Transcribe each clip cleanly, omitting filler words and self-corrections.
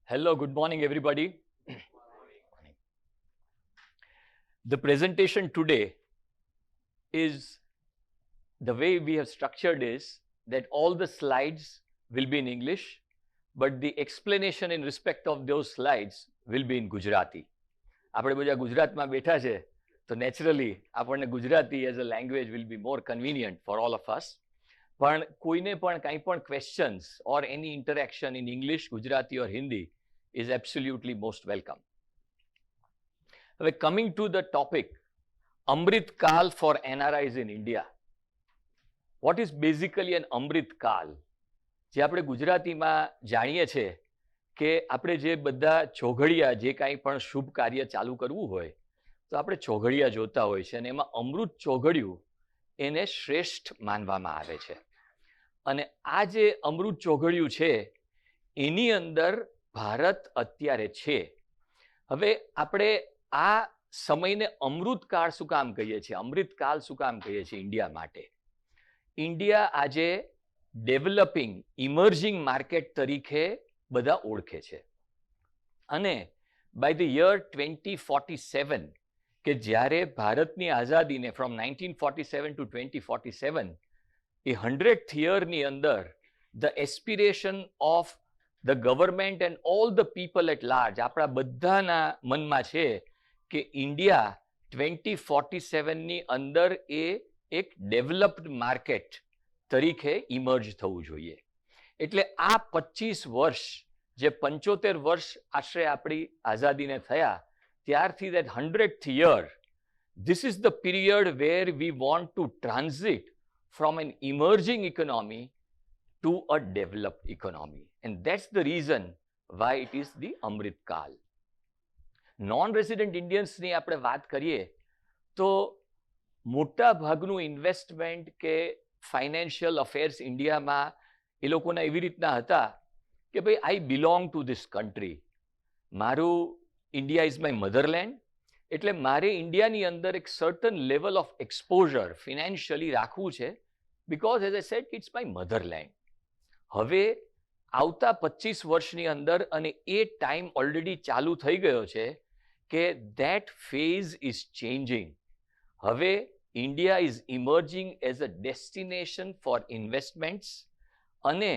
Hello, good morning, everybody. The presentation today is the way we have structured is that all the slides will be in English, but the explanation in respect of those slides will be in Gujarati. આપણે બધા ગુજરાતમાં બેઠા છે તો naturally આપણને Gujarati as a language will be more convenient for all of us. પણ કોઈને પણ કંઈ પણ questions or any interaction in English, Gujarati or Hindi is absolutely most welcome. હવે coming to the topic, Amrit Kaal for NRIs in India. What is basically an Amrit Kaal? જે આપણે ગુજરાતીમાં જાણીએ છીએ કે આપણે જે બધા ચોઘડિયા જે કાંઈ પણ શુભ કાર્ય ચાલુ કરવું હોય તો આપણે ચોઘડિયા જોતા હોય છે અને એમાં અમૃત ચોઘડિયું એને શ્રેષ્ઠ માનવામાં આવે છે. અને આ જે અમૃત ચોઘડિયું છે એની અંદર ભારત અત્યારે છે. હવે આપણે આ સમયને અમૃતકાળ શું કામ કહીએ છીએ, અમૃતકાળ શું કામ કહીએ છીએ ઇન્ડિયા માટે? ઇન્ડિયા આજે ડેવલપિંગ ઇમર્જિંગ માર્કેટ તરીકે બધા ઓળખે છે અને બાય ધ યર 2047 કે જ્યારે ભારતની આઝાદીને ફ્રોમ 1947 to 2047 એ 100th યરની અંદર the aspiration of the government and all the people at large, આપણા બધાના મનમાં છે કે ઇન્ડિયા 2047 ની અંદર એ એક ડેવલપ્ડ માર્કેટ તરીકે ઇમર્જ થવું જોઈએ. એટલે આ 25 વર્ષ જે 75 વર્ષ આશરે આપણી આઝાદીને થયા ત્યારથી that 100th year, this is the period where we want to transit from an emerging economy to a developed economy. And that's the reason why it is the Amrit Kaal. Non-resident Indians ની આપણે વાત કરીએ તો મોટા ભાગનું investment કે financial affairs ઇન્ડિયામાં એ લોકોના એવી રીતના હતા કે ભાઈ I belong to this country, મારું ઇન્ડિયા ઇઝ માય મધરલેન્ડ, એટલે મારે ઇન્ડિયાની અંદર એક certain level of exposure financially રાખવું છે because as I said it's my motherland. હવે આવતા 25 વર્ષની અંદર અને એ ટાઈમ ઓલરેડી ચાલુ થઈ ગયો છે કે that phase is changing. હવે India is emerging as a destination for investments અને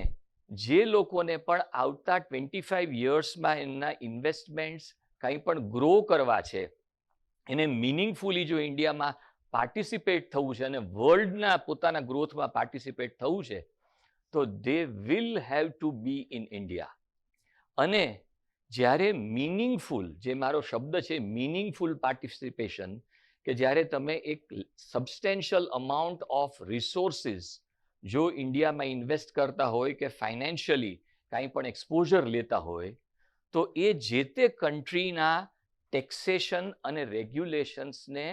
જે લોકોને પણ આવતા 25 યર્સમાં એમના ઇન્વેસ્ટમેન્ટ્સ કંઈ પણ ગ્રો કરવા છે, એને મિનિંગફુલી જો ઇન્ડિયામાં પાર્ટિસિપેટ થવું છે અને વર્લ્ડના પોતાના ગ્રોથમાં પાર્ટિસિપેટ થવું છે તો they will have to be in India. અને જ્યારે મિનિંગફુલ, જે મારો શબ્દ છે મિનિંગફુલ પાર્ટિસિપેશન, કે જ્યારે તમે એક સબસ્ટેન્શિયલ અમાઉન્ટ ઓફ રિસોર્સિસ જો ઇન્ડિયામાં ઇન્વેસ્ટ કરતા હોય કે ફાઇનાન્શિયલી કાંઈ પણ એક્સપોઝર લેતા હોય તો એ જે તે કન્ટ્રીના ટેક્સેશન અને રેગ્યુલેશન્સને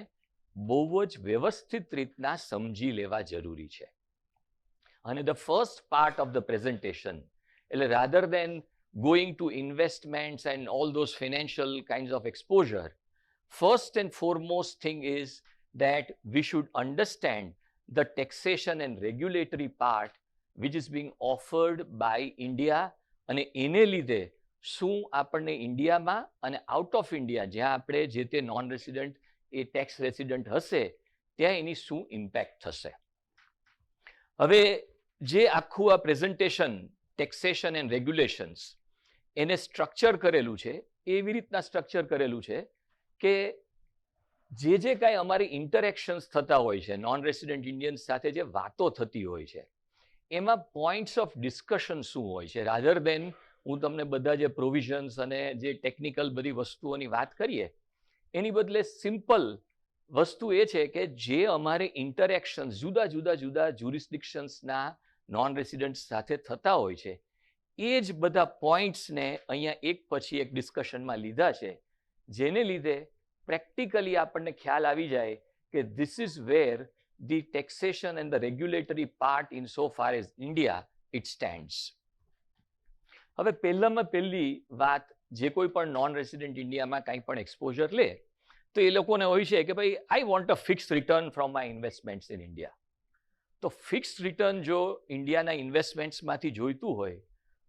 બહુ જ વ્યવસ્થિત રીતના સમજી લેવા જરૂરી છે. And the first part of the presentation, rather than going to investments and all those financial kinds of exposure, first and foremost thing is that we should understand the taxation and regulatory part which is being offered by India. અને એને લીધે શું આપણને ઇન્ડિયામાં અને out of India જ્યાં આપણે જે તે નોન રેસિડન્ટ એ ટેક્સ રેસિડન્ટ હશે ત્યાં એની શું ઇમ્પેક્ટ થશે. હવે જે આખું આ પ્રેઝન્ટેશન ટેક્સેશન એન્ડ રેગ્યુલેશન્સ એને સ્ટ્રક્ચર કરેલું છે એવી રીતના સ્ટ્રક્ચર કરેલું છે કે જે કાંઈ અમારી ઇન્ટરેક્શન્સ થતા હોય છે નોન રેસિડન્ટ ઇન્ડિયન્સ સાથે, જે વાતો થતી હોય છે એમાં પોઈન્ટ્સ ઓફ ડિસ્કશન શું હોય છે, રાધર દેન હું તમને બધા જે પ્રોવિઝન્સ અને જે ટેકનિકલ બધી વસ્તુઓની વાત કરીએ એની બદલે સિમ્પલ વસ્તુ એ છે કે જે અમારે ઇન્ટરેક્શન્સ જુદા જુદા જ્યુરિસ્ડિક્શન્સના નોન રેસિડન્ટ્સ સાથે થતા હોય છે એ જ બધા પોઈન્ટ્સને અહીંયા એક પછી એક ડિસ્કશનમાં લીધા છે, જેને લીધે પ્રેક્ટિકલી આપણને ખ્યાલ આવી જાય કે this is wear the taxation and the regulatory part in so far as India it stands. હવે પહેલામાં પહેલી વાત, જે કોઈ પણ નોન રેસિડન્ટ ઇન્ડિયામાં કંઈ પણ એક્સપોઝર લે તો એ લોકોને હોય છે કે ભાઈ I want a fix return from my investments in India. તો ફિક્સ રિટર્ન જો ઇન્ડિયાના ઇન્વેસ્ટમેન્ટ્સમાંથી જોઈતું હોય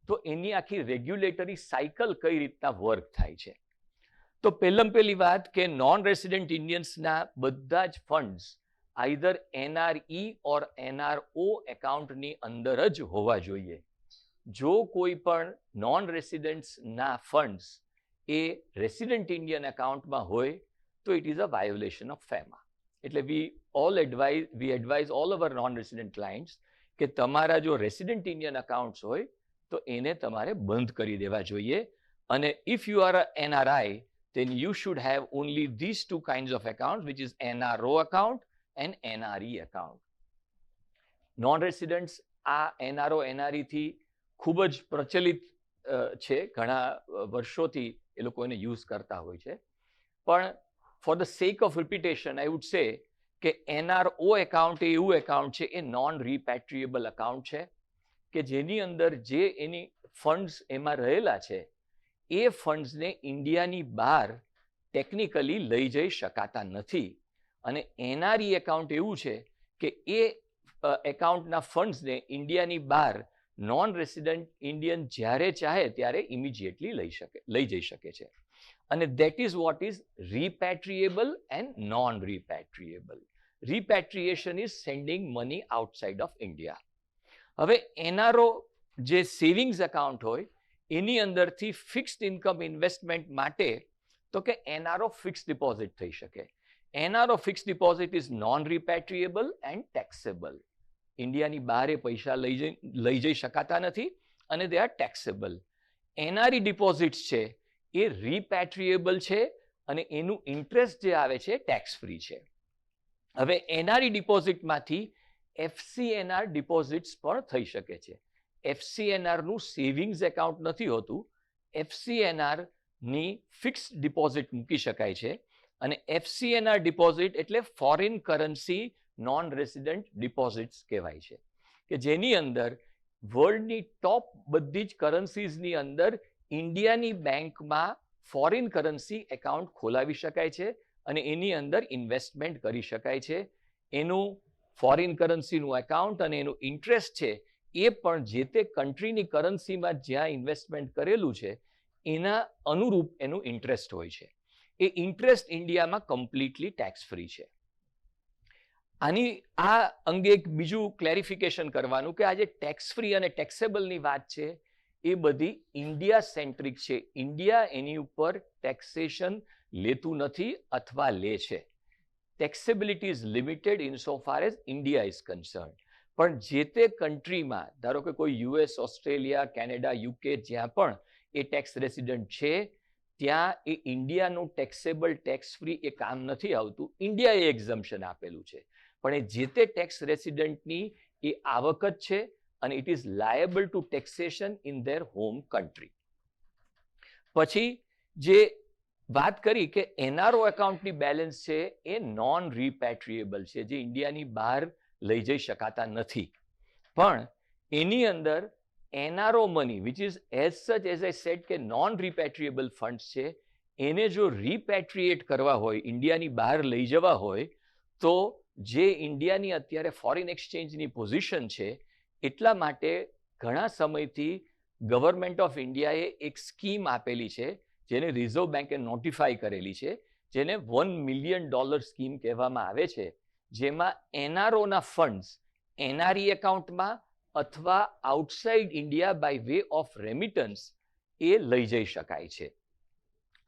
તો એની આખી રેગ્યુલેટરી સાયકલ કઈ રીતના વર્ક થાય છે. તો પહેલી વાત કે નોન રેસિડેન્ટ ઇન્ડિયન્સના બધા જ ફંડ્સ આઈધર NRE ઓર NRO એકાઉન્ટની અંદર જ હોવા જોઈએ. જો કોઈ પણ નોન રેસિડેન્ટ્સના ફંડ્સ એ રેસિડેન્ટ ઇન્ડિયન એકાઉન્ટમાં હોય તો it is a violation of ફેમા. એટલે વી એડવાઇઝ ઓલ અવર નોન રેસિડેન્ટ ક્લાયન્ટ્સ કે તમારા જો રેસિડેન્ટ ઇન્ડિયન એકાઉન્ટ્સ હોય તો એને તમારે બંધ કરી દેવા જોઈએ. અને if you are a NRI then you should have only these two kinds of accounts, which is NRO account and NRE account. Non-residents આ NRO NRE થી ખૂબ જ પ્રચલિત છે, ઘણા વર્ષોથી એ લોકો એને યુઝ કરતા હોય છે. પણ for the sec of repetition I would say કે NRO એકાઉન્ટ એ એવું એકાઉન્ટ છે, એ નોન રિપેટ્રિએબલ એકાઉન્ટ છે કે જેની અંદર જે એની ફંડ્સ એમાં રહેલા છે એ ફંડ્સને ઇન્ડિયાની બહાર ટેકનિકલી લઈ જઈ શકાતા નથી. અને NRE એકાઉન્ટ એવું છે કે એ એકાઉન્ટના ફંડ્સને ઇન્ડિયાની બહાર નોન રેસિડન્ટ ઇન્ડિયન જ્યારે ચાહે ત્યારે ઇમિડિયેટલી લઈ જઈ શકે છે. અને that is what is repatriable and non repatriable. Repatriation is sending money outside of India. હવે NRO જે સેવિંગ્સ એકાઉન્ટ હોય એની અંદરથી ફિક્સ્ડ ઇન્કમ ઇન્વેસ્ટમેન્ટ માટે તો કે NRO ફિક્સ્ડ ડિપોઝિટ થઈ શકે. NRO fixed deposit is non repatriable and taxable. ઇન્ડિયાની બહાર એ પૈસા લઈ જઈ શકાતા નથી અને they are taxable. NRE deposits છે એ રિપેટ્રિએબલ છે અને એનું ઇન્ટરેસ્ટ જે આવે છે ટેક્સ ફ્રી છે. હવે NRE ડિપોઝિટમાંથી FCNR ડિપોઝિટ્સ પણ થઈ શકે છે. FCNR નું સેવિંગ્સ એકાઉન્ટ નથી હોતું. FCNR ની ફિક્સ્ડ ડિપોઝિટ મૂકી શકાય છે અને FCNR ડિપોઝિટ એટલે foreign currency non resident deposits કહેવાય છે કે જેની અંદર વર્લ્ડની ટોપ બધી જ કરન્સીઝની અંદર ઇન્ડિયાની બેંકમાં ફોરેન કરન્સી એકાઉન્ટ ખોલાવી શકાય છે અને એની અંદર ઇન્વેસ્ટમેન્ટ કરી શકાય છે. એનું ફોરેન કરન્સીનું એકાઉન્ટ અને એનું ઇન્ટરેસ્ટ છે એ પણ જે તે કન્ટ્રીની કરન્સીમાં જ્યાં ઇન્વેસ્ટમેન્ટ કરેલું છે એના અનુરૂપ એનું ઇન્ટરેસ્ટ હોય છે. એ ઇન્ટરેસ્ટ ઇન્ડિયામાં કમ્પ્લીટલી ટેક્સ ફ્રી છે. આ અંગે એક બીજું ક્લેરિફિકેશન કરવાનું કે આ જે ટેક્સ ફ્રી અને ટેક્સેબલની વાત છે એ બધી ઇન્ડિયા સેન્ટ્રિક છે. ઇન્ડિયા એની ઉપર ટેક્સેશન લેતું નથી અથવા લે છે. Taxability is limited in so far as India is concern. પણ જે તે કન્ટ્રીમાં ધારો કે કોઈ US, ઓસ્ટ્રેલિયા, કેનેડા, UK જ્યાં પણ એ ટેક્સ રેસિડન્ટ છે ત્યાં એ ઇન્ડિયાનું ટેક્સેબલ ટેક્સ ફ્રી એ કામ નથી આવતું. ઇન્ડિયાએ એક્ઝમ્પશન આપેલું છે પણ એ જે તે ટેક્સ રેસિડન્ટની એ આવક જ છે અને it is liable to taxation in their home country. પછી જે વાત કરી કે NRO એકાઉન્ટની બેલેન્સ છે એ નોન રિપેટ્રિએબલ છે, જે ઇન્ડિયાની બહાર લઈ જઈ શકાતા નથી. પણ એની અંદર NRO money which is as such as I sad કે નોન રિપેટ્રિએબલ ફંડ્સ છે એને જો રિપેટ્રિએટ કરવા હોય, ઇન્ડિયાની બહાર લઈ જવા હોય તો જે ઇન્ડિયાની અત્યારે ફોરેન એક્સચેન્જની પોઝિશન છે એટલા માટે ઘણા સમયથી ગવર્મેન્ટ ઓફ ઇન્ડિયાએ એક સ્કીમ આપેલી છે જેને રિઝર્વ બેન્કે નોટિફાઈ કરેલી છે, જેને $1 મિલિયન સ્કીમ કહેવામાં આવે છે, જેમાં NROના ફંડ્સ NRE એકાઉન્ટમાં અથવા outside India by way of remittance એ લઈ જઈ શકાય છે.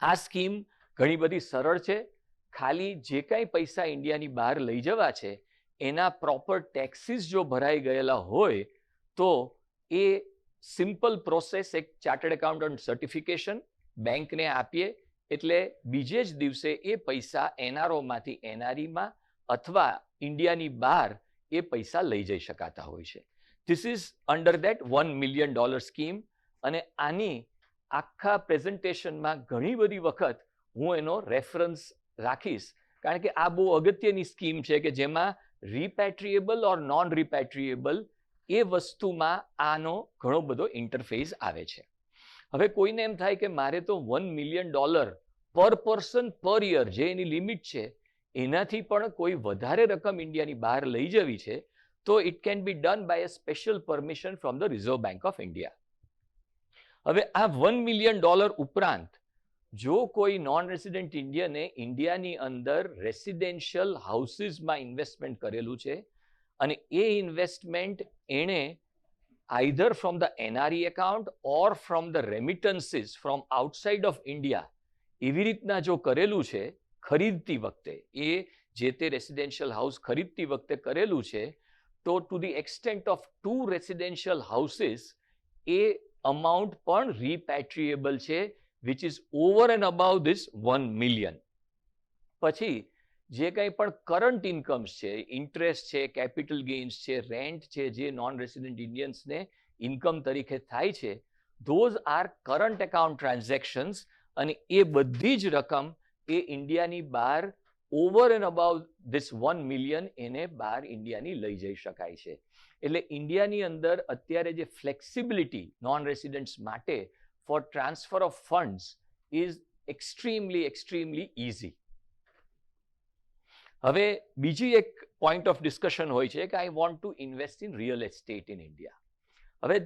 આ સ્કીમ ઘણી બધી સરળ છે. ખાલી જે કાંઈ પૈસા ઇન્ડિયાની બહાર લઈ જવા છે એના પ્રોપર ટેક્સીસ જો ભરાઈ ગયેલા હોય તો એ સિમ્પલ પ્રોસેસ એક ચાર્ટર્ડ એકાઉન્ટન્ટ સર્ટિફિકેશન બેંકને આપીએ એટલે બીજે જ દિવસે એ પૈસા NROમાંથી NREમાં અથવા ઇન્ડિયાની બહાર એ પૈસા લઈ જઈ શકાતા હોય છે. This is under that $1 million scheme. અને આની આખા પ્રેઝન્ટેશનમાં ઘણી બધી વખત હું એનો રેફરન્સ રાખીશ કારણ કે આ બહુ અગત્યની સ્કીમ છે કે જેમાં રિપેટ્રિએબલ ઓર નોન રિપેટ્રિએબલ એ વસ્તુમાં આનો ઘણો બધો ઇન્ટરફેસ આવે છે. હવે કોઈને એમ થાય કે મારે તો $1 મિલિયન પર પર્સન પર યર જે એની લિમિટ છે એનાથી પણ કોઈ વધારે રકમ ઇન્ડિયાની બહાર લઈ જવી છે તો it can be done by a special permission from the reserve bank of India. હવે આ $1 million ઉપરાંત જો કોઈ નોન રેસિડેન્ટ ઇન્ડિયને ઇન્ડિયાની અંદર રેસિડેન્શિયલ હાઉસીસમાં ઇન્વેસ્ટમેન્ટ કરેલું છે અને એ ઇન્વેસ્ટમેન્ટ એણે either from the NRI account or from the remittances from outside of India એવી રીતના જો કરેલું છે ખરીદતી વખતે, એ જે તે રેસિડેન્શિયલ હાઉસ ખરીદતી વખતે કરેલું છે, તો to the extent of 2 residential houses A amount પણ રીપેટ્રિએબલ છે, which is over and above this 1 million. પછી જે કંઈ પણ કરંટ ઇન્કમ્સ છે, ઇન્ટરેસ્ટ છે, કેપિટલ ગેઇન્સ છે, રેન્ટ છે, જે નોન રેસિડેન્ટ ઇન્ડિયન્સને ઇન્કમ તરીકે થાય છે, those are current account transactions, અને એ બધી જ રકમ એ ઇન્ડિયાની બહાર over and about this 1 million એને બહાર ઇન્ડિયાની લઈ જઈ શકાય છે. એટલે ઇન્ડિયાની અંદર અત્યારે જે ફ્લેક્સિબિલિટી નોન રેસિડેન્ટ્સ માટે for transfer of funds is extremely easy. હવે બીજી એક પોઈન્ટ ઓફ ડિસ્કશન હોય છે કે I want to invest in real estate in India. હવે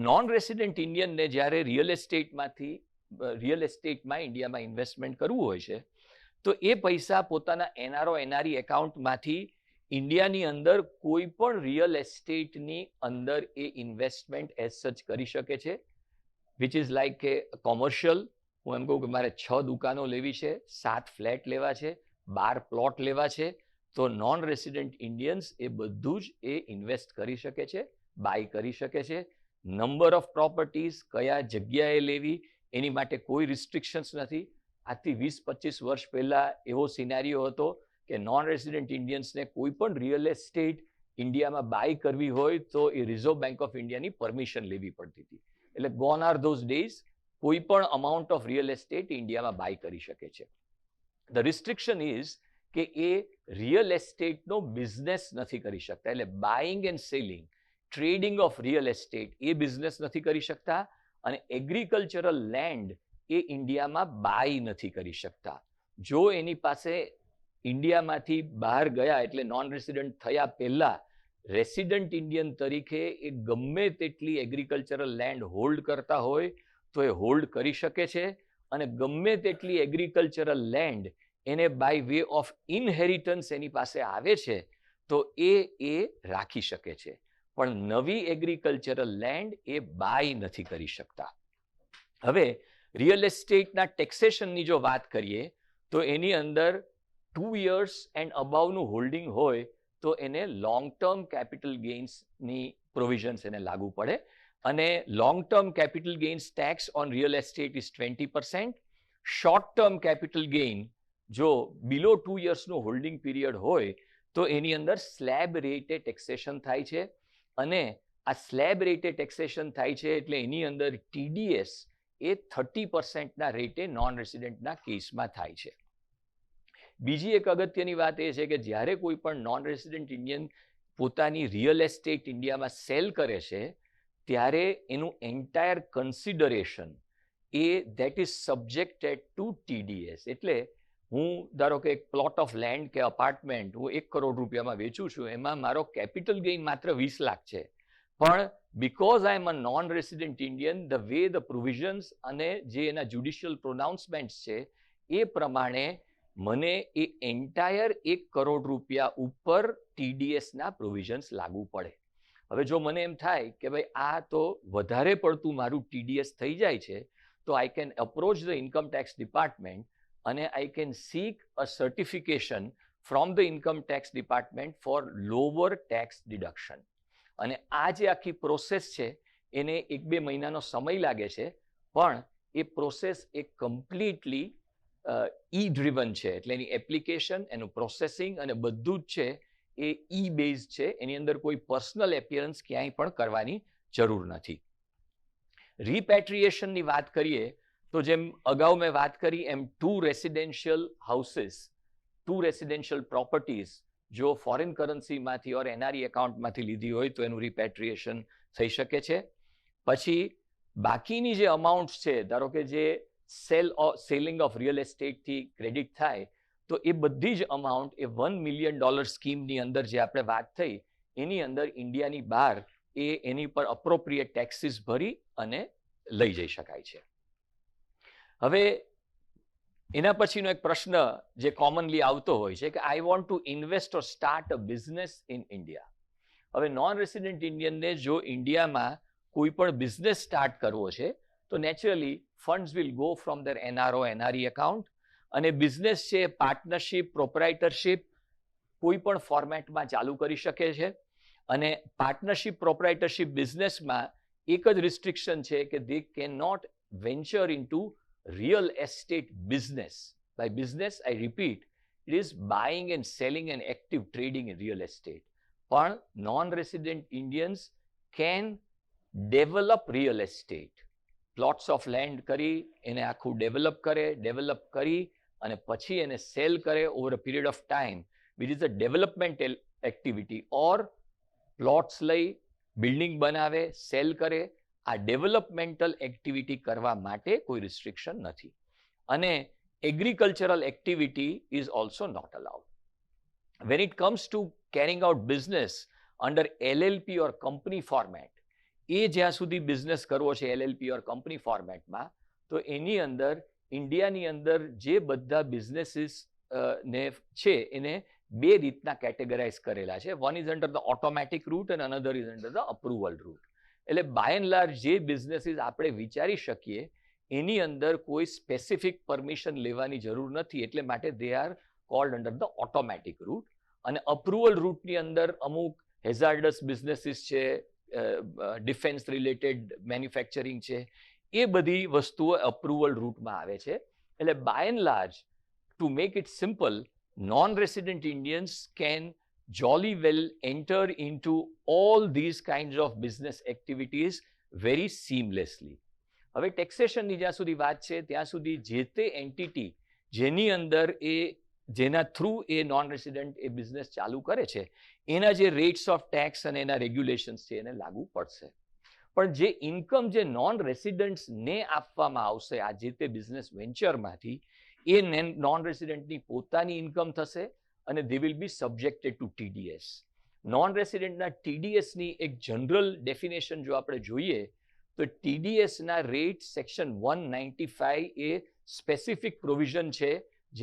નોન રેસિડેન્ટ ઇન્ડિયનને જ્યારે રિયલ એસ્ટેટમાં ઇન્ડિયામાં ઇન્વેસ્ટમેન્ટ કરવું હોય છે, તો એ પૈસા પોતાના NRI એકાઉન્ટમાંથી ઇન્ડિયાની અંદર કોઈ પણ રિયલ એસ્ટેટની અંદર એ ઇન્વેસ્ટમેન્ટ એઝ સચ કરી શકે છે, વિચ ઇઝ લાઈક કે કોમર્શિયલ. હું એમ કહું કે મારે 6 દુકાનો લેવી છે, 7 ફ્લેટ લેવા છે, 12 પ્લોટ લેવા છે, તો નોન રેસિડેન્ટ ઇન્ડિયન્સ એ બધું જ એ ઇન્વેસ્ટ કરી શકે છે, બાય કરી શકે છે. નંબર ઓફ પ્રોપર્ટીઝ કયા જગ્યાએ લેવી એની માટે કોઈ રિસ્ટ્રિક્શન્સ નથી. આજથી 20-25 વર્ષ પહેલા એવો સિનારીઓ હતો કે નોન રેસિડેન્ટ ઇન્ડિયન્સને કોઈ પણ રિયલ એસ્ટેટ ઇન્ડિયામાં બાય કરવી હોય તો એ રિઝર્વ બેંક ઓફ ઇન્ડિયાની પરમિશન લેવી પડતી હતી. એટલે ગોન આર ધોઝ ડેઝ. કોઈ પણ અમાઉન્ટ ઓફ રિયલ એસ્ટેટ ઇન્ડિયામાં બાય કરી શકે છે. ધ રિસ્ટ્રિક્શન ઇઝ કે એ રિયલ એસ્ટેટનો બિઝનેસ નથી કરી શકતા. એટલે buying and selling, trading of real estate A business નથી કરી શકતા, અને એગ્રીકલ્ચરલ લેન્ડ એ ઇન્ડિયામાં બાય નથી કરી શકતા. જો એની પાસે ઇન્ડિયામાંથી બહાર ગયા એટલે નોન રેસિડન્ટ થયા પહેલા રેસિડન્ટ ઇન્ડિયન તરીકે એ ગમે તેટલી એગ્રીકલ્ચરલ લેન્ડ હોલ્ડ કરતા હોય તો એ હોલ્ડ કરી શકે છે, અને ગમે તેટલી એગ્રીકલ્ચરલ લેન્ડ એને બાય વે ઓફ ઇનહેરિટન્સ એની પાસે આવે છે તો એ રાખી શકે છે. પણ નવી એગ્રીકલ્ચરલ લેન્ડ એ બાય નથી કરી શકતા. હવે રિયલ એસ્ટેટના ટેક્સેશનની જો વાત કરીએ તો એની અંદર 2 years એન્ડ અબાવનું હોલ્ડિંગ હોય તો એને લોંગ ટર્મ કેપિટલ ગેઇન્સની પ્રોવિઝન્સ એને લાગુ પડે, અને long term capital gains tax on real estate is 20%. Short term capital gain જો બિલો 2 yearsનું હોલ્ડિંગ પીરિયડ હોય તો એની અંદર સ્લેબ રેટે ટેક્સેશન થાય છે, અને આ સ્લેબ રેટે ટેક્સેશન થાય છે એટલે એની અંદર TDS એ 30%ના રેટે નોન રેસિડેન્ટના કેસમાં થાય છે. બીજી એક અગત્યની વાત એ છે કે જ્યારે કોઈ પણ નોન રેસિડેન્ટ ઇન્ડિયન પોતાની રિયલ એસ્ટેટ ઇન્ડિયામાં સેલ કરે છે ત્યારે એનું એન્ટાયર કન્સિડરેશન એ that is subjected to TDS. એટલે હું ધારો કે એક પ્લોટ ઓફ લેન્ડ કે અપાર્ટમેન્ટ હું 1 કરોડ રૂપિયામાં વેચું છું, એમાં મારો કેપિટલ ગેઇન માત્ર 20 લાખ છે, પણ because I am a non resident Indian, the way the provisions અને જે એના જ્યુડિશિયલ પ્રોનાઉન્સમેન્ટ્સ છે એ પ્રમાણે મને એ એન્ટાયર 1 કરોડ રૂપિયા ઉપર TDSના પ્રોવિઝન્સ લાગુ પડે. હવે જો મને એમ થાય કે ભાઈ આ તો વધારે પડતું મારું TDS થઈ જાય છે, તો I can approach the income tax department અને I can seek a certification from the income tax department for lower tax deduction. અને આ જે આખી પ્રોસેસ છે એને 1-2 મહિનાનો સમય લાગે છે, પણ એ પ્રોસેસ એ કમ્પ્લીટલી ડ્રિવન છે. એટલે એની એપ્લિકેશન, એનું પ્રોસેસિંગ અને બધું જ છે એ બેઝ છે. એની અંદર કોઈ પર્સનલ એપિયરન્સ ક્યાંય પણ કરવાની જરૂર નથી. રિપેટ્રિએશનની વાત કરીએ તો જેમ અગાઉ મેં વાત કરી એમ 2 રેસિડેન્શિયલ હાઉસીસ, 2 રેસિડેન્શિયલ પ્રોપર્ટીઝ જો ફોરેન કરન્સીમાંથી ઓર NRI એકાઉન્ટમાંથી લીધી હોય તો એનું રિપેટ્રિએશન થઈ શકે છે. પછી બાકીની જે અમાઉન્ટ્સ છે, ધારો કે જે સેલિંગ ઓફ રિયલ એસ્ટેટથી ક્રેડિટ થાય તો એ બધી જ અમાઉન્ટ એ $1 million સ્કીમની અંદર જે આપણે વાત થઈ એની અંદર ઇન્ડિયાની બહાર એની પર અપ્રોપ્રિએટ ટેક્સીસ ભરી અને લઈ જઈ શકાય છે. હવે એના પછીનો એક પ્રશ્ન જે કોમનલી આવતો હોય છે કે I want to invest or start a business in India. હવે નોન રેસિડેન્ટ ઇન્ડિયનને જો ઇન્ડિયામાં કોઈ પણ બિઝનેસ સ્ટાર્ટ કરવો છે તો naturally funds will go from their NRO NRE account, અને બિઝનેસ છે પાર્ટનરશિપ પ્રોપરાઇટરશિપ કોઈ પણ ફોર્મેટમાં ચાલુ કરી શકે છે. અને પાર્ટનરશિપ પ્રોપરાઇટરશિપ બિઝનેસમાં એક જ રિસ્ટ્રિક્શન છે કે they can not venture into real estate business. By business, I repeat, it is buying and selling and active trading in real estate. પણ non-resident Indians can develop real estate. Plots of land કરી એને આખું develop કરી અને પછી એને cell કરે over a period of time, which is a developmental activity, or plots લઈ બિલ્ડિંગ બનાવે સેલ કરે. આ ડેવલપમેન્ટલ એક્ટિવિટી કરવા માટે કોઈ રિસ્ટ્રિક્શન નથી. અને agricultural activity is also not allowed. When it comes to carrying out business under LLP or company format, એ જ્યાં સુધી બિઝનેસ કરવો છે એલએલપી ઓર કંપની ફોર્મેટમાં, તો એની અંદર ઇન્ડિયાની અંદર જે બધા બિઝનેસીસ ને છે એને બે રીતના કેટેગરાઇઝ કરેલા છે. One is under the automatic route અને another is under the approval route. એટલે બાય એન્ડ લાર્જ જે બિઝનેસીસ આપણે વિચારી શકીએ એની અંદર કોઈ સ્પેસિફિક પરમિશન લેવાની જરૂર નથી, એટલે માટે they are called under the automatic route. અને અપ્રુવલ રૂટની અંદર અમુક હેઝાર્ડસ બિઝનેસીસ છે, ડિફેન્સ રિલેટેડ મેન્યુફેક્ચરિંગ છે, એ બધી વસ્તુઓ અપ્રુવલ રૂટમાં આવે છે. એટલે by and large, to make it simple, non resident Indians can jolly well enter into all these kinds of business activities very seamlessly. હવે ટેક્સેશનની જ્યાં સુધી વાત છે ત્યાં સુધી જે તે એન્ટિટી જેની અંદર જેના થ્રુ એ નોન રેસિડેન્ટ એ બિઝનેસ ચાલુ કરે છે એના જે રેટ્સ ઓફ ટેક્સ અને એના રેગ્યુલેશન્સ છે એને લાગુ પડશે. પણ જે ઇન્કમ જે નોન રેસિડેન્ટ્સને આપવામાં આવશે આ જે તે બિઝનેસ વેન્ચરમાંથી, એ નોન રેસિડેન્ટની પોતાની ઇન્કમ થશે અને they will be subjected to TDS. Non રેસિડેન્ટના TDSની એક જનરલ ડેફિનેશન જો આપણે જોઈએ તો TDSના રેટ સેક્શન 195 એ સ્પેસિફિક પ્રોવિઝન છે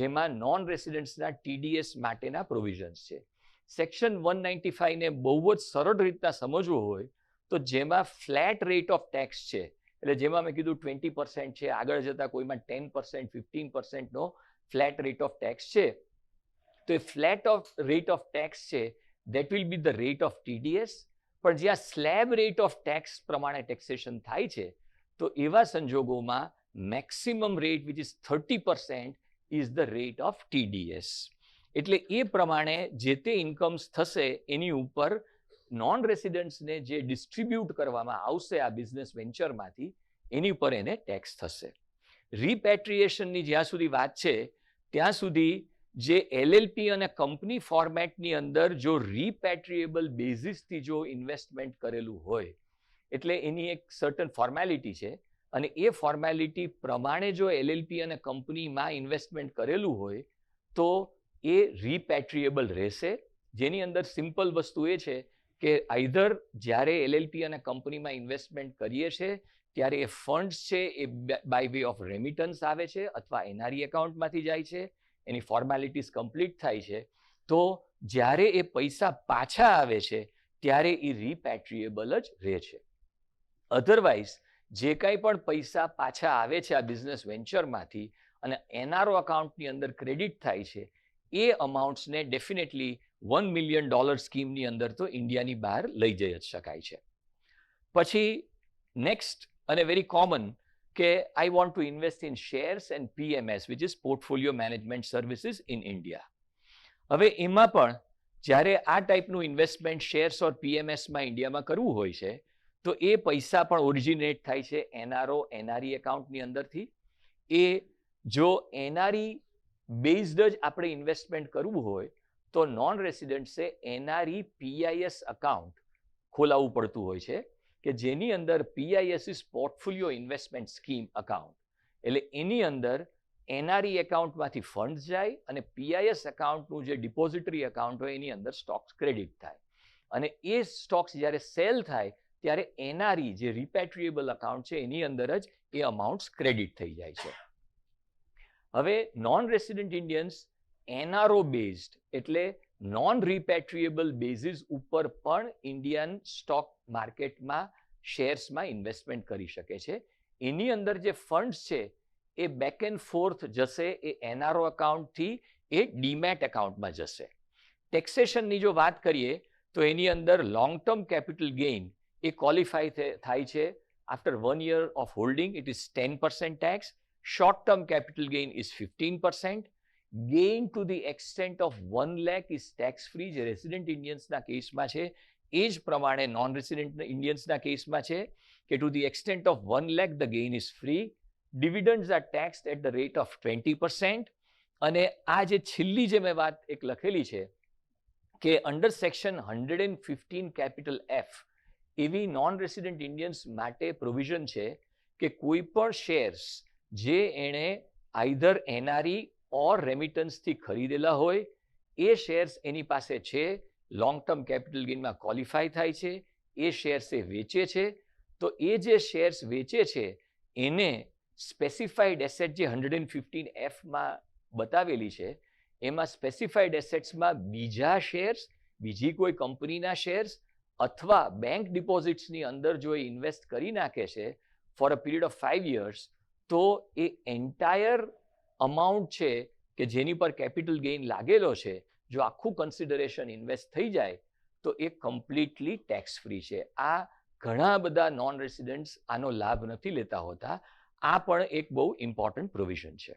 જેમાં નોન રેસિડેન્ટ્સના TDS માટેના પ્રોવિઝન્સ છે. સેક્શન 195 ને બહુ જ સરળ રીતના સમજવું હોય તો જેમાં ફ્લેટ રેટ ઓફ ટેક્સ છે, એટલે જેમાં મેં કીધું 20% છે, આગળ જતા કોઈમાં 10% 15%નો ફ્લેટ રેટ ઓફ ટેક્સ છે, તો એ ફ્લેટ રેટ ઓફ ટેક્સ છે that will be the rate of TDS. પણ જ્યાં સ્લેબ રેટ ઓફ ટેક્સ પ્રમાણે ટેક્સેશન થાય છે તો એવા સંજોગોમાં maximum rate which is 30% is the rate of TDS. એટલે એ પ્રમાણે જે તે ઇન્કમ્સ થશે એની ઉપર નોન રેસિડન્ટ્સને જે ડિસ્ટ્રીબ્યુટ કરવામાં આવશે આ બિઝનેસ વેન્ચરમાંથી એની ઉપર એને ટેક્સ થશે. રિપેટ્રિએશનની જ્યાં સુધી વાત છે ત્યાં સુધી જે એલએલપી અને કંપની ફોર્મેટની અંદર જો રિપેટ્રિએબલ બેઝિસથી જો ઇન્વેસ્ટમેન્ટ કરેલું હોય એટલે એની એક સર્ટન ફોર્મેલિટી છે, અને એ ફોર્મેલિટી પ્રમાણે જો એલએલપી અને કંપનીમાં ઇન્વેસ્ટમેન્ટ કરેલું હોય તો એ રિપેટ્રિએબલ રહેશે. જેની અંદર સિમ્પલ વસ્તુ એ છે કે આઈધર જ્યારે એલએલપી અને કંપનીમાં ઇન્વેસ્ટમેન્ટ કરીએ છીએ ત્યારે એ ફંડ્સ છે એ બાય વે ઓફ રેમિટન્સ આવે છે અથવા એનઆરઈ એકાઉન્ટમાંથી જાય છે, એની ફોર્માલિટીઝ કમ્પ્લીટ થાય છે, તો જ્યારે એ પૈસા પાછા આવે છે ત્યારે એ રિપેટ્રિએબલ જ રહે છે. અધરવાઇઝ જે કાંઈ પણ પૈસા પાછા આવે છે આ બિઝનેસ વેન્ચરમાંથી અને એનઆરઓ એકાઉન્ટની અંદર ક્રેડિટ થાય છે, એ અમાઉન્ટ્સને ડેફિનેટલી $1 મિલિયન સ્કીમની અંદર તો ઇન્ડિયાની બહાર લઈ જઈ જ શકાય છે. પછી નેક્સ્ટ અને વેરી કોમન કે I want to invest in shares and PMS, which is Portfolio Management Services in India. હવે એમાં પણ જ્યારે આ ટાઈપનું ઇન્વેસ્ટમેન્ટ શેર્સ ઓર PMSમાં ઇન્ડિયામાં કરવું હોય છે તો એ પૈસા પણ ઓરિજિનેટ થાય છે એનઆરઓ એનઆરઈ એકાઉન્ટની અંદરથી. એ જો એનઆરઈ બેઝડ જ આપણે ઇન્વેસ્ટમેન્ટ કરવું હોય તો નોન રેસિડેન્ટ્સે એનઆરઈ PIS એકાઉન્ટ ખોલાવવું પડતું હોય છે કે જેની અંદર PIS is portfolio investment scheme account. એટલે એની અંદર એનઆરઈ એકાઉન્ટમાંથી ફંડ્સ જાય અને PIS એકાઉન્ટનું જે ડિપોઝિટરી એકાઉન્ટ હોય એની અંદર સ્ટોક્સ ક્રેડિટ થાય, અને એ સ્ટોક્સ જ્યારે સેલ થાય ત્યારે NRI જે રિપેટ્રિએબલ અકાઉન્ટ છે એની અંદર જ એ અમાઉન્ટ્સ ક્રેડિટ થઈ જાય છે. હવે non resident Indians NRO based એટલે નોન રિપેટ્રિએબલ બેઝિસ ઉપર પણ ઇન્ડિયન સ્ટોક માર્કેટમાં શેર્સમાં ઇન્વેસ્ટમેન્ટ કરી શકે છે. એની અંદર જે ફંડ્સ છે એ બેક એન્ડ ફોર્થ જશે એ NRO અકાઉન્ટથી એ ડીમેટ અકાઉન્ટમાં જશે. ટેક્સેશનની જો વાત કરીએ તો એની અંદર લોંગ ટર્મ કેપિટલ ગેઇન એ ક્વોલિફાય થાય છે. After 1 year of holding it is 10% tax. Short term capital gain is 15%. Gain to the extent of 1 lakh is tax free. જે રેસિડેન્ટ ઇન્ડિયન્સના કેસમાં છે એ જ પ્રમાણે નોન રેસિડેન્ટ ઇન્ડિયન્સના કેસમાં છે કે to the extent of 1 lakh the gain is free. Dividends are taxed at the rate of 20%. અને આ જે છેલ્લી જે મેં વાત એક લખેલી છે કે અંડર સેક્શન 115 કેપિટલ F એવી નોન રેસિડેન્ટ ઇન્ડિયન્સ માટે પ્રોવિઝન છે કે કોઈ પણ શેર્સ જે એણે આઈધર NRI ઓર રેમિટન્સથી ખરીદેલા હોય એ શેર્સ એની પાસે છે, લોંગ ટર્મ કેપિટલ ગેઇનમાં ક્વોલિફાય થાય છે, એ શેર્સ એ વેચે છે, તો એ જે શેર્સ વેચે છે એને સ્પેસિફાઈડ એસેટ જે 115Fમાં બતાવેલી છે એમાં સ્પેસિફાઈડ એસેટ્સમાં બીજા શેર્સ, બીજી કોઈ કંપનીના શેર્સ અથવા બેંક ડિપોઝિટ્સની અંદર જો એ ઇન્વેસ્ટ કરી નાખે છે four a period of 5 years તો એ એન્ટાયર અમાઉન્ટ છે કે જેની પર કેપિટલ ગેઇન લાગેલો છે, જો આખું કન્સિડરેશન ઇન્વેસ્ટ થઈ જાય તો એ કમ્પ્લીટલી ટેક્સ ફ્રી છે. આ ઘણા બધા નોન રેસિડેન્ટ્સ આનો લાભ નથી લેતા હોતા. આ પણ એક બહુ ઇમ્પોર્ટન્ટ પ્રોવિઝન છે.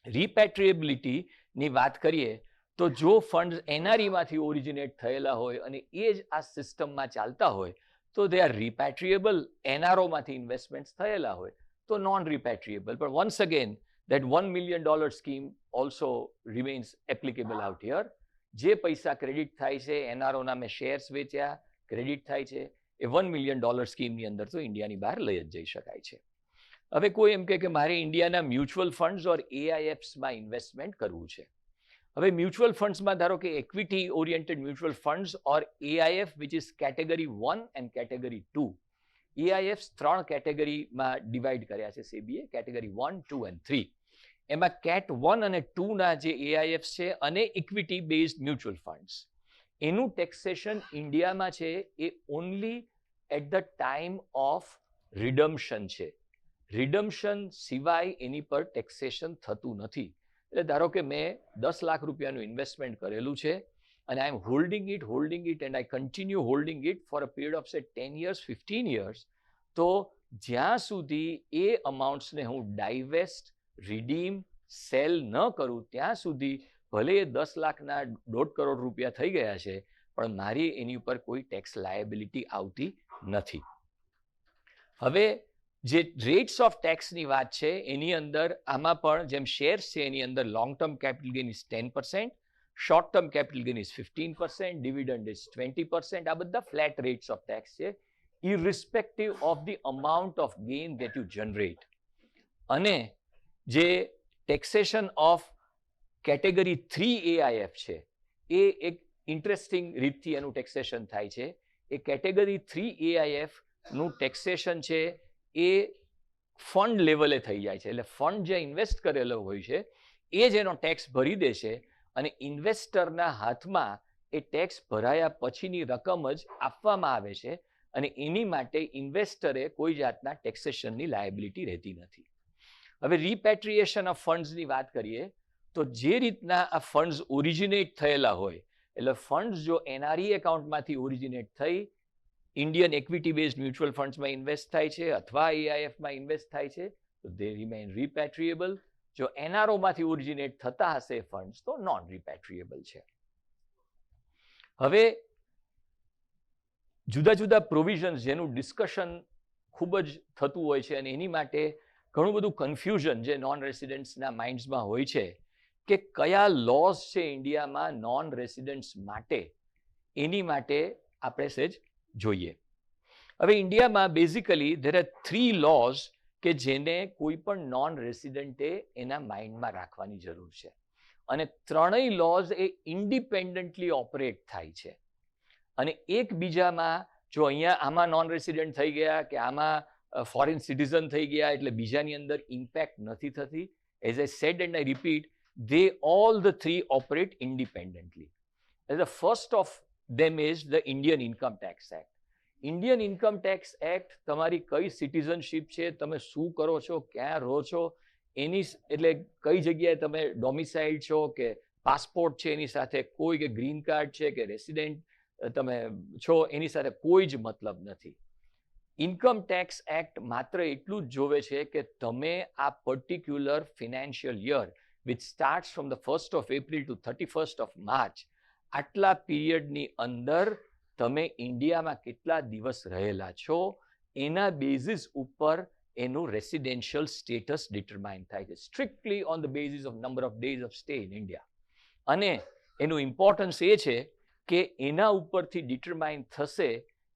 રિપેટ્રિએબિલિટીની વાત કરીએ તો જો ફંડ્સ NRIમાંથી ઓરિજિનેટ થયેલા હોય અને એ જ આ સિસ્ટમમાં ચાલતા હોય તો દે આર રિપેટ્રિએબલ. NROમાંથી ઇન્વેસ્ટમેન્ટ્સ થયેલા હોય તો નોન રિપેટ્રિએબલ. પણ once again that $1 million scheme also remains applicable out here. જે પૈસા ક્રેડિટ થાય છે NROના મેં શેર્સ વેચ્યા, ક્રેડિટ થાય છે, એ $1 million સ્કીમની અંદર તો ઇન્ડિયાની બહાર લઈ જ જઈ શકાય છે. હવે કોઈ એમ કે મારે ઇન્ડિયાના મ્યુચ્યુઅલ ફંડ્સ ઓર AIFsમાં ઇન્વેસ્ટમેન્ટ કરવું છે. હવે મ્યુચ્યુઅલ ફંડ્સમાં ધારો કે equity oriented mutual funds or AIF which is category 1 and category 2. AIFs 3 કેટેગરીમાં ડિવાઈડ કર્યા છે સેબીએ, કેટેગરી 1, 2 એન્ડ 3. એમાં કેટ 1 અને 2ના જે AIFs છે અને ઇક્વિટી બેઝડ મ્યુચ્યુઅલ ફંડ્સ એનું ટેક્સેશન ઇન્ડિયામાં છે એ only at the time of redemption છે. રિડમ્શન સિવાય એની પર ટેક્સેશન થતું નથી. એટલે ધારો કે મેં 10 લાખ રૂપિયાનું ઇન્વેસ્ટમેન્ટ કરેલું છે અને I am holding it and I continue holding it for a period of say 10 years, 15 years, તો જ્યાં સુધી એ અમાઉન્ટ્સને હું ડાઇવેસ્ટ, રિડીમ, સેલ ન કરું ત્યાં સુધી ભલે એ 10 લાખના 1.5 કરોડ રૂપિયા થઈ ગયા છે પણ મારી એની ઉપર કોઈ ટેક્સ લાયબિલિટી આવતી નથી. હવે જે રેટ્સ ઓફ ટેક્સની વાત છે એની અંદર આમાં પણ જેમ શેર્સ છે એની અંદર long term capital gain is 10%, short term capital gain is 15%, dividend is 20%. આ બધા ફ્લેટ રેટ્સ ઓફ ટેક્સ છે irrespective of the amount of gain that you generate. અને જે ટેક્સેશન ઓફ કેટેગરી 3 AIF છે એ એક ઇન્ટરેસ્ટિંગ રીતથી એનું ટેક્સેશન થાય છે. એ કેટેગરી 3 AIF નું ટેક્સેશન છે એ ફંડ લેવલે થઈ જાય છે. એટલે ફંડ જે ઇન્વેસ્ટ કરેલો હોય છે એ જ એનો ટેક્સ ભરી દે છે અને ઇન્વેસ્ટરના હાથમાં એ ટેક્સ ભરાયા પછીની રકમ જ આપવામાં આવે છે અને એની માટે ઇન્વેસ્ટરે કોઈ જાતના ટેક્સેશનની લાયબિલિટી રહેતી નથી. હવે રિપેટ્રિએશન ઓફ ફંડ્સની વાત કરીએ તો જે રીતના આ ફંડ્સ ઓરિજિનેટ થયેલા હોય એટલે ફંડ્સ જો NRI એકાઉન્ટમાંથી ઓરિજિનેટ થઈ ઇન્ડિયન ઇક્વિટી બેઝડ મ્યુચ્યુઅલ ફંડ્સમાં ઇન્વેસ્ટ થાય છે અથવા AIFમાં ઇન્વેસ્ટ થાય છે તો દે રિમેઇન રિપેટ્રિએબલ. જો NROમાંથી ઓરિજિનેટ થતા હશે ફંડ્સ તો નોન રિપેટ્રિએબલ છે. હવે જુદા જુદા પ્રોવિઝન્સ જેનું ડિસ્કશન ખૂબ જ થતું હોય છે અને એની માટે ઘણું બધું કન્ફ્યુઝન જે નોન રેસિડેન્ટ્સના માઇન્ડ્સમાં હોય છે કે કયા લોઝ છે ઇન્ડિયામાં નોન રેસિડેન્ટ્સ માટે, એની માટે આપણે સહેજ જોઈએ. હવે ઇન્ડિયામાં બેઝિકલી ધેર આર 3 લોઝ કે જેને કોઈ પણ નોન રેસિડેન્ટે એના માઇન્ડમાં રાખવાની જરૂર છે અને ત્રણેય લોઝ એ ઇન્ડિપેન્ડન્ટલી ઓપરેટ થાય છે અને એકબીજામાં જો અહીંયા આમાં નોન રેસિડેન્ટ થઈ ગયા કે આમાં ફોરેન સિટીઝન થઈ ગયા એટલે બીજાની અંદર ઇમ્પેક્ટ નથી થતી. As I sad and I repeat, they all the three operate independently. The first of them is the Indian Income Tax Act. Indian Income Tax Act તમારી કઈ સિટીઝનશીપ છે, તમે શું કરો છો, ક્યાં રહો છો, એની એટલે કઈ જગ્યાએ તમે ડોમિસાઇલ્ડ છો કે પાસપોર્ટ છે એની સાથે કોઈ, કે ગ્રીન કાર્ડ છે કે રેસિડેન્ટ તમે છો એની સાથે કોઈ જ મતલબ નથી. ઇન્કમ ટેક્સ એક્ટ માત્ર એટલું જ જોવે છે કે તમે આ particular financial year which starts from the 1st of April to 31st of March, આટલા પીરિયડની અંદર તમે ઇન્ડિયામાં કેટલા દિવસ રહેલા છો એના બેઝિસ ઉપર એનું રેસિડેન્શિયલ સ્ટેટસ ડિટરમાઇન થાય છે, strictly on the basis of number of days of stay in India. અને એનું ઇમ્પોર્ટન્સ એ છે કે એના ઉપરથી ડિટરમાઇન થશે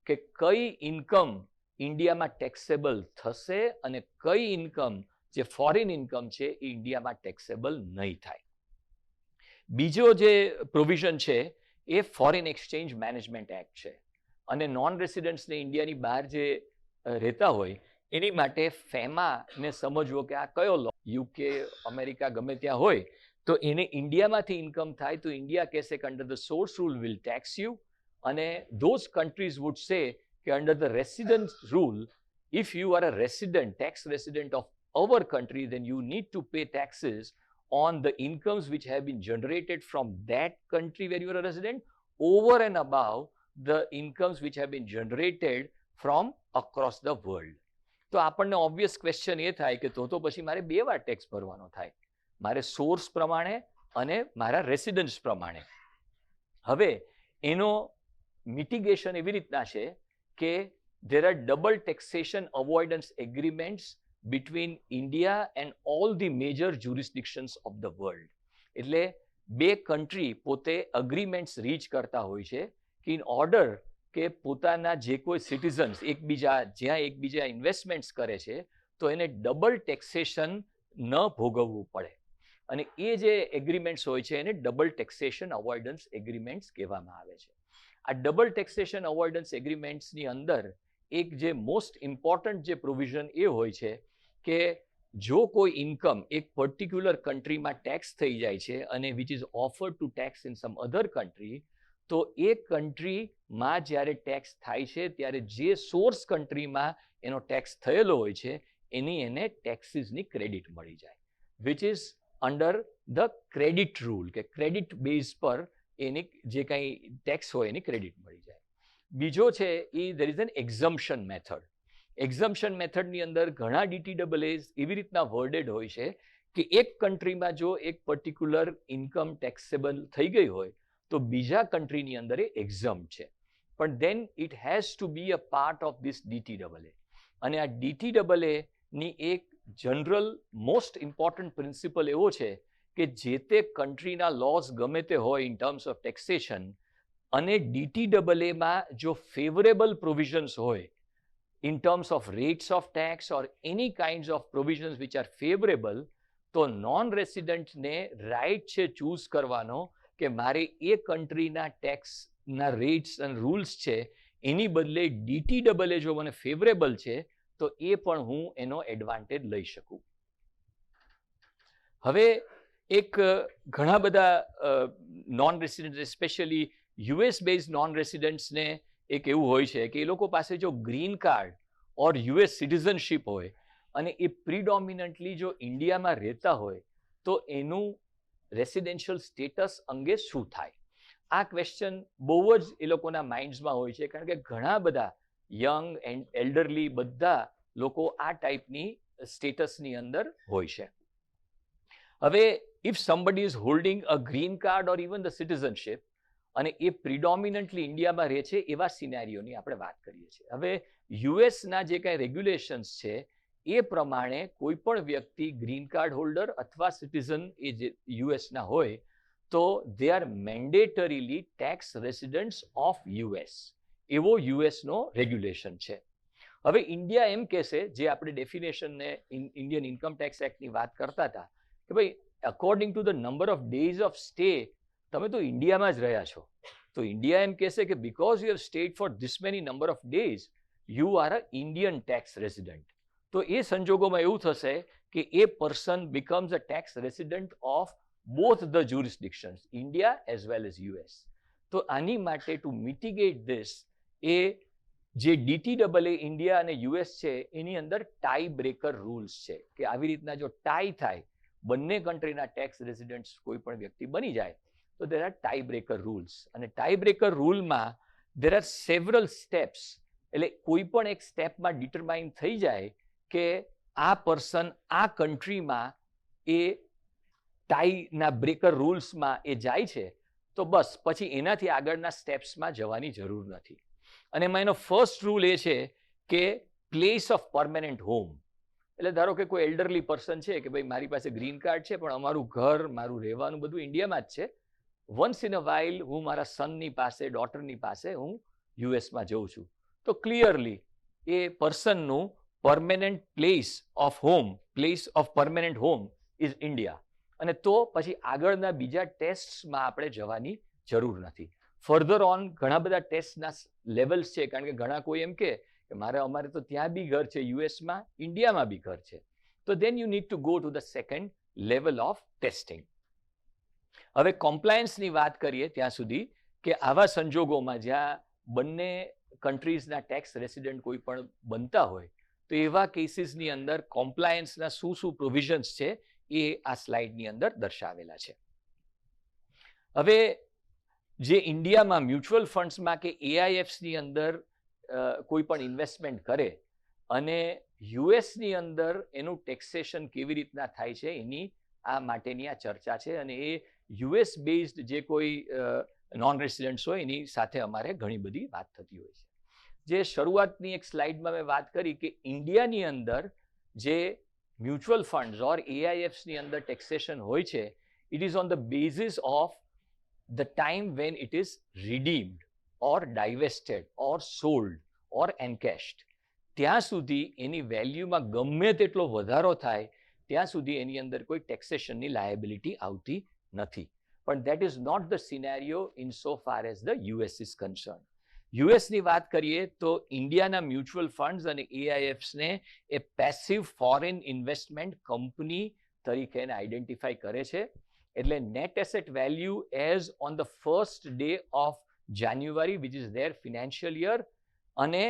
કે કઈ ઇન્કમ ઇન્ડિયામાં ટેક્સેબલ થશે અને કઈ ઇન્કમ જે ફોરેન ઇન્કમ છે એ ઇન્ડિયામાં ટેક્સેબલ નહીં થાય. બીજો જે પ્રોવિઝન છે એ ફોરેન એક્સચેન્જ મેનેજમેન્ટ એક્ટ છે. અને નોન રેસિડન્ટ્સને ઇન્ડિયાની બહાર જે રહેતા હોય એની માટે ફેમાને સમજવો કે આ કયો લો, યુકે અમેરિકા ગમે ત્યાં હોય તો એને ઇન્ડિયામાંથી ઇન્કમ થાય તો ઇન્ડિયા કહેશે કે under the source rule will tax you, અને ધોઝ કન્ટ્રીઝ વુડ સે કે under the resident rule, if you are a resident, tax resident of our country, then you need to pay taxes on the incomes which have been generated from that country where you are a resident over and above the incomes which have been generated from across the world. તો આપણને obvious question એ થાય કે તો પછી મારે બે વાર tax ભરવાનો થાય, મારે સોર્સ પ્રમાણે અને મારા રેસિડન્સ પ્રમાણે. હવે એનો મિટિગેશન એવી રીતના છે કે there are double taxation avoidance agreements between India and all the major jurisdictions of the world. એટલે બે કન્ટ્રી પોતે અગ્રીમેન્ટ્સ રીચ કરતા હોય છે કે ઇન ઓર્ડર કે પોતાના જે કોઈ સિટીઝન્સ એકબીજા જ્યાં એકબીજા ઇન્વેસ્ટમેન્ટ્સ કરે છે તો એને ડબલ ટેક્સેશન ન ભોગવવું પડે. અને એ જે એગ્રીમેન્ટ્સ હોય છે એને ડબલ ટેક્સેશન અવોઇડન્સ એગ્રીમેન્ટ્સ કહેવામાં આવે છે. આ ડબલ ટેક્સેશન અવોઇડન્સ એગ્રીમેન્ટ્સની અંદર એક જે મોસ્ટ ઇમ્પોર્ટન્ટ જે પ્રોવિઝન એ હોય છે કે જો કોઈ ઇન્કમ એક પર્ટિક્યુલર કન્ટ્રીમાં ટેક્સ થઈ જાય છે અને which is offered to tax in some other country, તો એ કન્ટ્રીમાં જ્યારે ટેક્સ થાય છે ત્યારે જે સોર્સ કન્ટ્રીમાં એનો ટેક્સ થયેલો હોય છે એની એને ટેક્સીસની ક્રેડિટ મળી જાય, which is under the credit rule, કે ક્રેડિટ બેઝ પર એની જે કંઈ ટેક્સ હોય એની ક્રેડિટ મળી જાય. બીજો છે એ there is an exemption method. Exemption મેથડની અંદર ઘણા DTAAs એવી રીતના વર્ડેડ હોય છે કે એક કન્ટ્રીમાં જો એક પર્ટિક્યુલર ઇન્કમ ટેક્સેબલ થઈ ગઈ હોય તો બીજા કન્ટ્રીની અંદર એ એક્ઝમ્પ્ટ છે, પણ then it has to be a part of this DTAA. અને આ DTAA ની એક જનરલ મોસ્ટ ઇમ્પોર્ટન્ટ પ્રિન્સિપલ એવો છે કે જે તે કન્ટ્રીના લોઝ ગમે તે હોય ઇન ટર્મ્સ ઓફ ટેક્સેશન, અને DTAAમાં જો ફેવરેબલ પ્રોવિઝન્સ હોય in terms of rates of tax or any kinds of provisions which are favorable, તો non-resident ને રાઇટ છે ચૂઝ કરવાનો કે મારે એ કન્ટ્રીના ટેક્સના રેટ્સ અને રૂલ્સ છે એની બદલે DTAA જો મને ફેવરેબલ છે તો એ પણ હું એનો એડવાન્ટેજ લઈ શકું. હવે એક ઘણા બધા non resident specially US base non રેસિડન્ટ્સને એક એવું હોય છે કે એ લોકો પાસે જો green card or US citizenship હોય અને એ પ્રિડોમિનન્ટલી જો ઇન્ડિયામાં રહેતા હોય તો એનું રેસિડેન્શિયલ સ્ટેટસ અંગે શું થાય? આ ક્વેશ્ચન બહુ જ એ લોકોના માઇન્ડ્સમાં હોય છે, કારણ કે ઘણા બધા યંગ એન્ડ એલ્ડરલી બધા લોકો આ ટાઈપની સ્ટેટસની અંદર હોય છે. હવે if somebody is holding a green card or even the citizenship અને એ પ્રિડોમિનન્ટલી ઇન્ડિયામાં રહે છે એવા સિનેરિયોની આપણે વાત કરીએ છીએ. હવે યુએસના જે કાંઈ રેગ્યુલેશન્સ છે એ પ્રમાણે કોઈ પણ વ્યક્તિ ગ્રીન કાર્ડ હોલ્ડર અથવા સિટીઝન એ જે યુએસના હોય તો they are mandatorily tax residents of US, એવો યુએસનો રેગ્યુલેશન છે. હવે ઇન્ડિયા એમ કહેશે, જે આપણે ડેફિનેશનને ઇન્ડિયન ઇન્કમ ટેક્સ એક્ટની વાત કરતા હતા કે ભાઈ according to the number of days of stay તમે તો ઇન્ડિયામાં જ રહ્યા છો, તો ઇન્ડિયા એમ કહેશે કે because you have stayed for this many number of days you are a Indian tax resident. તો એ સંજોગોમાં એવું થશે કે એ person becomes a tax resident of both the jurisdictions, India as well as US. તો આની માટે ટુ મિટિગેટ ધીસ એ જે DTAA ઇન્ડિયા અને યુએસ છે એની અંદર ટાઈ બ્રેકર રૂલ્સ છે કે આવી રીતના જો ટાઈ થાય, બંને કન્ટ્રીના ટેક્સ રેસિડન્ટ્સ કોઈ પણ વ્યક્તિ બની જાય તો there are tie breaker rules. અને ટાઈ બ્રેકર રૂલમાં દેર આર સેવરલ સ્ટેપ્સ. એટલે કોઈ પણ એક સ્ટેપમાં ડિટરમાઇન થઈ જાય કે આ પર્સન આ કન્ટ્રીમાં એ ટાઈના બ્રેકર રૂલ્સમાં એ જાય છે તો બસ પછી એનાથી આગળના સ્ટેપ્સમાં જવાની જરૂર નથી. અને એમાં એનો ફર્સ્ટ રૂલ એ છે કે પ્લેસ ઓફ પરમેનન્ટ હોમ. એટલે ધારો કે કોઈ એલ્ડરલી પર્સન છે કે ભાઈ મારી પાસે ગ્રીન કાર્ડ છે પણ અમારું ઘર, મારું રહેવાનું બધું ઇન્ડિયામાં જ છે. વન્સ ઇન અ વાઇલ હું મારા સનની પાસે, ડોટરની પાસે હું યુએસમાં જઉં છું તો ક્લિયરલી એ પર્સનનું permanent place of permanent home is India. અને તો પછી આગળના બીજા ટેસ્ટમાં આપણે જવાની જરૂર નથી. ફર્ધર ઓન ઘણા બધા ટેસ્ટના લેવલ્સ છે, કારણ કે ઘણા કોઈ એમ કે અમારે તો ત્યાં બી ઘર છે યુએસમાં, ઇન્ડિયામાં બી ઘર છે. તો then you need to go to the second level of testing. હવે કોમ્પ્લાયન્સની વાત કરીએ ત્યાં સુધી કે આવા સંજોગોમાં જ્યાં બંને કન્ટ્રીઝના ટેક્સ રેસિડન્ટ કોઈ પણ બનતા હોય તો એવા કેસીસની અંદર કોમ્પ્લાયન્સના શું શું પ્રોવિઝન્સ છે એ આ સ્લાઇડની અંદર દર્શાવેલા છે. હવે જે ઇન્ડિયામાં મ્યુચ્યુઅલ ફંડ્સમાં કે AIFsની અંદર કોઈ પણ ઇન્વેસ્ટમેન્ટ કરે અને યુએસની અંદર એનું ટેક્સેશન કેવી રીતના થાય છે એની આ માટેની આ ચર્ચા છે. અને એ યુએસ બેઝડ જે કોઈ નોન રેસિડન્ટ્સ હોય એની સાથે અમારે ઘણી બધી વાત થતી હોય છે. જે શરૂઆતની એક સ્લાઇડમાં મેં વાત કરી કે ઇન્ડિયાની અંદર જે મ્યુચ્યુઅલ ફંડ્સ ઓર AIFsની અંદર ટેક્સેશન હોય છે, it is on the basis of the time when it is redeemed or divested or sold or encashed. ત્યાં સુધી એની વેલ્યુમાં ગમે તેટલો વધારો થાય ત્યાં સુધી એની અંદર કોઈ ટેક્સેશનની લાયબિલિટી આવતી નથી. પણ that is not the scenario in so far as the US is concerned. યુએસની વાત કરીએ તો ઇન્ડિયાના મ્યુચ્યુઅલ ફંડ્સ અને AIFsને એ પેસિવ ફોરેન ઇન્વેસ્ટમેન્ટ કંપની તરીકે એને આઈડેન્ટિફાઈ કરે છે. એટલે net asset value as on the first day of January which is their financial year અને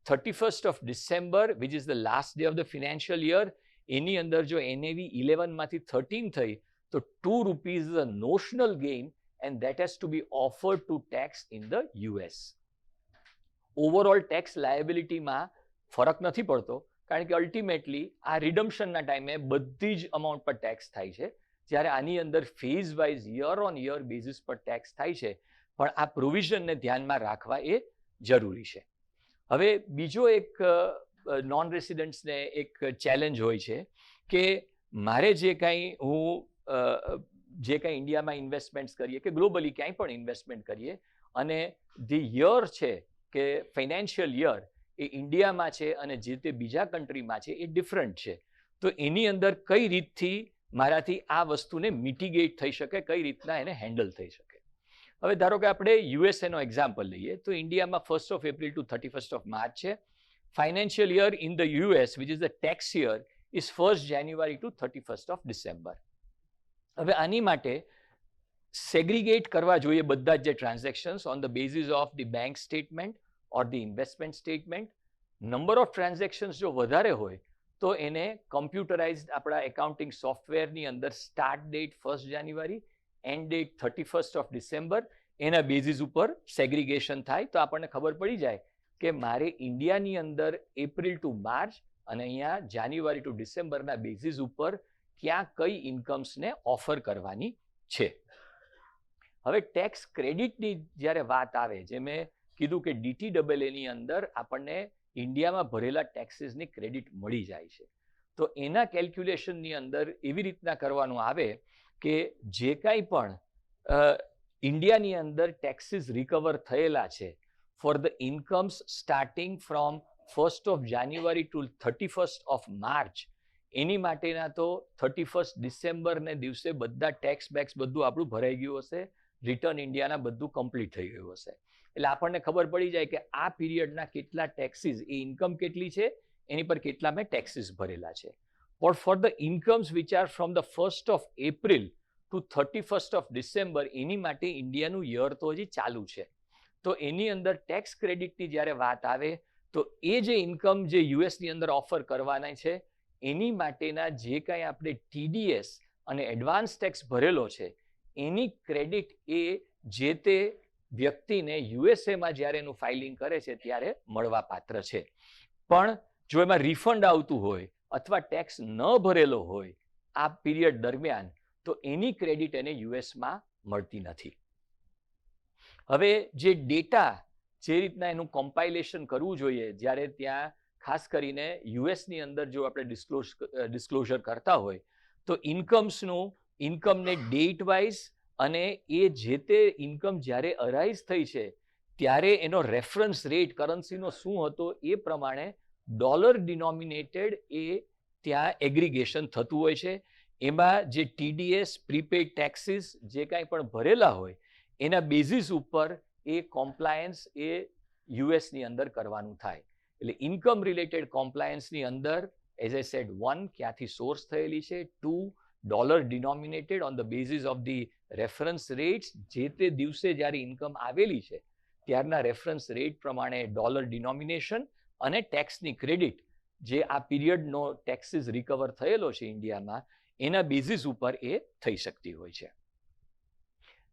31st of December which is the last day of the financial year, એની અંદર જો NAV 11માંથી 13 થઈ તો ₹2 is a notional gain and that has to be offered to tax in the US. Overall tax લાયબિલિટીમાં ફરક નથી પડતો કારણ કે અલ્ટિમેટલી આ રિડમ્શનના ટાઈમે બધી જ અમાઉન્ટ પર ટેક્સ થાય છે, જ્યારે આની અંદર phase wise year on year basis પર ટેક્સ થાય છે. પણ આ પ્રોવિઝનને ધ્યાનમાં રાખવા એ જરૂરી છે. હવે બીજો એક નોન રેસિડન્ટ્સને એક ચેલેન્જ હોય છે કે મારે જે કાંઈ ઇન્ડિયામાં ઇન્વેસ્ટમેન્ટ્સ કરીએ કે ગ્લોબલી ક્યાંય પણ ઇન્વેસ્ટમેન્ટ કરીએ અને ધી યર છે કે ફાઇનાન્શિયલ યર એ ઇન્ડિયામાં છે અને જે તે બીજા કન્ટ્રીમાં છે એ ડિફરન્ટ છે. તો એની અંદર કઈ રીતથી મારાથી આ વસ્તુને મિટિગેટ થઈ શકે, કઈ રીતના એને હેન્ડલ થઈ શકે. હવે ધારો કે આપણે યુએસએનો એક્ઝામ્પલ લઈએ તો ઇન્ડિયામાં 1st of April to 31st of March છે. Financial year in the US which is the tax year is 1st January to 31st of December. હવે આની માટે સેગ્રીગેટ કરવા જોઈએ બધા જે transactions on the basis of the bank statement or the investment statement. Number of transactions જો વધારે હોય તો એને કમ્પ્યુટરાઇઝડ આપણા એકાઉન્ટિંગ સોફ્ટવેરની અંદર start date 1st January, and date 31st of December એના બેઝિસ ઉપર સેગ્રીગેશન થાય તો આપણને ખબર પડી જાય કે મારે ઇન્ડિયાની અંદર એપ્રિલ ટુ માર્ચ અને અહીંયા જાન્યુઆરી ટુ ડિસેમ્બરના બેઝિસ ઉપર ક્યાં કઈ ઇન્કમ્સને ઓફર કરવાની છે. હવે ટેક્સ ક્રેડિટની જ્યારે વાત આવે, જે મેં કીધું કે DTAAની અંદર આપણને ઇન્ડિયામાં ભરેલા ટેક્સીસની ક્રેડિટ મળી જાય છે. તો એના કેલ્ક્યુલેશનની અંદર એવી રીતના કરવાનું આવે કે જે કાંઈ પણ ઇન્ડિયાની અંદર ટેક્સીસ રિકવર થયેલા છે for the incomes starting from 1st of January to 31st of March, એની માટેના તો 31st December ને દિવસે બધા ટેક્સ બેક્સ બધું આપણું ભરાઈ ગયું હશે રિટર્ન ઇન્ડિયાના બધું કમ્પ્લીટ થઈ ગયું હશે. એટલે આપણને ખબર પડી જાય કે આ પીરિયડના કેટલા ટેક્સીસ, એ ઇન્કમ કેટલી છે એની પર કેટલા મેં ટેક્સીસ ભરેલા છે. But for the incomes which are from the 1st of April to 31st of December, એની માટે ઇન્ડિયાનું યર તો હજી ચાલુ છે. તો એની અંદર ટેક્સ ક્રેડિટની જ્યારે વાત આવે તો એ જે ઇન્કમ જે યુએસની અંદર ઓફર કરવાના છે એની માટેના જે કાંઈ આપણે TDS અને એડવાન્સ ટેક્સ ભરેલો છે એની ક્રેડિટ એ જે તે વ્યક્તિને યુએસએમાં જ્યારે એનું ફાઇલિંગ કરે છે ત્યારે મળવા પાત્ર છે. પણ જો એમાં રિફંડ આવતું હોય અથવા ટેક્સ ન ભરેલો હોય આ પીરિયડ દરમિયાન તો એની ક્રેડિટ એને યુએસમાં મળતી નથી. હવે જે ડેટા જે રીતના એનું કમ્પાઇલેશન કરવું જોઈએ જ્યારે ત્યાં ખાસ કરીને યુએસની અંદર જો આપણે ડિસ્ક્લોઝર કરતા હોય તો ઇન્કમને ડેટ વાઇઝ અને એ જે તે ઇન્કમ જ્યારે અરાઇઝ થઈ છે ત્યારે એનો રેફરન્સ રેટ કરન્સીનો શું હતો એ પ્રમાણે ડોલર ડિનોમિનેટેડ એ ત્યાં એગ્રીગેશન થતું હોય છે. એમાં જે TDS પ્રીપેડ ટેક્સીસ જે કાંઈ પણ ભરેલા હોય એના બેઝિસ ઉપર એ કોમ્પ્લાયન્સ એ યુએસની અંદર કરવાનું થાય. એટલે ઇન્કમ રિલેટેડ કોમ્પ્લાયન્સની અંદર એઝ આઈ સેડ 1 ક્યાંથી સોર્સ થયેલી છે, 2 dollar denominated on the basis of the reference rates, જે તે દિવસે જ્યારે ઇન્કમ આવેલી છે ત્યારના રેફરન્સ રેટ પ્રમાણે ડોલર ડિનોમિનેશન અને ટેક્સની ક્રેડિટ જે આ પીરિયડનો ટેક્સીસ રિકવર થયેલો છે ઇન્ડિયામાં એના બેઝિસ ઉપર એ થઈ શકતી હોય છે.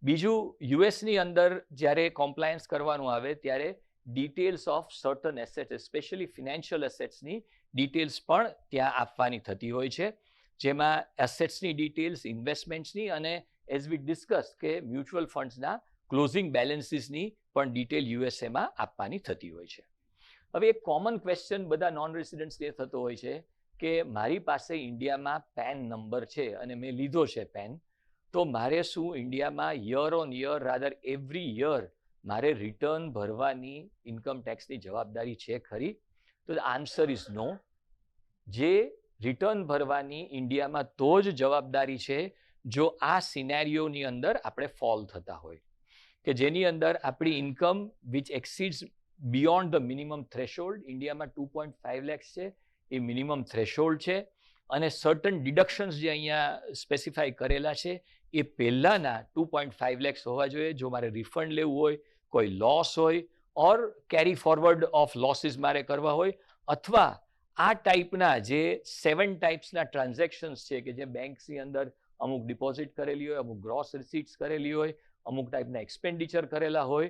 બીજું યુએસની અંદર જ્યારે કોમ્પ્લાયન્સ કરવાનું આવે ત્યારે details of certain assets especially financial એસેટ્સની ડિટેલ્સ પણ ત્યાં આપવાની થતી હોય છે, જેમાં એસેટ્સની ડિટેલ્સ, ઇન્વેસ્ટમેન્ટ્સની અને એઝ વી ડિસ્કસ કે મ્યુચ્યુઅલ ફંડ્સના ક્લોઝિંગ બેલેન્સીસની પણ ડિટેલ યુએસએમાં આપવાની થતી હોય છે. હવે એક કોમન ક્વેશ્ચન બધા નોન રેસિડન્ટ્સને થતો હોય છે કે મારી પાસે ઇન્ડિયામાં પેન નંબર છે અને મેં લીધો છે પેન, તો મારે શું ઇન્ડિયામાં year on year rather every year મારે રિટર્ન ભરવાની ઇન્કમ ટેક્સની જવાબદારી છે ખરી? તો ધ આન્સર ઇઝ નો. જે રિટર્ન ભરવાની ઇન્ડિયામાં તો જ જવાબદારી છે જો આ સિનેરિયોની અંદર આપણે ફોલ થતા હોય કે જેની અંદર આપણી income which exceeds beyond the minimum threshold. ઇન્ડિયામાં 2.5 lakhs છે એ મિનિમમ થ્રેશોલ્ડ છે અને સર્ટન ડિડક્શન્સ જે અહીંયા સ્પેસિફાઈ કરેલા છે એ પહેલાંના 2.5 lakhs હોવા જોઈએ જો મારે રિફંડ લેવું હોય, કોઈ લોસ હોય ઓર કેરી ફોરવર્ડ ઓફ લોસીસ મારે કરવા હોય, અથવા આ ટાઈપના જે 7 ટાઈપ્સના ટ્રાન્ઝેક્શન્સ છે કે જે બેંક્સની અંદર અમુક ડિપોઝિટ કરેલી હોય, અમુક ગ્રોસ રિસીટ્સ કરેલી હોય, અમુક ટાઈપના એક્સપેન્ડિચર કરેલા હોય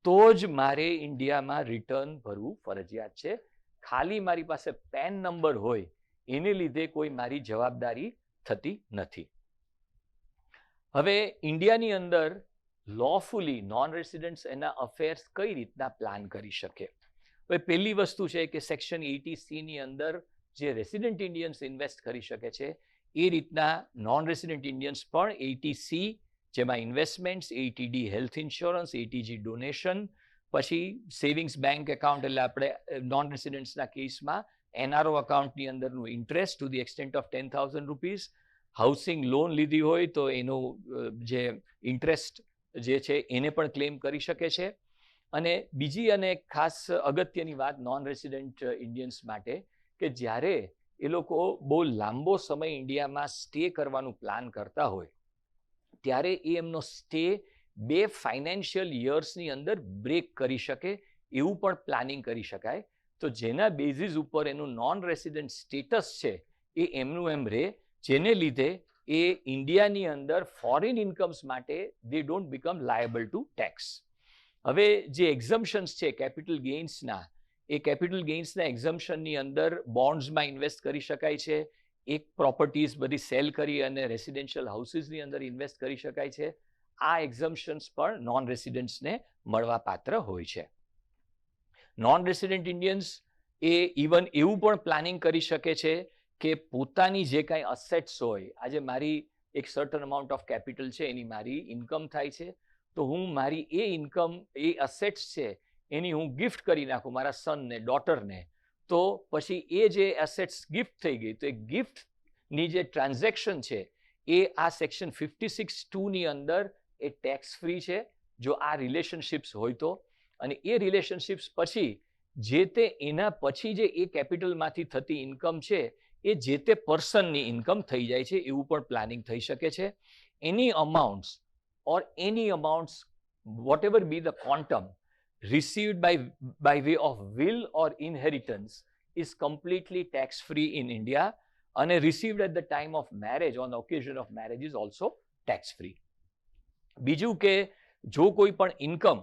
તો જ મારે ઇન્ડિયામાં રિટર્ન ભરવું ફરજિયાત છે. ખાલી મારી પાસે પેન નંબર હોય એને લીધે કોઈ મારી જવાબદારી થતી નથી. હવે ઇન્ડિયાની અંદર લોફુલી નોન રેસિડન્ટ્સ એના અફેર્સ કઈ રીતના પ્લાન કરી શકે? હવે પહેલી વસ્તુ છે કે સેક્શન 80C ની અંદર જે રેસિડન્ટ ઇન્ડિયન્સ ઇન્વેસ્ટ કરી શકે છે એ રીતના નોન રેસિડન્ટ ઇન્ડિયન્સ પણ 80C જેમાં investments, 80D health insurance, 80G donation, પછી સેવિંગ્સ બેંક એકાઉન્ટ એટલે આપણે નોન રેસિડન્ટ્સના કેસમાં NRO અકાઉન્ટની અંદરનું interest to the extent of 10,000 rupees, housing loan લીધી હોય તો એનું જે ઇન્ટરેસ્ટ જે છે એને પણ ક્લેમ કરી શકે છે. અને બીજી અને ખાસ અગત્યની વાત નોન રેસિડન્ટ ઇન્ડિયન્સ માટે કે જ્યારે એ લોકો બહુ લાંબો સમય ઇન્ડિયામાં સ્ટે કરવાનું પ્લાન કરતા હોય ત્યારે એ એમનો સ્ટે 2 ફાઇનાન્શિયલ યર્સની અંદર બ્રેક કરી શકે એવું પણ પ્લાનિંગ કરી શકાય. તો જેના બેઝિસ ઉપર એનું નોન રેસિડન્ટ સ્ટેટસ છે એ એમનું એમ રહે, જેને લીધે એ ઇન્ડિયાની અંદર ફોરેન ઇન્કમ્સ માટે they don't become liable to tax. હવે જે એક્ઝમ્પશન્સ છે કેપિટલ ગેઇન્સના, એ કેપિટલ ગેઇન્સના એક્ઝમ્પશનની અંદર બોન્ડ્સમાં ઇન્વેસ્ટ કરી શકાય છે, એક પ્રોપર્ટીઝ બધી સેલ કરી અને રેસિડેન્શિયલ હાઉસીસની અંદર ઇન્વેસ્ટ કરી શકાય છે. આ એક્ઝમ્પશન્સ પણ નોન રેસિડન્ટ્સને મળવા પાત્ર હોય છે. નોન રેસિડન્ટ ઇન્ડિયન્સ એ ઇવન એવું પણ પ્લાનિંગ કરી શકે છે કે પોતાની જે કાંઈ અસેટ્સ હોય, આજે મારી એક સર્ટન અમાઉન્ટ ઓફ કેપિટલ છે એની મારી ઇન્કમ થાય છે તો હું મારી એ ઇન્કમ એ અસેટ્સ છે એની હું ગિફ્ટ કરી નાખું મારા સનને, ડોટરને, તો પછી એ જે એસેટ્સ ગિફ્ટ થઈ ગઈ તો એ ગિફ્ટની જે ટ્રાન્ઝેક્શન છે એ આ સેક્શન 56(2) ની અંદર એ ટેક્સ ફ્રી છે જો આ રિલેશનશિપ્સ હોય તો, અને એ રિલેશનશિપ્સ પછી જે તે એના પછી જે એ કેપિટલમાંથી થતી ઇન્કમ છે એ જે તે પર્સનની ઇન્કમ થઈ જાય છે, એવું પણ પ્લાનિંગ થઈ શકે છે. એની અમાઉન્ટ્સ or any amounts, whatever be the quantum, received by way of will or inheritance is completely tax free in India, and received at the time of marriage, on the occasion of marriage, is also tax free. બીજું કે જો કોઈ પણ income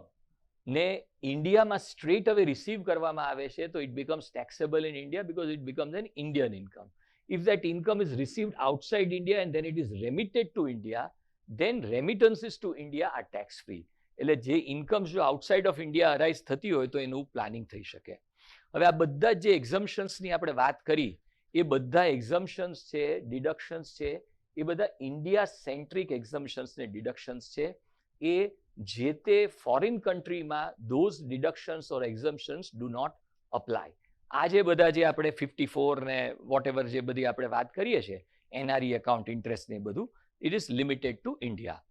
ને ઇન્ડિયામાં straight હવે receive કરવામાં આવે છે તો it becomes taxable in India because it becomes an Indian income. If that income is received outside India and then it is remitted to India, then remittances to India are tax free. એટલે જે ઇન્કમ્સ જો outside of India arise થતી હોય તો એનું planning થઈ શકે. હવે આ બધા જે એક્ઝમ્પશન્સની આપણે વાત કરી એ બધા એક્ઝમ્પશન્સ છે, ડિડક્શન્સ છે, એ બધા ઇન્ડિયા સેન્ટ્રિક એક્ઝમ્પશન્સ ને ડિડક્શન્સ છે. એ જે તે ફોરેન કન્ટ્રીમાં those deductions or exemptions do not apply. આ જે બધા જે આપણે 54 ને વોટ એવર જે બધી આપણે વાત કરીએ છીએ એનઆરઈ એકાઉન્ટ ઇન્ટરેસ્ટ ને બધું, it is limited to India.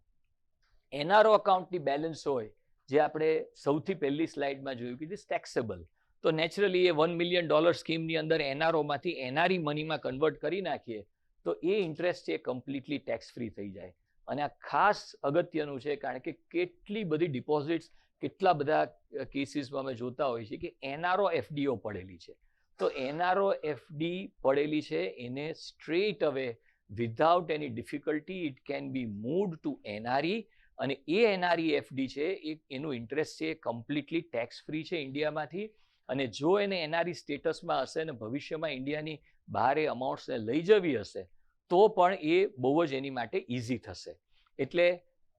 NRO અકાઉન્ટની બેલેન્સ હોય જે આપણે સૌથી પહેલી સ્લાઇડમાં જોયું કે ઇટ ઇઝ ટેક્સેબલ, તો નેચરલી એ $1 million સ્કીમની અંદર એનઆરઓમાંથી એનઆરઈ મનીમાં કન્વર્ટ કરી નાખીએ તો એ ઇન્ટરેસ્ટ છે કમ્પ્લીટલી ટેક્સ ફ્રી થઈ જાય. અને આ ખાસ અગત્યનું છે કારણ કે કેટલી બધી ડિપોઝિટ્સ, કેટલા બધા કેસીસમાં અમે જોતા હોઈએ છીએ કે એનઆરઓ એફડીઓ પડેલી છે. તો એનઆરઓ એફડી પડેલી છે એને straight away without any difficulty it can be moved to NRE, અને એ એનઆરઈ એફડી છે એનું ઇન્ટરેસ્ટ છે કમ્પ્લીટલી ટેક્સ ફ્રી છે ઇન્ડિયામાંથી. અને જો એને એનઆરઈ સ્ટેટસમાં હશે ને ભવિષ્યમાં ઇન્ડિયાની બહાર એ અમાઉન્ટ્સને લઈ જવી હશે તો પણ એ બહુ જ એની માટે ઇઝી થશે. એટલે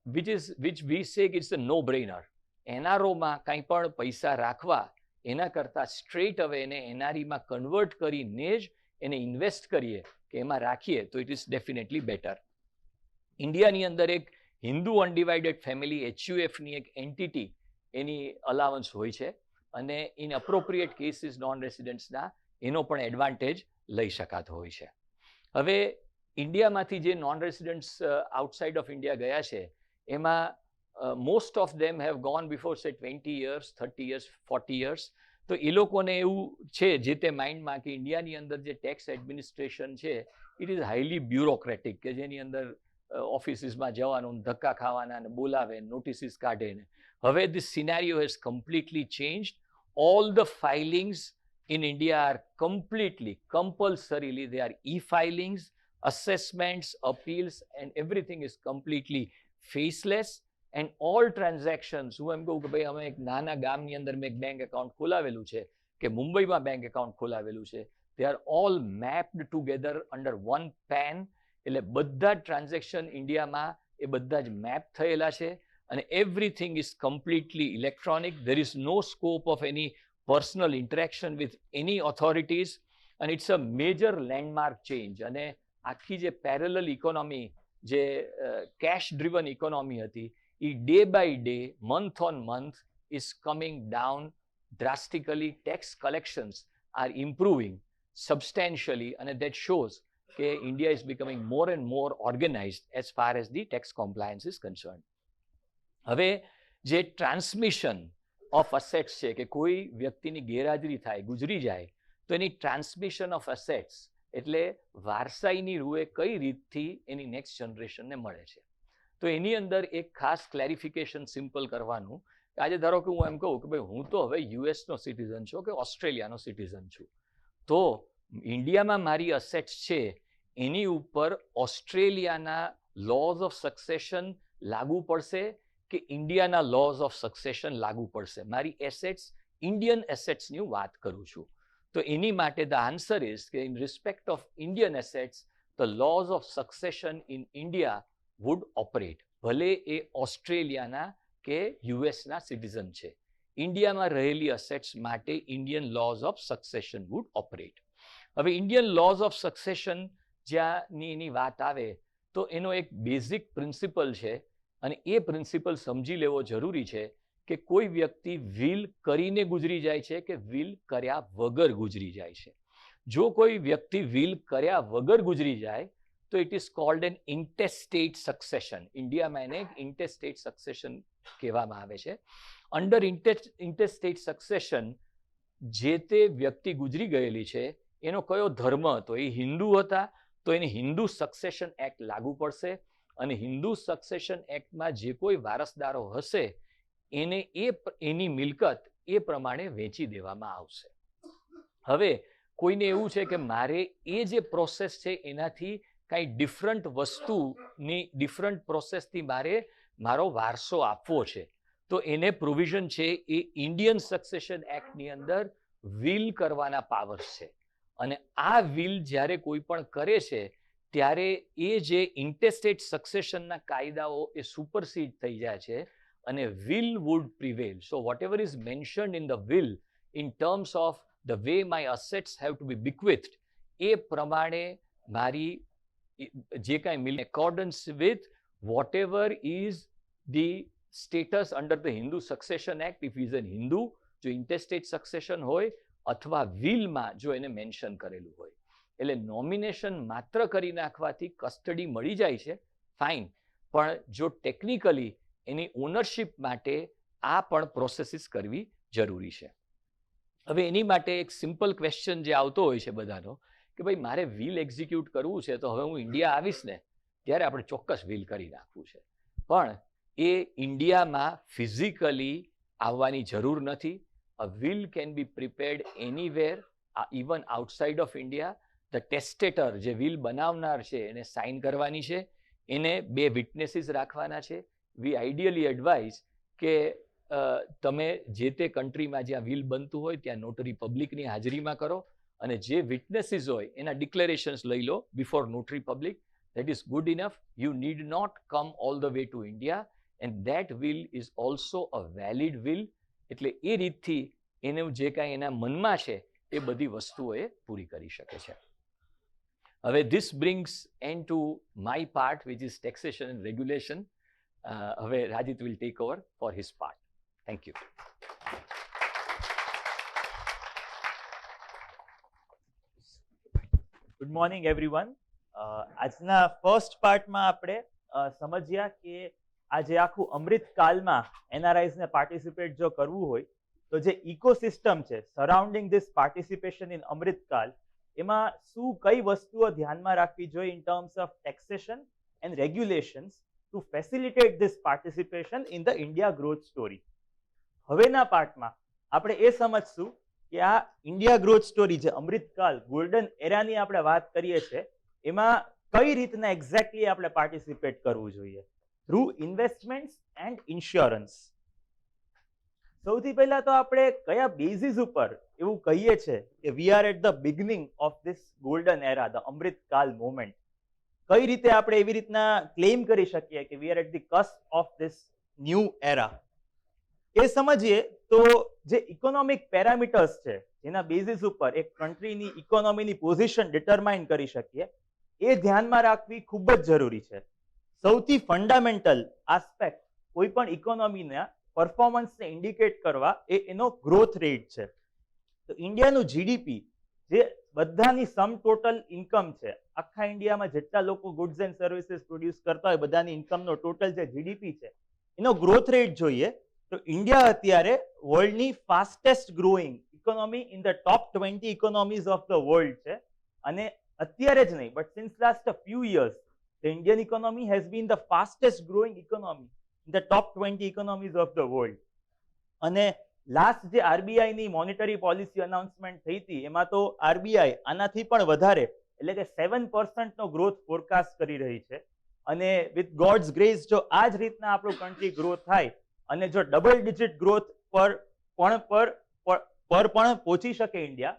વિચ વી સે ઇટ્સ અ નો બ્રેઇનર. એનઆરઓમાં કંઈ પણ પૈસા રાખવા એના કરતાં સ્ટ્રેટ હવે એને એનઆરઈમાં કન્વર્ટ કરીને જ એને ઇન્વેસ્ટ કરીએ કે એમાં રાખીએ તો ઇટ ઇઝ ડેફિનેટલી બેટર. ઇન્ડિયાની અંદર એક હિન્દુ અનડિવાઇડેડ ફેમિલી HUFની એક એન્ટિટી એની અલાવન્સ હોય છે, અને ઇન અપ્રોપ્રિએટ કેસીસ નોન રેસિડેન્ટ્સના એનો પણ એડવાન્ટેજ લઈ શકાતો હોય છે. હવે ઇન્ડિયામાંથી જે non residents outside of India ગયા છે એમાં most of them have gone before say 20 years, 30 years, 40 years. તો એ લોકોને એવું છે જે તે માઇન્ડમાં કે ઇન્ડિયાની અંદર જે ટેક્સ એડમિનિસ્ટ્રેશન છે ઇટ ઇઝ હાઈલી બ્યુરોક્રેટિક, કે જેની અંદર ઓફિસીસમાં જવાનું, ધક્કા ખાવાના, ને બોલાવે, નોટિસીસ કાઢે. ને હવે this scenario has completely changed. All the filings in India are completely, compulsorily, they are e-filings, assessments, appeals, and everything is completely faceless. And all transactions, હું એમ કહું કે ભાઈ અમે એક નાના ગામની અંદર મેં એક બેંક એકાઉન્ટ ખોલાવેલું છે કે મુંબઈમાં બેંક એકાઉન્ટ ખોલાવેલું છે, they are all mapped together under one PAN. એટલે બધા ટ્રાન્ઝેક્શન ઇન્ડિયામાં એ બધા જ મેપ થયેલા છે, અને everything is completely electronic. there is no scope of any personal interaction with any authorities, and it's a major landmark change. અને આખી જે પેરેલલ ઇકોનોમી, જે કેશ ડ્રિવન ઇકોનોમી હતી, એ day by day, month on month is coming down drastically. Tax collections are improving substantially, and that shows કે India is becoming more and more organized as far as the tax compliance is concerned. હવે જે transmission of assets છે કે કોઈ વ્યક્તિની ગેરહાજરી થાય, ગુજરી જાય, તો એની ટ્રાન્સમિશન ઓફ અસેટ્સ એટલે વારસાઈની રૂએ કઈ રીતથી એની નેક્સ્ટ જનરેશનને મળે છે. તો એની અંદર એક ખાસ ક્લેરિફિકેશન સિમ્પલ કરવાનું. આજે ધારો કે હું એમ કહું કે ભાઈ હું તો હવે યુએસનો સિટીઝન છું કે ઓસ્ટ્રેલિયાનો સિટીઝન છું, તો ઇન્ડિયામાં મારી અસેટ્સ છે એની ઉપર ઓસ્ટ્રેલિયાના લોઝ ઓફ સક્સેશન લાગુ પડશે કે ઇન્ડિયાના લોઝ ઓફ સક્સેશન લાગુ પડશે? મારી એસેટ્સ ઇન્ડિયન એસેટ્સની હું વાત કરું છું. તો એની માટે ધ આન્સર ઇઝ કે in respect of Indian assets the laws of succession in India would operate. ભલે એ ઓસ્ટ્રેલિયાના કે યુએસના સિટીઝન છે, ઇન્ડિયામાં રહેલી અસેટ્સ માટે Indian laws of succession would operate. હવે ઇન્ડિયન લોઝ ઓફ સક્સેશન જ્યાંની એની વાત આવે તો એનો એક બેઝિક પ્રિન્સિપલ છે, અને એ પ્રિન્સિપલ સમજી લેવો જરૂરી છે કે કોઈ વ્યક્તિ વિલ કરીને ગુજરી જાય છે કે વિલ કર્યા વગર ગુજરી જાય છે. જો કોઈ વ્યક્તિ વિલ કર્યા વગર ગુજરી જાય તો તો it is called an intestate succession. ઇન્ડિયામાં એને ઇન્ટેસ્ટેટ સક્સેશન કહેવામાં આવે છે. અંડર ઇન્ટેસ્ટેટ સક્સેશન જે તે વ્યક્તિ ગુજરી ગયેલી છે એનો કયો ધર્મ હતો, એ હિન્દુ હતા તો એને હિન્દુ સક્સેશન એક્ટ લાગુ પડશે, અને હિન્દુ સક્સેશન એક્ટમાં જે કોઈ વારસદારો હશે એને એની મિલકત એ પ્રમાણે વેચી દેવામાં આવશે. હવે કોઈને એવું છે કે મારે એ જે પ્રોસેસ છે એનાથી કાંઈ ડિફરન્ટ વસ્તુની ડિફરન્ટ પ્રોસેસથી મારો વારસો આપવો છે, તો એને પ્રોવિઝન છે એ ઇન્ડિયન સક્સેશન એક્ટની અંદર વિલ કરવાના પાવર્સ છે. અને આ વિલ જ્યારે કોઈ પણ કરે છે ત્યારે એ જે ઇન્ટેસ્ટેટ સક્સેશનના કાયદાઓ એ સુપરસીડ થઈ જાય છે અને will would prevail. So whatever is mentioned in the will in terms of the way my assets have to be bequeathed, એ પ્રમાણે મારી જે કાંઈ મિલ accordance with whatever is the status under the Hindu succession act, if is an Hindu, જો intestate succession હોય અથવા વિલમાં જો એને મેન્શન કરેલું હોય. એટલે નોમિનેશન માત્ર કરી નાખવાથી કસ્ટડી મળી જાય છે, ફાઇન, પણ જો ટેકનિકલી એની ઓનરશિપ માટે આ પણ પ્રોસેસીસ કરવી જરૂરી છે. હવે એની માટે એક સિમ્પલ ક્વેશ્ચન જે આવતો હોય છે બધાનો કે ભાઈ મારે વિલ એક્ઝિક્યુટ કરવું છે તો હવે હું ઇન્ડિયા આવીશ ને ત્યારે આપણે ચોક્કસ વિલ કરી નાખવું છે, પણ એ ઇન્ડિયામાં ફિઝિકલી આવવાની જરૂર નથી. A will can be prepared anywhere, even outside of India. The testator જે વિલ બનાવનાર છે એને સાઇન કરવાની છે, એને 2 વિટનેસીસ રાખવાના છે. વી આઈડિયલી એડવાઇઝ કે તમે જે તે કન્ટ્રીમાં જ્યાં વિલ બનતું હોય ત્યાં નોટરી પબ્લિકની હાજરીમાં કરો અને જે વિટનેસીસ હોય એના ડિક્લેરેશન્સ લઈ લો before notary public. That is good enough. You need not come all the way to India, and that will is also a valid will. એટલે એ રીતથી એનું જે કાંઈ એના મનમાં છે એ બધી વસ્તુઓ એ પૂરી કરી શકે છે. હવે this brings end to my part which is taxation and regulation. હવે Rajit will take over for his part. Thank you. Good morning everyone. આજના ફર્સ્ટ પાર્ટમાં આપણે સમજ્યા કે આ જે આખું અમૃત કાલમાં એનઆરઆઈઝને પાર્ટિસિપેટ જો કરવું હોય તો જે ઇકોસિસ્ટમ છે surrounding this participation in Amrit Kaal, એમાં શું કઈ વસ્તુઓ ધ્યાનમાં રાખવી જોઈએ in terms of taxation and regulations to facilitate this participation in the India growth story. હવેના પાર્ટમાં આપણે એ સમજશું કે આ ઇન્ડિયા ગ્રોથ સ્ટોરી જે અમૃત કાલ ગોલ્ડન એરાની આપણે વાત કરીએ છીએ એમાં કઈ રીતના એક્ઝેક્ટલી આપણે પાર્ટિસિપેટ કરવું જોઈએ થ્રુ ઇન્વેસ્ટમેન્ટ્સ એન્ડ ઇન્સ્યોરન્સ. સૌથી પહેલા તો આપણે કયા બેઝિસ ઉપર એવું કહીએ છીએ કે we are at the beginning of this golden era, the Amrit Kaal moment. કઈ રીતે આપણે એવી રીતના ક્લેમ કરી શકીએ કે we are at the cusp of this new era, એ સમજીએ તો જે ઇકોનોમિક પેરામીટર્સ છે જેના બેઝિસ ઉપર એક કન્ટ્રીની ઇકોનોમીની પોઝિશન ડિટરમાઇન કરી શકીએ એ ધ્યાનમાં રાખવી ખૂબ જ જરૂરી છે. સૌથી ફંડામેન્ટલ આસ્પેક્ટ કોઈ પણ ઇકોનોમીના પરફોર્મન્સને ઇન્ડિકેટ કરવા એ એનો ગ્રોથ રેટ છે. તો ઇન્ડિયાનું જીડીપી જે બધાની સમ ટોટલ ઇન્કમ છે, આખા ઇન્ડિયામાં જેટલા લોકો ગુડ્સ એન્ડ સર્વિસીસ પ્રોડ્યુસ કરતા હોય બધાની ઇન્કમનો ટોટલ જે જીડીપી છે એનો ગ્રોથ રેટ જોઈએ તો ઇન્ડિયા અત્યારે વર્લ્ડની fastest growing economy in the top 20 economies of the world છે. અને અત્યારે જ નહીં but since last a few years the Indian economy has been the fastest growing economy in the top 20 economies of the world. અને last જે RBI ની monetary policy announcement થઈ હતી એમાં તો આરબીઆઈ આનાથી પણ વધારે એટલે કે 7% નો ગ્રોથ ફોરકાસ્ટ કરી રહી છે. અને વિથ ગોડ્સ ગ્રેસ જો આ જ રીતના આપણું કન્ટ્રી ગ્રો થાય અને જો ડબલ ડિજિટ ગ્રોથ પર પણ પહોંચી શકે ઇન્ડિયા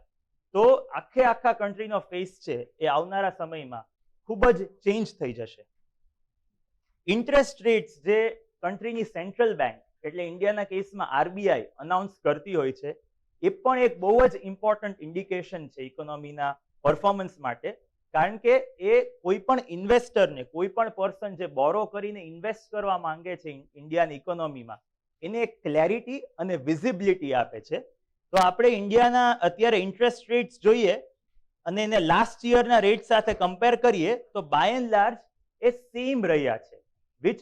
તો આખા કન્ટ્રીનો ફેસ છે એ આવનારા સમયમાં ખૂબ જ ચેન્જ થઈ જશે. ઇન્ટરેસ્ટ રેટ્સ જે કન્ટ્રીની સેન્ટ્રલ બેંક એટલે ઇન્ડિયાના કેસમાં આરબીઆઈ અનાઉન્સ કરતી હોય છે એ પણ એક બહુ જ ઇમ્પોર્ટન્ટ ઇન્ડિકેશન છે ઇકોનોમીના પરફોર્મન્સ માટે, કારણ કે એ કોઈ પણ ઇન્વેસ્ટરને કોઈ પણ પર્સન જે બોરો કરીને ઇન્વેસ્ટ કરવા માંગે છે ઇન્ડિયાની ઇકોનોમીમાં એને એક ક્લેરિટી અને વિઝિબિલિટી આપે છે. તો આપણે ઇન્ડિયાના અત્યારે ઇન્ટરેસ્ટ રેટ્સ જોઈએ અને એને લાસ્ટ યરના રેટ સાથે કમ્પેર કરીએ તો બાય એન્ડ લાર્જ એ સેમ રહ્યા છે, which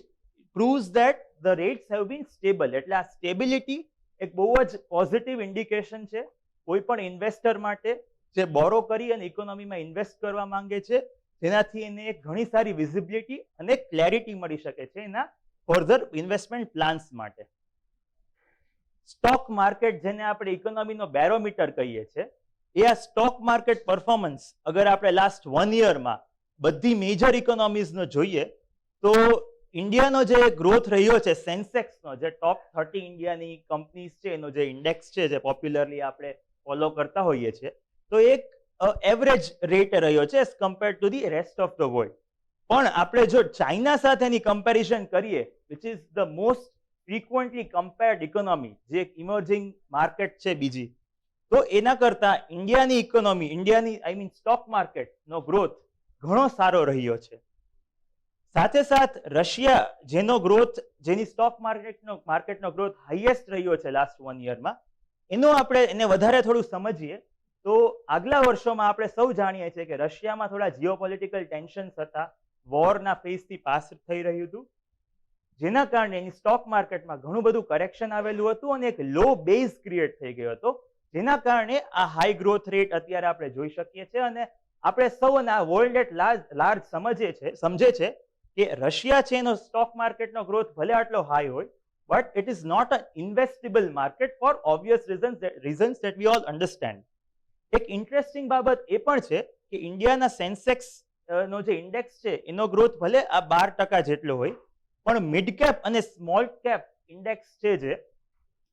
proves that the rates have been stable. એટલે આ સ્ટેબિલિટી એક બહુ જ પોઝિટિવ ઇન્ડિકેશન છે કોઈ પણ ઇન્વેસ્ટર માટે જે બોરો કરી અને ઇકોનોમીમાં ઇન્વેસ્ટ કરવા માંગે છે, જેનાથી એને એક ઘણી સારી વિઝિબિલિટી અને ક્લેરિટી મળી શકે છે એના ફર્ધર ઇન્વેસ્ટમેન્ટ પ્લાન્સ માટે. સ્ટોક માર્કેટ, જેને આપણે ઇકોનોમીનો બેરોમીટર કહીએ છીએ, એ આ સ્ટોક માર્કેટ પરફોર્મન્સ અગર આપણે લાસ્ટ 1 યરમાં બધી મેજર ઇકોનોમીઝનો જોઈએ તો ઇન્ડિયાનો જે ગ્રોથ રહ્યો છે, સેન્સેક્સનો જે ટોપ 30 ઇન્ડિયાની કંપનીઝ છે એનો જે ઇન્ડેક્સ છે જે પોપ્યુલરલી આપણે ફોલો કરતા હોઈએ છીએ, તો એક એવરેજ રેટ રહ્યો છે as compare to the rest of the world. પણ આપણે જો ચાઇના સાથેની કમ્પેરિઝન કરીએ, which is the most frequently compared economy, જે એક ઇમર્જિંગ માર્કેટ છે બીજી, તો એના કરતા ઇન્ડિયાની ઇકોનોમી, ઇન્ડિયાની આઈ મીન સ્ટોક માર્કેટનો ગ્રોથ ઘણો સારો રહ્યો છે. સાથે સાથ રશિયા, જેનો ગ્રોથ, જેની સ્ટોક માર્કેટનો ગ્રોથ હાઈએસ્ટ રહ્યો છે લાસ્ટ 1 યરમાં, એનો આપણે એને વધારે થોડું સમજીએ તો આગલા વર્ષોમાં આપણે સૌ જાણીએ છીએ કે રશિયામાં થોડા જીઓપોલિટિકલ ટેન્શન્સ હતા, વોરના ફેઝથી પાસ થઈ રહ્યું હતું, જેના કારણે એની સ્ટોક માર્કેટમાં ઘણું બધું કરેક્શન આવેલું હતું અને એક લો બેઝ ક્રિએટ થઈ ગયો હતો, જેના કારણે આ હાઈ ગ્રોથ રેટ અત્યારે આપણે જોઈ શકીએ છીએ. અને આપણે સૌ આ વર્લ્ડ એટ લાર્જ સમજે છે કે રશિયા છે એનો સ્ટોક માર્કેટનો ગ્રોથ ભલે આટલો હાઈ હોય, but it is not a investable market for obvious reasons that we all understand. એક ઇન્ટરેસ્ટિંગ બાબત એ પણ છે કે ઇન્ડિયાના સેન્સેક્સ નો જે ઇન્ડેક્સ છે એનો ગ્રોથ ભલે આ 12% જેટલો હોય, પણ મિડ કેપ અને સ્મોલ કેપ ઇન્ડેક્સ છે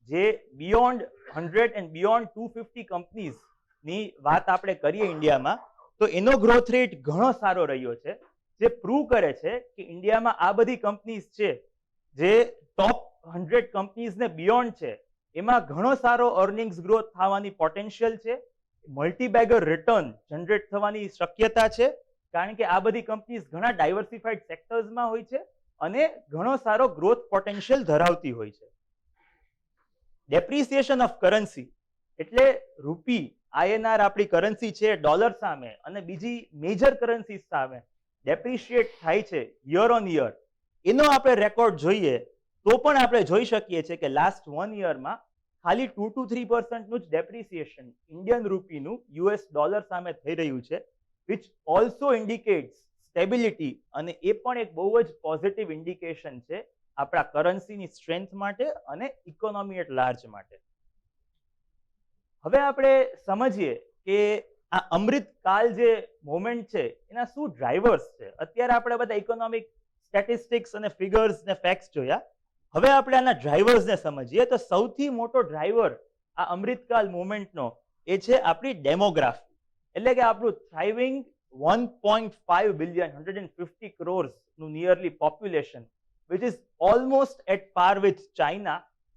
જે બિયોન્ડ 100 એન્ડ બિયોન્ડ 250 કંપનીઝની વાત આપણે કરીએ ઇન્ડિયામાં, તો એનો ગ્રોથ રેટ ઘણો સારો રહ્યો છે, જે પ્રૂવ કરે છે કે ઇન્ડિયામાં આ બધી કંપનીઝ છે જે ટોપ 100 કંપનીઝને બિયોન્ડ છે, એમાં ઘણો સારો અર્નિંગ્સ ગ્રોથ થવાની પોટેન્શિયલ છે, મલ્ટીબેગર રિટર્ન જનરેટ થવાની શક્યતા છે, કારણ કે આ બધી કંપનીઝ ઘણા ડાયવર્સિફાઈડ સેક્ટર્સમાં હોય છે અને ઘણો સારો ગ્રોથ પોટેન્શિયલ ધરાવતી હોય છે. ડેપ્રિસિએશન ઓફ કરન્સી, એટલે રૂપી, INR આપણી કરન્સી છે, ડોલર સામે અને બીજી મેજર કરન્સીઝ સામે ડેપ્રિશિએટ થાય છે યર ઓન યર, એનો આપણે રેકોર્ડ જોઈએ તો પણ આપણે જોઈ શકીએ છીએ કે લાસ્ટ 1 યરમાં ખાલી 2 to 3% નું જ ડેપ્રિસિએશન ઇન્ડિયન રૂપીનું US ડોલર સામે થઈ રહ્યું છે, વિચ ઓલ્સો ઇન્ડિકેટ્સ સ્ટેબિલિટી, અને એ પણ એક બહુ જ પોઝિટિવ ઇન્ડિકેશન છે આપણા કરન્સીની સ્ટ્રેન્થ માટે અને ઇકોનોમી એટ લાર્જ માટે. હવે આપણે સમજીએ કે આ અમૃત કાલ જે મોમેન્ટ છે એના શું ડ્રાઈવર્સ છે. અત્યારે આપણે બધા ઇકોનોમિક સ્ટેટિસ્ટિક્સ અને ફિગર્સ ને ફેક્ટ્સ જોયા, હવે આપણે આના ડ્રાઈવર્સને સમજીએ તો સૌથી મોટો ડ્રાઈવર આ અમૃતકાલ મુવમેન્ટનો એ છે આપણી ડેમોગ્રાફી, એટલે કે આપણું થ્રાઇવિંગ 1.5 બિલિયન 150 crores નું nearly population, which is almost at par with China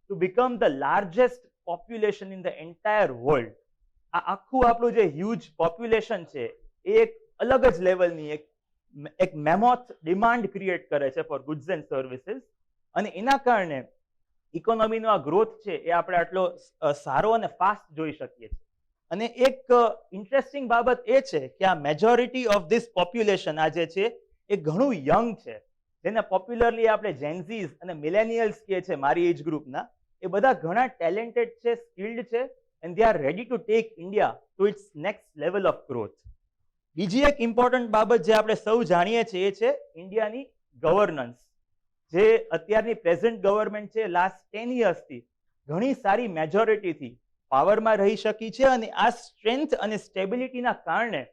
to become the largest population in the entire world. આ આખું આપણું જે હ્યુજ પોપ્યુલેશન છે એ એક અલગ જ લેવલની એક મેમોથ ડિમાન્ડ ક્રિએટ કરે છે ફોર ગુડ્સ એન્ડ સર્વિસીસ, અને એના કારણે ઇકોનોમીનો આ ગ્રોથ છે એ આપણે આટલો સારો અને ફાસ્ટ જોઈ શકીએ છીએ. અને એક ઇન્ટરેસ્ટિંગ બાબત એ છે કે આ મેજોરિટી ઓફ ધીસ પોપ્યુલેશન આ જે છે એ ઘણું યંગ છે, જેને પોપ્યુલરલી આપણે જેન્ઝીઝ અને મિલેનિયલ્સ કહે છે મારી એજ ગ્રુપના. એ બધા ઘણા ટેલેન્ટેડ છે, સ્કિલ્ડ છે, and they are ready to take India to its next level of growth. બીજી એક ઇમ્પોર્ટન્ટ બાબત જે આપણે સૌ જાણીએ છીએ એ છે ઇન્ડિયાની ગવર્નન્સ, જે અત્યારની પ્રેઝન્ટ ગવર્મેન્ટ છે લાસ્ટ 10 યર્સથી ઘણી સારી મેજોરિટીથી પાવરમાં રહી શકી છે, અને આ સ્ટ્રેન્થ અને સ્ટેબિલિટીના કારણે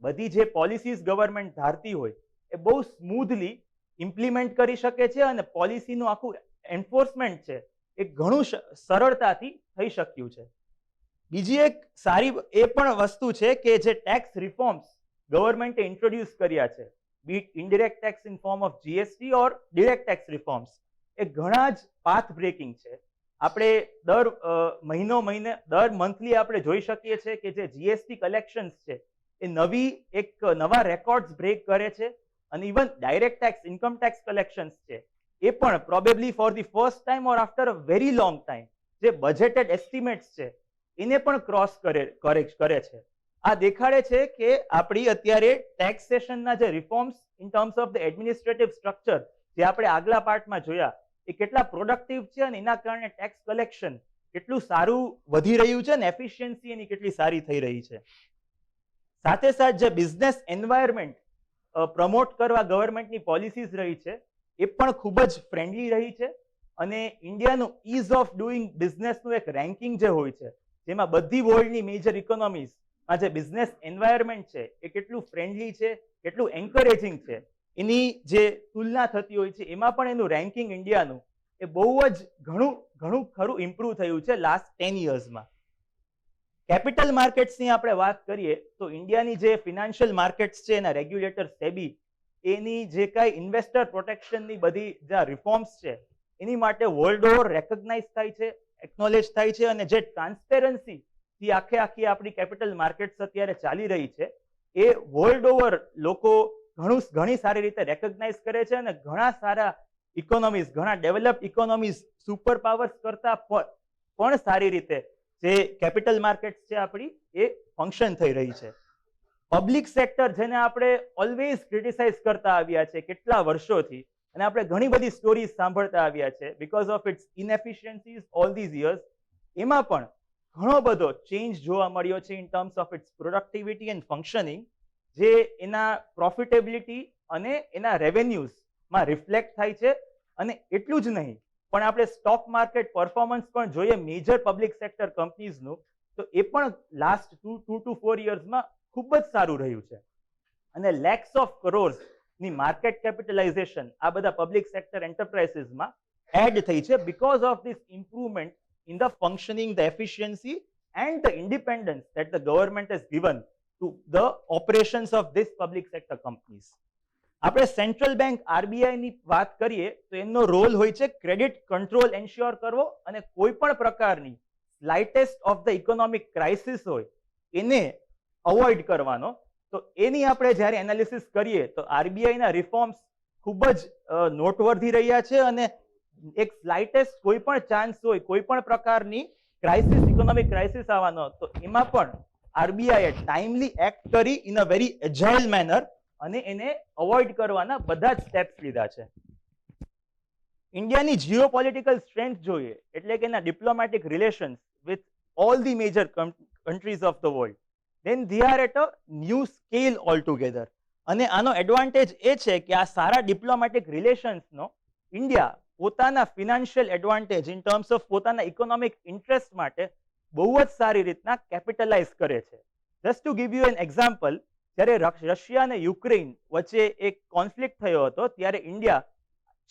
બધી જે પોલિસીઝ ગવર્મેન્ટ ધારતી હોય એ બહુ સ્મૂધલી ઇમ્પ્લિમેન્ટ કરી શકે છે, અને પોલિસીનું આખું એન્ફોર્સમેન્ટ છે એ ઘણું સરળતાથી થઈ શક્યું છે. બીજી એક સારી એ પણ વસ્તુ છે કે જે ટેક્સ રિફોર્મ્સ ગવર્મેન્ટે ઇન્ટ્રોડ્યુસ કર્યા છે, be it indirect tax in form of GST or direct tax reforms, એ ઘણા જ પાથ બ્રેકિંગ છે. આપણે દર મંથલી આપણે જોઈ શકીએ છીએ કે જે GST કલેક્શન્સ છે એ નવા રેકોર્ડ્સ બ્રેક કરે છે, અને even direct tax income tax collections છે એ પણ probably for the first time or after a very long time જે બજેટેડ એસ્ટિમેટ્સ છે એને પણ ક્રોસ કરે છે. આ દેખાડે છે કે આપણી અત્યારે ટેક્સેશનના જે reforms in terms of the administrative structure જે આપણે આગલા પાર્ટમાં જોયા એ કેટલા પ્રોડક્ટિવ છે અને એના કારણે ટેક્સ કલેક્શન કેટલું સારું વધી રહ્યું છે અને એફિશિયન્સી એની કેટલી સારી થઈ રહી છે. સાથે સાથે જે બિઝનેસ એન્વાયરમેન્ટ પ્રમોટ કરવા ગવર્મેન્ટની પોલિસીઝ રહી છે એ પણ ખૂબ જ ફ્રેન્ડલી રહી છે અને ઇન્ડિયાનું ઇઝ ઓફ ડુઈંગ બિઝનેસનું એક રેન્કિંગ જે હોય છે જેમાં બધી વર્લ્ડની મેજર ઇકોનોમીઝમાં જે બિઝનેસ એન્વાયરમેન્ટ છે એ કેટલું ફ્રેન્ડલી છે, કેટલું એન્કરેજિંગ છે, એની જે તુલના થતી હોય છે એમાં પણ એનું રેન્કિંગ ઇન્ડિયાનું એ બહુ જ ઘણું ખરું ઇમ્પ્રુવ થયું છે લાસ્ટ 10 યર્સમાં. કેપિટલ માર્કેટ્સની આપણે વાત કરીએ તો ઇન્ડિયાની જે ફિનાન્શિયલ માર્કેટ્સ છે એના રેગ્યુલેટર સેબી એની જે કાંઈ ઇન્વેસ્ટર પ્રોટેક્શનની બધી જે રિફોર્મ્સ છે એની માટે વર્લ્ડ ઓવર રેકગ્નાઇઝ થાય છે, એકનોલેજ થાય છે અને જે ટ્રાન્સપેરન્સી આખી આપણી કેપિટલ માર્કેટ્સ અત્યારે ચાલી રહી છે એ વર્લ્ડ ઓવર લોકો ઘણી સારી રીતે રેકગ્નાઇઝ કરે છે અને ઘણા સારા ઇકોનોમીઝ, ઘણા ડેવલપ્ડ ઇકોનોમીઝ સુપર પાવર્સ કરતા પણ સારી રીતે જે કેપિટલ માર્કેટ્સ છે આપણી એ ફંક્શન થઈ રહી છે. પબ્લિક સેક્ટર જેને આપણે ઓલવેઝ ક્રિટિસાઇઝ કરતા આવ્યા છે કેટલા વર્ષોથી અને આપણે ઘણી બધી સ્ટોરીઝ સાંભળતા આવ્યા છે because of its inefficiencies all these years, એમાં પણ ઘણો બધો ચેન્જ જોવા મળ્યો છે in terms of its productivity and functioning જે એના પ્રોફિટેબિલિટી અને એના રેવન્યુઝમાં રિફ્લેક્ટ થાય છે. અને એટલું જ નહીં પણ આપણે સ્ટોક માર્કેટ પરફોર્મન્સ પણ જોઈએ મેજર પબ્લિક સેક્ટર કંપનીઝનું તો એ પણ લાસ્ટ 2 to 4 યર્સમાં ખૂબ જ સારું રહ્યું છે અને લેક્સ ઓફ કરોડ્સની માર્કેટ કેપિટલાઇઝેશન આ બધા પબ્લિક સેક્ટર એન્ટરપ્રાઇઝીસમાં એડ થઈ છે because of this improvement in the functioning, the efficiency and the independence that the government has given to the operations of this public sector companies. આપણે central bank RBI ની વાત કરીએ તો એનો role હોય છે ક્રેડિટ કંટ્રોલ એન્શ્યોર કરવો અને કોઈ પણ પ્રકારની સ્લાઇટેસ્ટ ઓફ ધ ઇકોનોમિક ક્રાઇસિસ હોય એને અવોઇડ કરવાનો. તો એની આપણે જ્યારે એનાલિસિસ કરીએ તો આરબીઆઈ ના રિફોર્મ્સ ખૂબ જ નોટવર્ધી રહ્યા છે અને એક સ્લાઇટેસ્ટ કોઈ પણ ચાન્સ હોય કોઈ પણ પ્રકારની ક્રાઇસિસ, ઇકોનોમિક ક્રાઇસિસ આવવાનો તો એમાં પણ આરબીઆઈએ ટાઈમલી એક્ટ કરી in a very agile manner અને એને અવોઇડ કરવાના બધા જ સ્ટેપ્સ લીધા છે. ઇન્ડિયાની જીઓપોલિટિકલ સ્ટ્રેન્થ જોઈએ એટલે કે એના diplomatic relations with all the major countries of the world, then they are at a new scale altogether. અને આનો એડવાન્ટેજ એ છે કે આ સારા ડિપ્લોમેટિક રિલેશન્સનો ઇન્ડિયા પોતાના financial advantage in terms of પોતાના ઇકોનોમિક ઇન્ટરેસ્ટ માટે બહુ જ સારી રીતના કેપિટલાઇઝ કરે છે. Just to give you an example, જ્યારે રશિયા અને યુક્રેન વચ્ચે એક કોન્ફ્લિક્ટ થયો હતો ત્યારે ઇન્ડિયા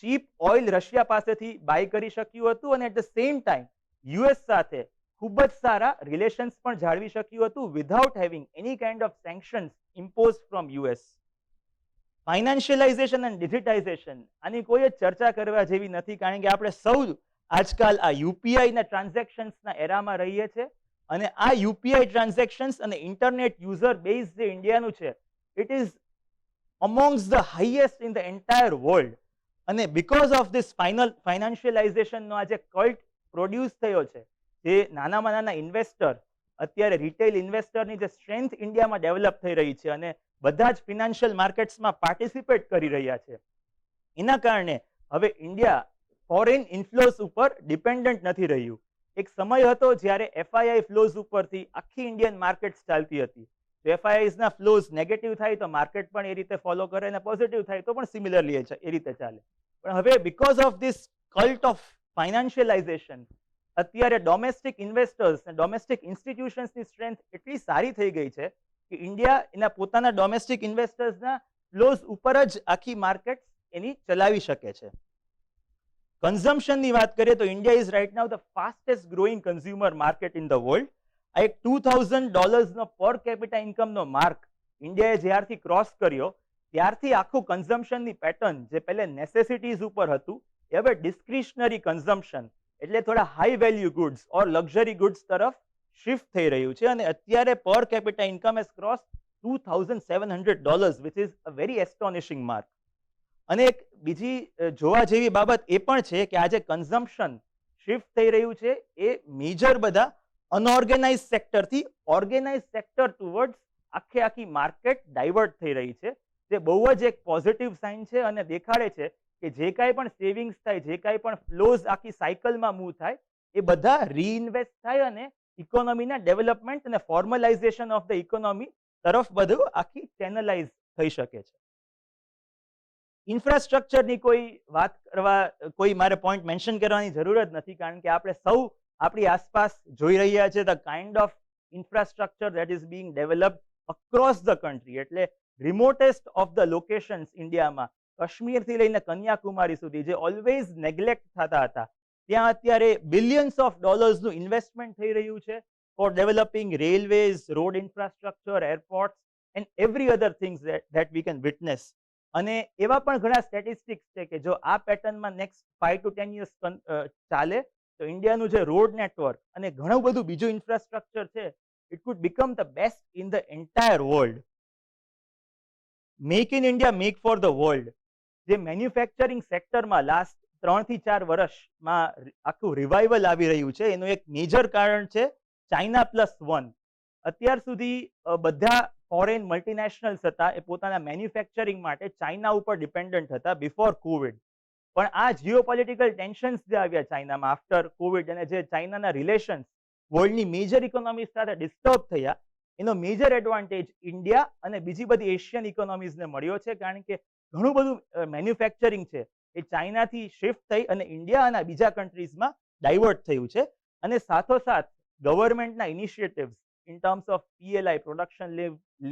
ચીપ ઓઇલ રશિયા પાસેથી બાય કરી શક્યું હતું અને at the same time US સાથે ખૂબ જ સારા રિલેશન્સ પણ જાળવી શક્યું હતું without having any kind of સેન્કશન્સ impose from US. Financialisation and digitisation આની કોઈ જ ચર્ચા કરવા જેવી નથી કારણ કે આપણે સૌ આજકાલ આ યુપીઆઈ ના ટ્રાન્ઝેક્શન્સના એરામાં રહીએ છીએ અને આ યુપીઆઈ ટ્રાન્ઝેક્શન્સ અને ઇન્ટરનેટ યુઝર બેઝ જે ઇન્ડિયાનું છે it is amongst the highest in the entire world. અને બીકોઝ ઓફ ધીસ ફાઇનાન્શિયલાઇઝેશનનો આ જે કલ્ટ પ્રોડ્યુસ થયો છે, જે નાનામાં નાના ઇન્વેસ્ટર અત્યારે રિટેલ ઇન્વેસ્ટરની જે સ્ટ્રેન્થ ઇન્ડિયામાં ડેવલપ થઈ રહી છે અને બધા જ ફિનાન્શિયલ માર્કેટ્સમાં પાર્ટિસિપેટ કરી રહ્યા છે, એના કારણે હવે ઇન્ડિયા ફોરેન ઇન્ફ્લોઝ ઉપર ડિપેન્ડન્ટ નથી રહ્યું. એક સમય હતો જ્યારે એફઆઈઆઈ ફ્લોઝ ઉપરથી આખી ઇન્ડિયન માર્કેટ્સ ચાલતી હતી. તો એફઆઈઆઈઝના ફ્લોઝ નેગેટિવ થાય તો માર્કેટ પણ એ રીતે ફોલો કરે અને પોઝિટિવ થાય તો પણ સિમિલરલી એ રીતે ચાલે. પણ હવે because of this cult of financialisation અત્યારે ડોમેસ્ટિક ઇન્વેસ્ટર્સ અને ડોમેસ્ટિક ઇન્સ્ટિટ્યુશન્સની સ્ટ્રેન્થ એટલી સારી થઈ ગઈ છે કે ઇન્ડિયા એના પોતાના ડોમેસ્ટિક ઇન્વેસ્ટર્સના ફ્લોઝ ઉપર જ આખી માર્કેટ એની ચલાવી શકે છે. કન્ઝમ્પશનની વાત કરીએ તો India is right now the fastest growing consumer market in the world. આ એક $2,000 પર કેપિટા ઇન્કમનો માર્ક ઇન્ડિયાએ જ્યારથી ક્રોસ કર્યો ત્યારથી આખું કન્ઝમ્પશનની પેટર્ન જે પહેલે નેસેસિટીઝ ઉપર હતું એ હવે ડિસ્ક્રિશનરી કન્ઝમ્પશન એટલે થોડા હાઈ વેલ્યુ ગુડ્સ ઓર લક્ઝરી ગુડ્સ તરફ શિફ્ટ થઈ રહ્યું છે અને અત્યારે પર capita income has cross $2,700 which is a very astonishing mark. અને એક બીજી જોવા જેવી બાબત એ પણ છે કે આજે કન્ઝમ્પશન શિફ્ટ થઈ રહ્યું છે એ મેજર બધા અનઓર્ગેનાઇઝ સેક્ટરથી ઓર્ગેનાઇઝ સેક્ટર ટુવર્ડ્સ આખી માર્કેટ ડાયવર્ટ થઈ રહી છે, જે બહુ જ એક પોઝિટિવ સાઇન છે અને દેખાડે છે કે જે કાંઈ પણ સેવિંગ્સ થાય, જે કાંઈ પણ ફ્લોઝ આખી સાયકલમાં મૂવ થાય, એ બધા રીઇન્વેસ્ટ થાય અને ઇકોનોમીના ડેવલપમેન્ટ અને ફોર્મલાઇઝેશન ઓફ ધ ઇકોનોમી તરફ બધું આખી ચેનલાઇઝ થઈ શકે છે. ઇન્ફ્રાસ્ટ્રક્ચરની કોઈ વાત કરવા, કોઈ મારે પોઈન્ટ મેન્શન કરવાની જરૂર જ નથી, કારણ કે આપણે સૌ આપણી આસપાસ જોઈ રહ્યા છે the kind of infrastructure that is being developed across the country. એટલે રિમોટેસ્ટ ઓફ ધ લોકેશન્સ ઇન્ડિયામાં, કાશ્મીરથી લઈને કન્યાકુમારી સુધી, જે ઓલવેઝ નેગ્લેક્ટ થતા હતા, ત્યાં અત્યારે બિલિયન્સ ઓફ ડોલર્સનું ઇન્વેસ્ટમેન્ટ થઈ રહ્યું છે for developing railways, road infrastructure, airports and every other things that we can witness. અને એવા પણ ઘણા સ્ટેટિસ્ટિક્સ છે કે જો આ પેટર્નમાં નેક્સ્ટ 5 to 10 years ચાલે તો ઇન્ડિયાનું જે રોડ નેટવર્ક અને ઘણું બધું બીજું ઇન્ફ્રાસ્ટ્રક્ચર છે, it could become the best in the entire world. Make in India, make for the world, જે મેન્યુફેક્ચરિંગ સેક્ટરમાં લાસ્ટ 3 થી 4 વર્ષમાં આખું રિવાઇવલ આવી રહ્યું છે, એનું એક મેજર કારણ છે ચાઇના +1. અત્યાર સુધી બધા ફોરેન મલ્ટીનેશનલ્સ હતા એ પોતાના મેન્યુફેક્ચરિંગ માટે ચાઇના ઉપર ડિપેન્ડન્ટ હતા બિફોર કોવિડ. પણ આ જીઓપોલિટિકલ ટેન્શન્સ જે આવ્યા ચાઇનામાં આફ્ટર કોવિડ, અને જે ચાઇનાના રિલેશન્સ વર્લ્ડની મેજર ઇકોનોમી સાથે ડિસ્ટર્બ થયા, એનો મેજર એડવાન્ટેજ ઇન્ડિયા અને બીજી બધી એશિયન ઇકોનોમીઝને મળ્યો છે, કારણ કે ઘણું બધું મેન્યુફેક્ચરિંગ છે એ ચાઇનાથી શિફ્ટ થઈ અને ઇન્ડિયા અને બીજા કન્ટ્રીઝમાં ડાયવર્ટ થયું છે. અને સાથોસાથ ગવર્મેન્ટના initiatives in terms of PLI, production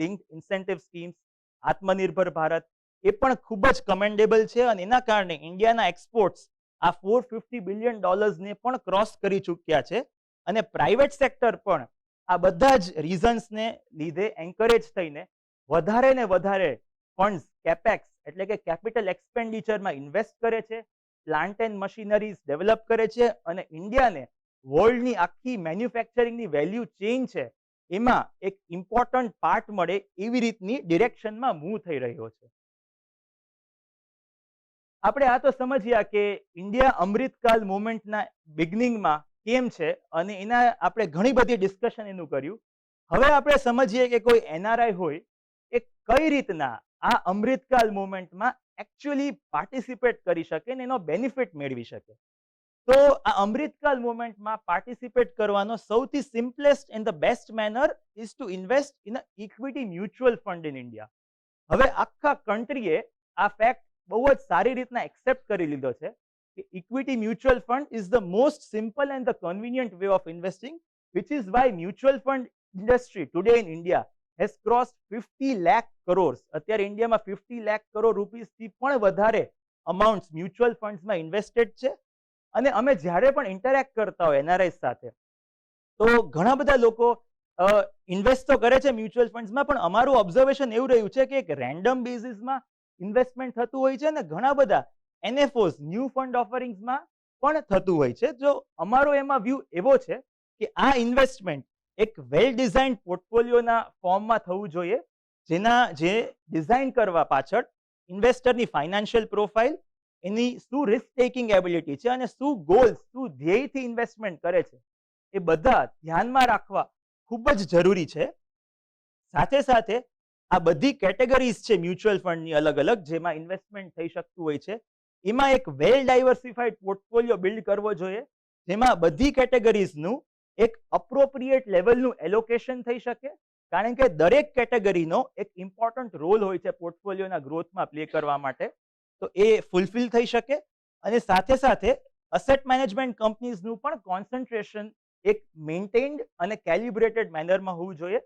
linked incentive schemes, Aatmanirbhar Bharat, એ પણ ખૂબ જ કમેન્ડેબલ છે અને એના કારણે ઇન્ડિયાના એક્સપોર્ટ્સ આ $450 બિલિયન ને પણ ક્રોસ કરી ચૂક્યા છે. અને પ્રાઇવેટ સેક્ટર પણ આ બધા જ રીઝન્સને લીધે એન્કરેજ થઈને વધારે ને વધારે ફંડ્સ, કેપેક્સ એટલે કે કેપિટલ એક્સપેન્ડિચરમાં ઇન્વેસ્ટ કરે છે, પ્લાન્ટ એન્ડ મશીનરીઝ ડેવલપ કરે છે અને ઇન્ડિયાને વર્લ્ડની આખી મેન્યુફેક્ચરિંગની વેલ્યુ ચેઇન છે એમાં એક ઇમ્પોર્ટન્ટ પાર્ટ મળે એવી રીતની ડિરેક્શનમાં મૂવ થઈ રહ્યો છે. આપણે આ તો સમજ્યા કે ઇન્ડિયા અમૃતકાલ મુવમેન્ટના બિગનિંગમાં કેમ છે અને એના આપણે ઘણી બધી ડિસ્કશન એનું કર્યું. હવે આપણે સમજીએ કે કોઈ NRI હોય એ કઈ રીતના આ અમૃતકાલ મુવમેન્ટમાં એકચ્યુઅલી પાર્ટિસિપેટ કરી શકે ને એનો બેનિફિટ મેળવી શકે. તો આ અમૃતકાલ મુવમેન્ટમાં પાર્ટિસિપેટ કરવાનો સૌથી simplest and the best manner is two invest in a equity mutual fund in India. હવે આખા કન્ટ્રીએ આ ફેક્ટ બહુ જ સારી રીતના એક્સેપ્ટ કરી લીધો છે કે equity mutual fund is the most simple and the convenient way of investing, which is why mutual fund industry today in India has crossed 50 lakh crore. અત્યારે ઇન્ડિયામાં 50 લાખ કરોડ રૂપીસથી પણ વધારે અમાઉન્ટ મ્યુચ્યુઅલ ફંડ્સમાં ઇન્વેસ્ટેડ છે. અને અમે જ્યારે પણ ઇન્ટરેક્ટ કરતા હોય NRIs સાથે તો ઘણા બધા લોકો ઇન્વેસ્ટ તો કરે છે મ્યુચ્યુઅલ ફંડ્સમાં, પણ અમારું ઓબ્ઝર્વેશન એવું રહ્યું છે કે એક રેન્ડમ બેઝિસમાં ઇન્વેસ્ટમેન્ટ થતું હોય છે અને ઘણા બધા NFOs, ન્યૂ ફંડ ઓફરિંગ્સમાં પણ થતું હોય છે. જો અમારો એમાં વ્યૂ એવો છે કે આ ઇન્વેસ્ટમેન્ટ એક વેલ ડિઝાઇન્ડ પોર્ટફોલિયોના ફોર્મમાં થવું જોઈએ, જે ડિઝાઇન કરવા પાછળ ઇન્વેસ્ટરની ફાઇનાન્શિયલ પ્રોફાઇલ, એની શું રિસ્ક ટેકિંગ એબિલિટી છે અને શું ગોલ્સ, શું ધ્યેયથી ઇન્વેસ્ટમેન્ટ કરે છે, એ બધા ધ્યાનમાં રાખવા ખૂબ જ જરૂરી છે. સાથે સાથે આ બધી કેટેગરીઝ છે મ્યુચ્યુઅલ ફંડની અલગ અલગ જેમાં ઇન્વેસ્ટમેન્ટ થઈ શકતું હોય છે, એમાં એક વેલ ડાયવર્સિફાઈડ પોર્ટફોલિયો બિલ્ડ કરવો જોઈએ, જેમાં બધી કેટેગરીઝનું એક અપ્રોપ્રિએટ લેવલનું એલોકેશન થઈ શકે, કારણ કે દરેક કેટેગરીનો એક ઇમ્પોર્ટન્ટ રોલ હોય છે પોર્ટફોલિયોના ગ્રોથમાં પ્લે કરવા માટે, તો એ ફૂલફિલ થઈ શકે. અને સાથે સાથે અસેટ મેનેજમેન્ટ કંપનીઝનું પણ કોન્સન્ટ્રેશન એક મેન્ટેન્ડ અને કેલિબ્રેટેડ મેનરમાં હોવું જોઈએ,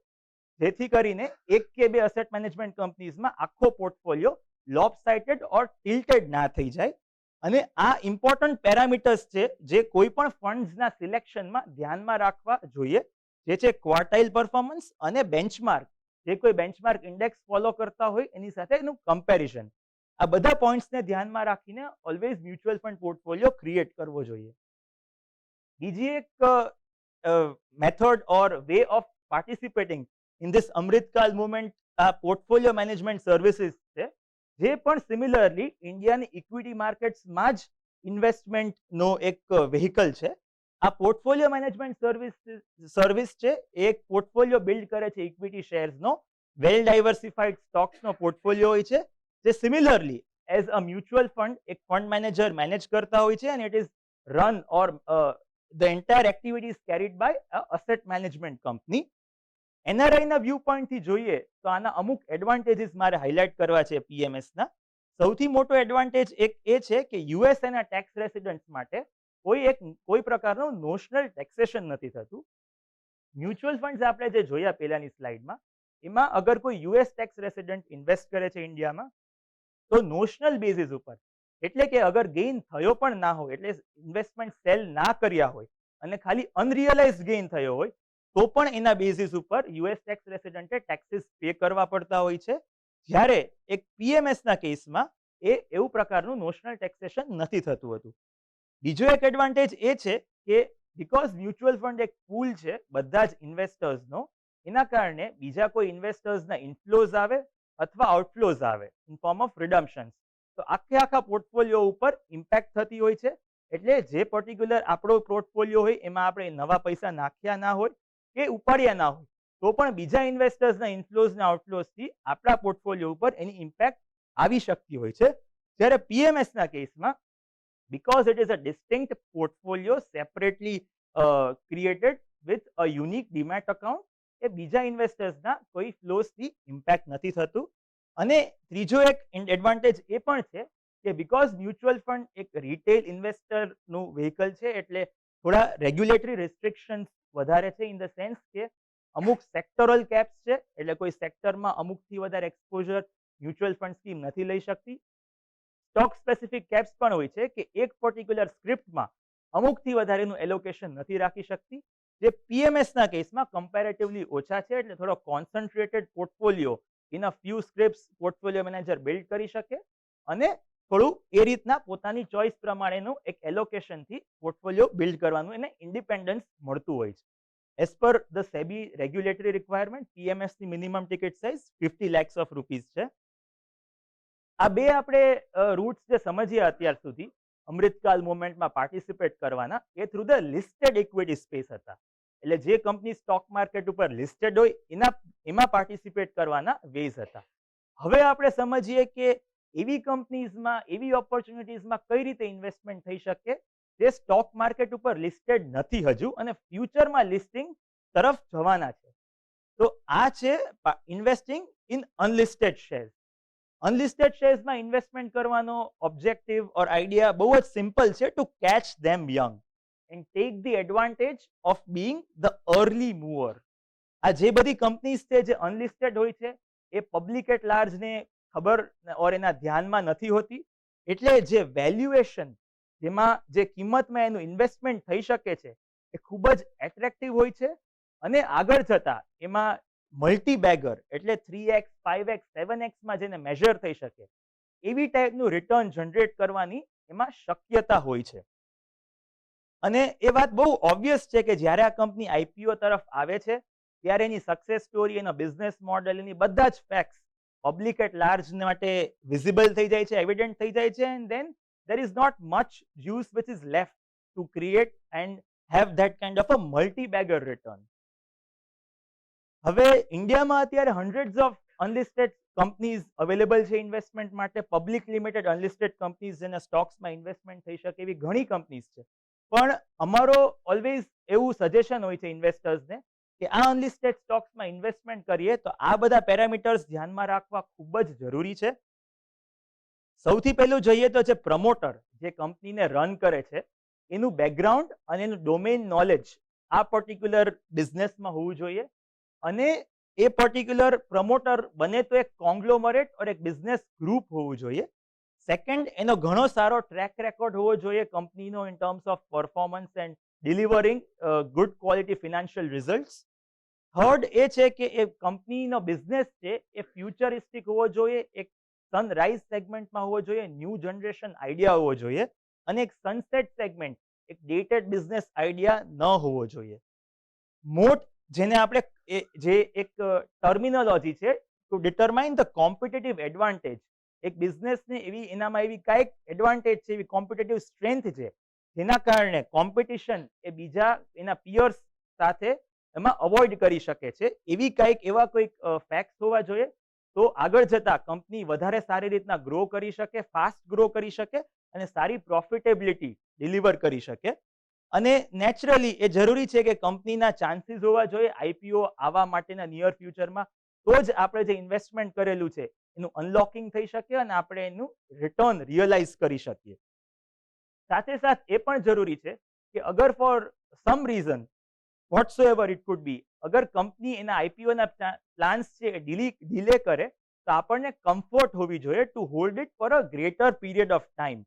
જેથી કરીને એક કે બે અસેટ મેનેજમેન્ટ કંપનીઝમાં આખો પોર્ટફોલિયો લોપસાઇટેડ ઓર ટિલ્ટેડ ના થઈ જાય. અને આ ઇમ્પોર્ટન્ટ પેરામીટર્સ છે જે કોઈ પણ ફંડ્સના સિલેક્શનમાં ધ્યાનમાં રાખવા જોઈએ, જે છે ક્વાર્ટાઇલ પરફોર્મન્સ અને બેન્ચમાર્ક, જે કોઈ બેન્ચમાર્ક ઇન્ડેક્સ ફોલો કરતા હોય એની સાથે એનું કમ્પેરિઝન. આ બધા પોઈન્ટ્સને ધ્યાનમાં રાખીને always mutual fund portfolio create કરવો જોઈએ. બીજી એક method or way of participating in this Amritkaal movement આ પોર્ટફોલિયો મેનેજમેન્ટ સર્વિસીસ છે, જે પણ સિમિલરલી ઇન્ડિયાની ઇક્વિટી માર્કેટ્સમાં જ ઇન્વેસ્ટમેન્ટનો એક વેહિકલ છે. આ પોર્ટફોલિયો મેનેજમેન્ટ સર્વિસ છે, એ એક પોર્ટફોલિયો બિલ્ડ કરે છે ઇક્વિટી શેર્સનો, વેલ ડાયવર્સિફાઈડ સ્ટોક્સનો પોર્ટફોલિયો હોય છે, જે similarly as a mutual fund એક ફંડ મેનેજર મેનેજ કરતા હોય છે, અને it is run or the entire activity is carried by asset management company. NRI ના વ્યૂ પોઈન્ટથી જોઈએ તો આના અમુક એડવાન્ટેજીસ મારે હાઇલાઇટ કરવા છે પીએમએસના. સૌથી મોટો એડવાન્ટેજ એક એ છે કે યુએસએના ટેક્સ રેસિડન્ટ્સ માટે કોઈ પ્રકારનું નોશનલ ટેક્સેશન નથી થતું. મ્યુચ્યુઅલ ફંડ્સ આપણે જે જોયા પહેલાની સ્લાઇડમાં, એમાં અગર કોઈ યુએસ ટેક્સ રેસિડન્ટ ઇન્વેસ્ટ કરે છે ઇન્ડિયામાં, તો નોશનલ બેઝિસ ઉપર, એટલે કે અગર ગેઇન થયો પણ ના હોય, એટલે ઇન્વેસ્ટમેન્ટ સેલ ના કર્યા હોય અને ખાલી અનરિયલાઇઝ ગેઇન થયો હોય, તો પણ એના બેઝિસ ઉપર યુએસ ટેક્સ રેસિડન્ટે ટેક્સીસ પે કરવા પડતા હોય છે. જ્યારે એક પીએમએસના કેસમાં એ એવું પ્રકારનું નોશનલ ટેક્સેશન નથી થતું હતું. બીજો એક એડવાન્ટેજ એ છે કે બીકોઝ મ્યુચ્યુઅલ ફંડ એક પૂલ છે બધા જ ઇન્વેસ્ટર્સનો, એના કારણે બીજા કોઈ ઇન્વેસ્ટર્સના ઇનફ્લોઝ આવે અથવા આઉટફ્લોઝ આવે ઇન ફોર્મ ઓફ રિડમ્પશન્સ, તો આખા પોર્ટફોલિયો ઉપર ઇમ્પેક્ટ થતી હોય છે. એટલે જે પર્ટિક્યુલર આપણો પોર્ટફોલિયો હોય એમાં આપણે નવા પૈસા નાખ્યા ના હોય કે ઉપાડ્યા ના હોય, તો પણ બીજા ઇન્વેસ્ટર્સના ઇનફ્લોઝ ને આઉટફ્લોઝથી આપણા પોર્ટફોલિયો ઉપર એની ઇમ્પેક્ટ આવી શકતી હોય છે. જ્યારે પીએમએસના કેસમાં, because it is a distinct portfolio separately created with a unique demat account, એ બીજા ઇન્વેસ્ટર્સના કોઈ ફ્લોઝથી ઇમ્પેક્ટ નથી થતું. અને ત્રીજો એક એડવાન્ટેજ એ પણ છે કે બીકોઝ મ્યુચ્યુઅલ ફંડ એક રિટેલ ઇન્વેસ્ટરનું વ્હીકલ છે, એટલે થોડા રેગ્યુલેટરી રિસ્ટ્રિક્શન્સ વધારે છે, ઇન ધ સેન્સ કે અમુક સેક્ટરલ કેપ્સ છે, એટલે કોઈ સેક્ટરમાં અમુકથી વધારે એક્સપોઝર મ્યુચ્યુઅલ ફંડ સ્કીમ નથી લઈ શકતી. સ્ટોક સ્પેસિફિક કેપ્સ પણ હોય છે કે એક પર્ટિક્યુલર સ્ક્રિપ્ટમાં અમુકથી વધારેનું એલોકેશન નથી રાખી શકતી, જે પીએમએસના કેસમાં કમ્પેરેટિવલી ઓછા છે. એટલે થોડો concentrated portfolio in a few scripts portfolio manager build કરી શકે, અને થોડું એ રીતના પોતાની ચોઇસ પ્રમાણેનું એક એલોકેશનથી પોર્ટફોલિયો બિલ્ડ કરવાનું એને ઇન્ડિપેન્ડન્સ મળતું હોય છે. As per the SEBI regulatory requirement, પીએમએસની minimum ticket size 50 lakhs of rupees છે. આ બે આપણે રૂટ્સ જે સમજ્યા અત્યાર સુધી અમૃતકાલ મુવમેન્ટમાં પાર્ટિસિપેટ કરવાના, એ through the listed equity space હતા. એટલે જે કંપની સ્ટોક માર્કેટ ઉપર લિસ્ટેડ હોય એમાં પાર્ટિસિપેટ કરવાના વેઝ હતા. હવે આપણે સમજીએ કે એવી કંપનીઝમાં, એવી ઓપોર્ચ્યુનિટીઝમાં કઈ રીતે ઇન્વેસ્ટમેન્ટ થઈ શકે જે સ્ટોક માર્કેટ ઉપર લિસ્ટેડ નથી હજુ અને ફ્યુચરમાં લિસ્ટિંગ તરફ જવાના છે. તો આ છે investing in unlisted shares. Unlisted શેર્સમાં ઇન્વેસ્ટમેન્ટ કરવાનો ઓબ્જેક્ટિવ ઓર આઈડિયા બહુ જ સિમ્પલ છે, to catch them young and take the advantage of being the early mover. આ જે બધી કંપનીઝ છે જે અનલિસ્ટેડ હોય છે, એ પબ્લિક એટ લાર્જને ખબર ઓર એના ધ્યાનમાં નથી હોતી, એટલે જે વેલ્યુએશન, જેમાં જે કિંમતમાં એનું ઇન્વેસ્ટમેન્ટ થઈ શકે છે, એ ખૂબ જ એટ્રેક્ટિવ હોય છે, અને આગળ જતા એમાં મલ્ટી બેગર, એટલે 3x, 5x, 7x માં જેને મેજર થઈ શકે એવી ટાઈપનું રિટર્ન જનરેટ કરવાની એમાં શક્યતા હોય છે. અને એ વાત બહુ ઓબ્વિયસ છે કે જ્યારે આ કંપની આઈપીઓ તરફ આવે છે, ત્યારે એની સક્સેસ સ્ટોરી, એનો બિઝનેસ મોડેલ, એની બધા જ ફેક્ટ્સ પબ્લિક એટ લાર્જ માટે વિઝિબલ થઈ જાય છે, એવિડન્ટ થઈ જાય છે, and then there is not much juice which is left to create and have that kind of a multi-bagger return. હવે ઇન્ડિયામાં અત્યારે હન્ડ્રેડ્સ ઓફ અનલિસ્ટેડ કંપનીઝ અવેલેબલ છે ઇન્વેસ્ટમેન્ટ માટે. પબ્લિક લિમિટેડ અનલિસ્ટેડ કંપનીઝ જેના સ્ટોક્સમાં ઇન્વેસ્ટમેન્ટ થઈ શકે એવી ઘણી કંપનીઝ છે. પણ અમારો ઓલવેઝ એવું સજેશન હોય છે ઇન્વેસ્ટર્સને કે આ અનલિસ્ટેડ સ્ટોક્સમાં ઇન્વેસ્ટમેન્ટ કરીએ તો આ બધા પેરામીટર્સ ધ્યાનમાં રાખવા ખૂબ જ જરૂરી છે. સૌથી પહેલું જોઈએ તો જે પ્રમોટર જે કંપનીને રન કરે છે, એનું બેકગ્રાઉન્ડ અને એનું ડોમેઇન નોલેજ આ પર્ટિક્યુલર બિઝનેસમાં હોવું જોઈએ. અને એ પર્ટિક્યુલર પ્રમોટર બને તો એક કોંગ્લોમરેટ ઓર એક બિઝનેસ ગ્રુપ હોવું જોઈએ. સેકન્ડ, એનો ઘણો સારો ટ્રેક રેકોર્ડ હોવો જોઈએ કંપનીનો in terms of performance and delivering good quality financial results. Third એ છે કે એ કંપનીનો બિઝનેસ છે એ ફ્યુચરિસ્ટિક હોવો જોઈએ, એક સનરાઇઝ સેગમેન્ટમાં હોવો જોઈએ, ન્યૂ જનરેશન આઈડિયા હોવો જોઈએ, અને એક સનસેટ સેગમેન્ટ, એક ડેટેડ બિઝનેસ આઈડિયા ન હોવો જોઈએ. મોટ, જેને આપણે જે એક ટર્મિનોલોજી છે two determine the competitive advantage, એક બિઝનેસને એવી એનામાં એવી કાંઈક એડવાન્ટેજ છે, એવી કોમ્પિટિટિવ સ્ટ્રેન્થ છે જેના કારણે કોમ્પિટિશન એ બીજા એના પિયર્સ સાથે એમાં અવોઇડ કરી શકે છે. એવા કોઈક ફેક્ટ્સ હોવા જોઈએ, તો આગળ જતા કંપની વધારે સારી રીતના ગ્રો કરી શકે, ફાસ્ટ ગ્રો કરી શકે અને સારી પ્રોફિટેબિલિટી ડિલિવર કરી શકે. અને નેચરલી એ જરૂરી છે કે કંપનીના ચાન્સીસ હોવા જોઈએ આઈપીઓ આવવા માટેના નિયર ફ્યુચરમાં, તો જ આપણે જે ઇન્વેસ્ટમેન્ટ કરેલું છે એનું અનલોકિંગ થઈ શકે અને આપણે એનું રિટર્ન રિયલાઇઝ કરી શકીએ. સાથે સાથ એ પણ જરૂરી છે કે અગર for some reason whatsoever it could be, અગર કંપની એના આઈપીઓના પ્લાન્સ છે એ ડિલે કરે, તો આપણને કમ્ફર્ટ હોવી જોઈએ two hold it for a greater period of time.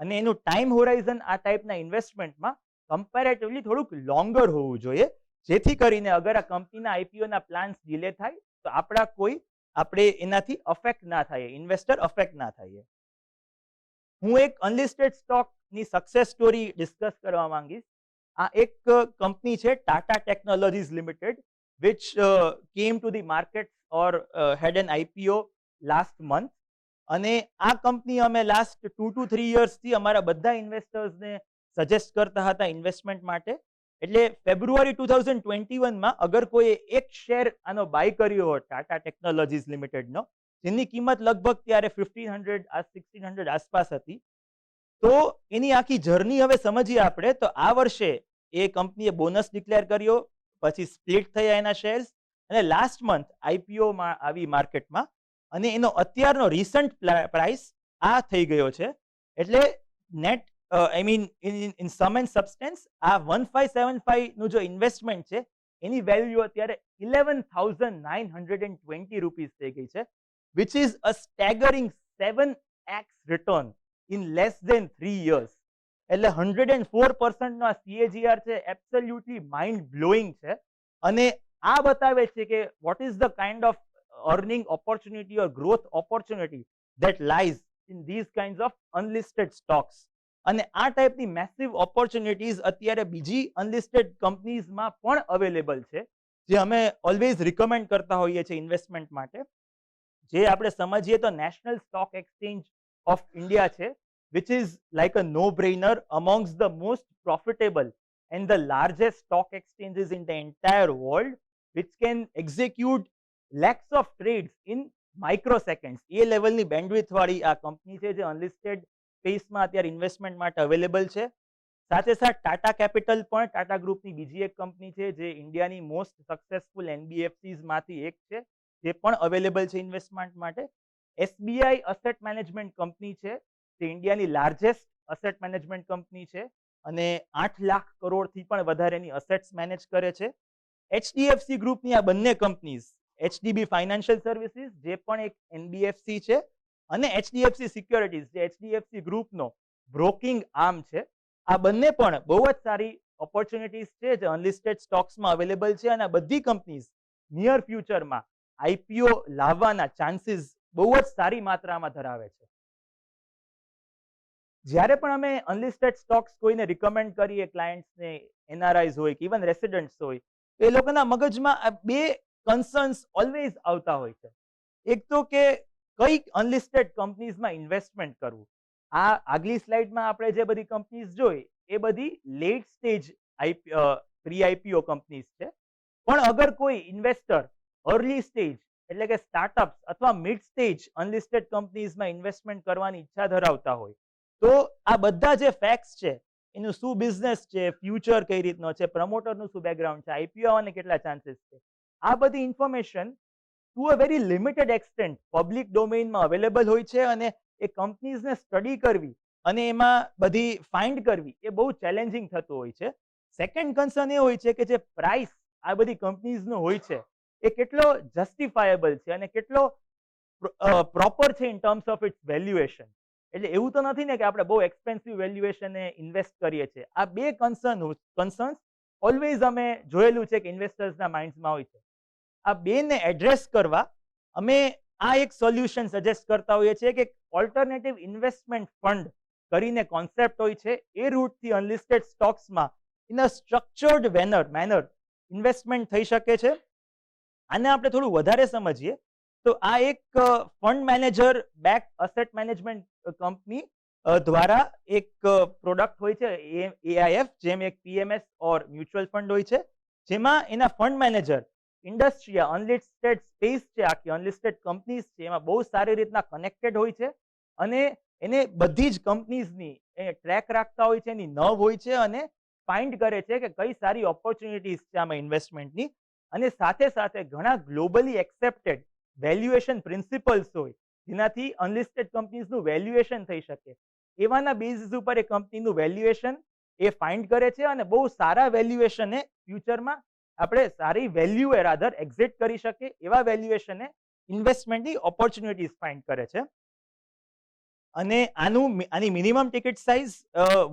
અને એનું ટાઈમ હોરાઇઝન આ ટાઈપના ઇન્વેસ્ટમેન્ટમાં કમ્પેરેટિવલી થોડુંક લોંગર હોવું જોઈએ, જેથી કરીને અગર આ કંપનીના આઈપીઓના પ્લાન્સ ડિલે થાય તો આપણે એનાથી અફેક્ટ ના થાય, ઇન્વેસ્ટર અફેક્ટ ના થાય. હું એક અનલિસ્ટેડ સ્ટોકની સક્સેસ સ્ટોરી ડિસ્કસ કરવા માંગીશ. આ એક કંપની છે Tata technologies limited, which came to the market or had an IPO last month. અને આ કંપની અમે લાસ્ટ 2 to 3 યર્સથી અમારા બધા ઇન્વેસ્ટર્સને સજેસ્ટ કરતા હતા ઇન્વેસ્ટમેન્ટ માટે. એટલે ફેબ્રુઆરી 2021માં અગર કોઈ એક શેર આનો બાય કર્યો હોય ટાટા ટેકનોલોજીસ લિમિટેડનો, જેની કિંમત લગભગ ત્યારે 1500 આ 1600 આસપાસ હતી, તો એની આખી જર્ની હવે સમજીએ આપણે, તો આ વર્ષે એ કંપનીએ બોનસ ડિક્લેર કર્યો, પછી સ્પ્લિટ થયા એના શેર્સ, અને લાસ્ટ મંથ આઈપીઓમાં આવી માર્કેટમાં, અને એનો અત્યારનો રિસન્ટ પ્રાઇસ આ થઈ ગયો છે. એટલે net I mean in sum and substance આ 1575 નું જો ઇન્વેસ્ટમેન્ટ છે એની વેલ્યુ અત્યારે 11,920 રૂપીસ થઈ ગઈ છે, which is a staggering 7x return in less than 3 years. એટલે 104% નો આ CAGR છે, એબ્સોલ્યુટલી માઇન્ડ બ્લોઈંગ છે. અને આ બતાવે છે કે what is the kind of earning opportunity or growth opportunity that lies in these kinds of unlisted stocks. અને આ ટાઈપની મેસિવ ઓપોર્ચ્યુનિટીઝ અત્યારે બીજી અનલિસ્ટેડ કંપનીઝમાં પણ અવેલેબલ છે, જે અમે ઓલવેઝ રિકમેન્ડ કરતા હોઈએ છીએ ઇન્વેસ્ટમેન્ટ માટે. જે આપણે સમજીએ તો national stock exchange of India છે, which is like a no-brainer amongst the most profitable and the largest stock exchanges in the entire world, which can execute lakhs of trades in microseconds. એ લેવલની bandwidth વાળી આ company છે, જે unlisted સ્પેસમાં અત્યારે investment માટે available છે. સાથે સાથે ટાટા કેપિટલ પણ ટાટા ગ્રુપની બીજી એક કંપની છે, જે ઇન્ડિયાની મોસ્ટ સક્સેસફુલ એનબીએફસીઝ માંથી એક છે, જે પણ અવેલેબલ છે ઇન્વેસ્ટમેન્ટ માટે. એસબીઆઈ અસેટ મેનેજમેન્ટ કંપની છે, તે ઇન્ડિયાની લાર્જેસ્ટ અસેટ મેનેજમેન્ટ કંપની છે અને 8 લાખ કરોડથી પણ વધારેની અસેટ્સ મેનેજ કરે છે. એચડીએફસી ગ્રુપની આ બંને કંપનીઝ, એચડીબી ફાઇનાન્શિયલ સર્વિસીસ, જે પણ એક એનબીએફસી છે, અને એચડીએફસી સિક્યોરિટીઝ, જે એચડીએફસી ગ્રુપનો બ્રોકિંગ આર્મ છે, આ બંને પણ બહુ જ સારી ઓપોર્ચ્યુનિટીઝ છે જે અનલિસ્ટેડ સ્ટોક્સમાં અવેલેબલ છે. અને આ બધી કંપનીઝ નિયર ફ્યુચરમાં આઈપીઓ લાવવાના ચાન્સીસ બહુ જ સારી માત્રામાં ધરાવે છે. જ્યારે પણ અમે અનલિસ્ટેડ સ્ટોક્સ કોઈને રિકમેન્ડ કરીએ ક્લાયન્ટ્સને, એનઆરઆઈઝ હોય કે ઇવન રેસિડન્ટ્સ હોય, તો એ લોકોના મગજમાં આ બે કન્સર્ન્સ ઓલવેઝ આવતા હોય છે. એક તો કે કઈ અનલિસ્ટેડ કંપનીઝમાં ઇન્વેસ્ટમેન્ટ કરવું. આ આગલી સ્લાઇડમાં આપણે જે બધી કંપનીઝ જોઈ એ બધી late stage pre IPO companies છે. પણ અગર કોઈ ઇન્વેસ્ટર અર્લી સ્ટેજ એટલે કે સ્ટાર્ટઅપ્સ અથવા મિડ સ્ટેજ અનલિસ્ટેડ કંપનીઝમાં ઇન્વેસ્ટમેન્ટ કરવાની ઈચ્છા ધરાવતા હોય, તો આ બધા જે ફેક્ટ્સ છે, એનું શું બિઝનેસ છે, ફ્યુચર કઈ રીતનો છે, પ્રમોટરનું શું બેકગ્રાઉન્ડ છે, આઈપીઓ આવવાના કેટલા ચાન્સીસ છે, આ બધી information to a very limited extent public ડોમેઇનમાં અવેલેબલ હોય છે. અને એ કંપનીઝને સ્ટડી કરવી અને એમાં બધી ફાઇન્ડ કરવી એ બહુ ચેલેન્જિંગ થતું હોય છે. સેકન્ડ કન્સર્ન એ હોય છે કે જે પ્રાઇસ આ બધી કંપનીઝનો હોય છે એ કેટલો જસ્ટિફાયેબલ છે અને કેટલો પ્રોપર છે in terms of it's valuation. એટલે એવું તો નથી ને કે આપણે બહુ એક્સપેન્સિવ વેલ્યુએશને ઇન્વેસ્ટ કરીએ છીએ. આ બે કન્સર્ન્સ ઓલવેઝ અમે જોયેલું છે કે ઇન્વેસ્ટર્સના માઇન્ડમાં હોય છે. આ બેને એડ્રેસ કરવા અમે આ એક સોલ્યુશન સજેસ્ટ કરતા હોઈએ છીએ કે ઓલ્ટરનેટિવ ઇન્વેસ્ટમેન્ટ ફંડ કરીને કોન્સેપ્ટ હોય છે. એ રૂટથી અનલિસ્ટેડ સ્ટોક્સમાં in a structured manner investment થઈ શકે છે. આને આપણે થોડું વધારે સમજીએ તો આ એક fund manager back asset management company દ્વારા એક પ્રોડક્ટ હોય છે એઆઈએફ, જેમ એક પીએમએસ ઓર મ્યુચ્યુઅલ ફંડ હોય છે, જેમાં એના fund manager industry unlisted space છે, આખી અનલિસ્ટેડ કંપનીઝ છે, એમાં બહુ સારી રીતના કનેક્ટેડ હોય છે અને એને બધી જ કંપનીઝની એ ટ્રેક રાખતા હોય છે, એની નવ હોય છે અને ફાઇન્ડ કરે છે કે કઈ સારી ઓપોર્ચ્યુનિટીઝ છે આમાં ઇન્વેસ્ટમેન્ટની. અને સાથે સાથે ઘણા ગ્લોબલી એક્સેપ્ટેડ વેલ્યુએશન પ્રિન્સિપલ્સ હોય જેનાથી અનલિસ્ટેડ કંપનીઝનું વેલ્યુએશન થઈ શકે. એવાના બેઝિસ ઉપર એ કંપનીનું વેલ્યુએશન એ ફાઇન્ડ કરે છે અને બહુ સારા વેલ્યુએશને ફ્યુચરમાં આપણે સારી વેલ્યુ એ રાધર એક્ઝિટ કરી શકે એવા વેલ્યુએશને ઇન્વેસ્ટમેન્ટની ઓપોર્ચ્યુનિટીઝ ફાઇન્ડ કરે છે. અને આની મિનિમમ ટિકિટ સાઇઝ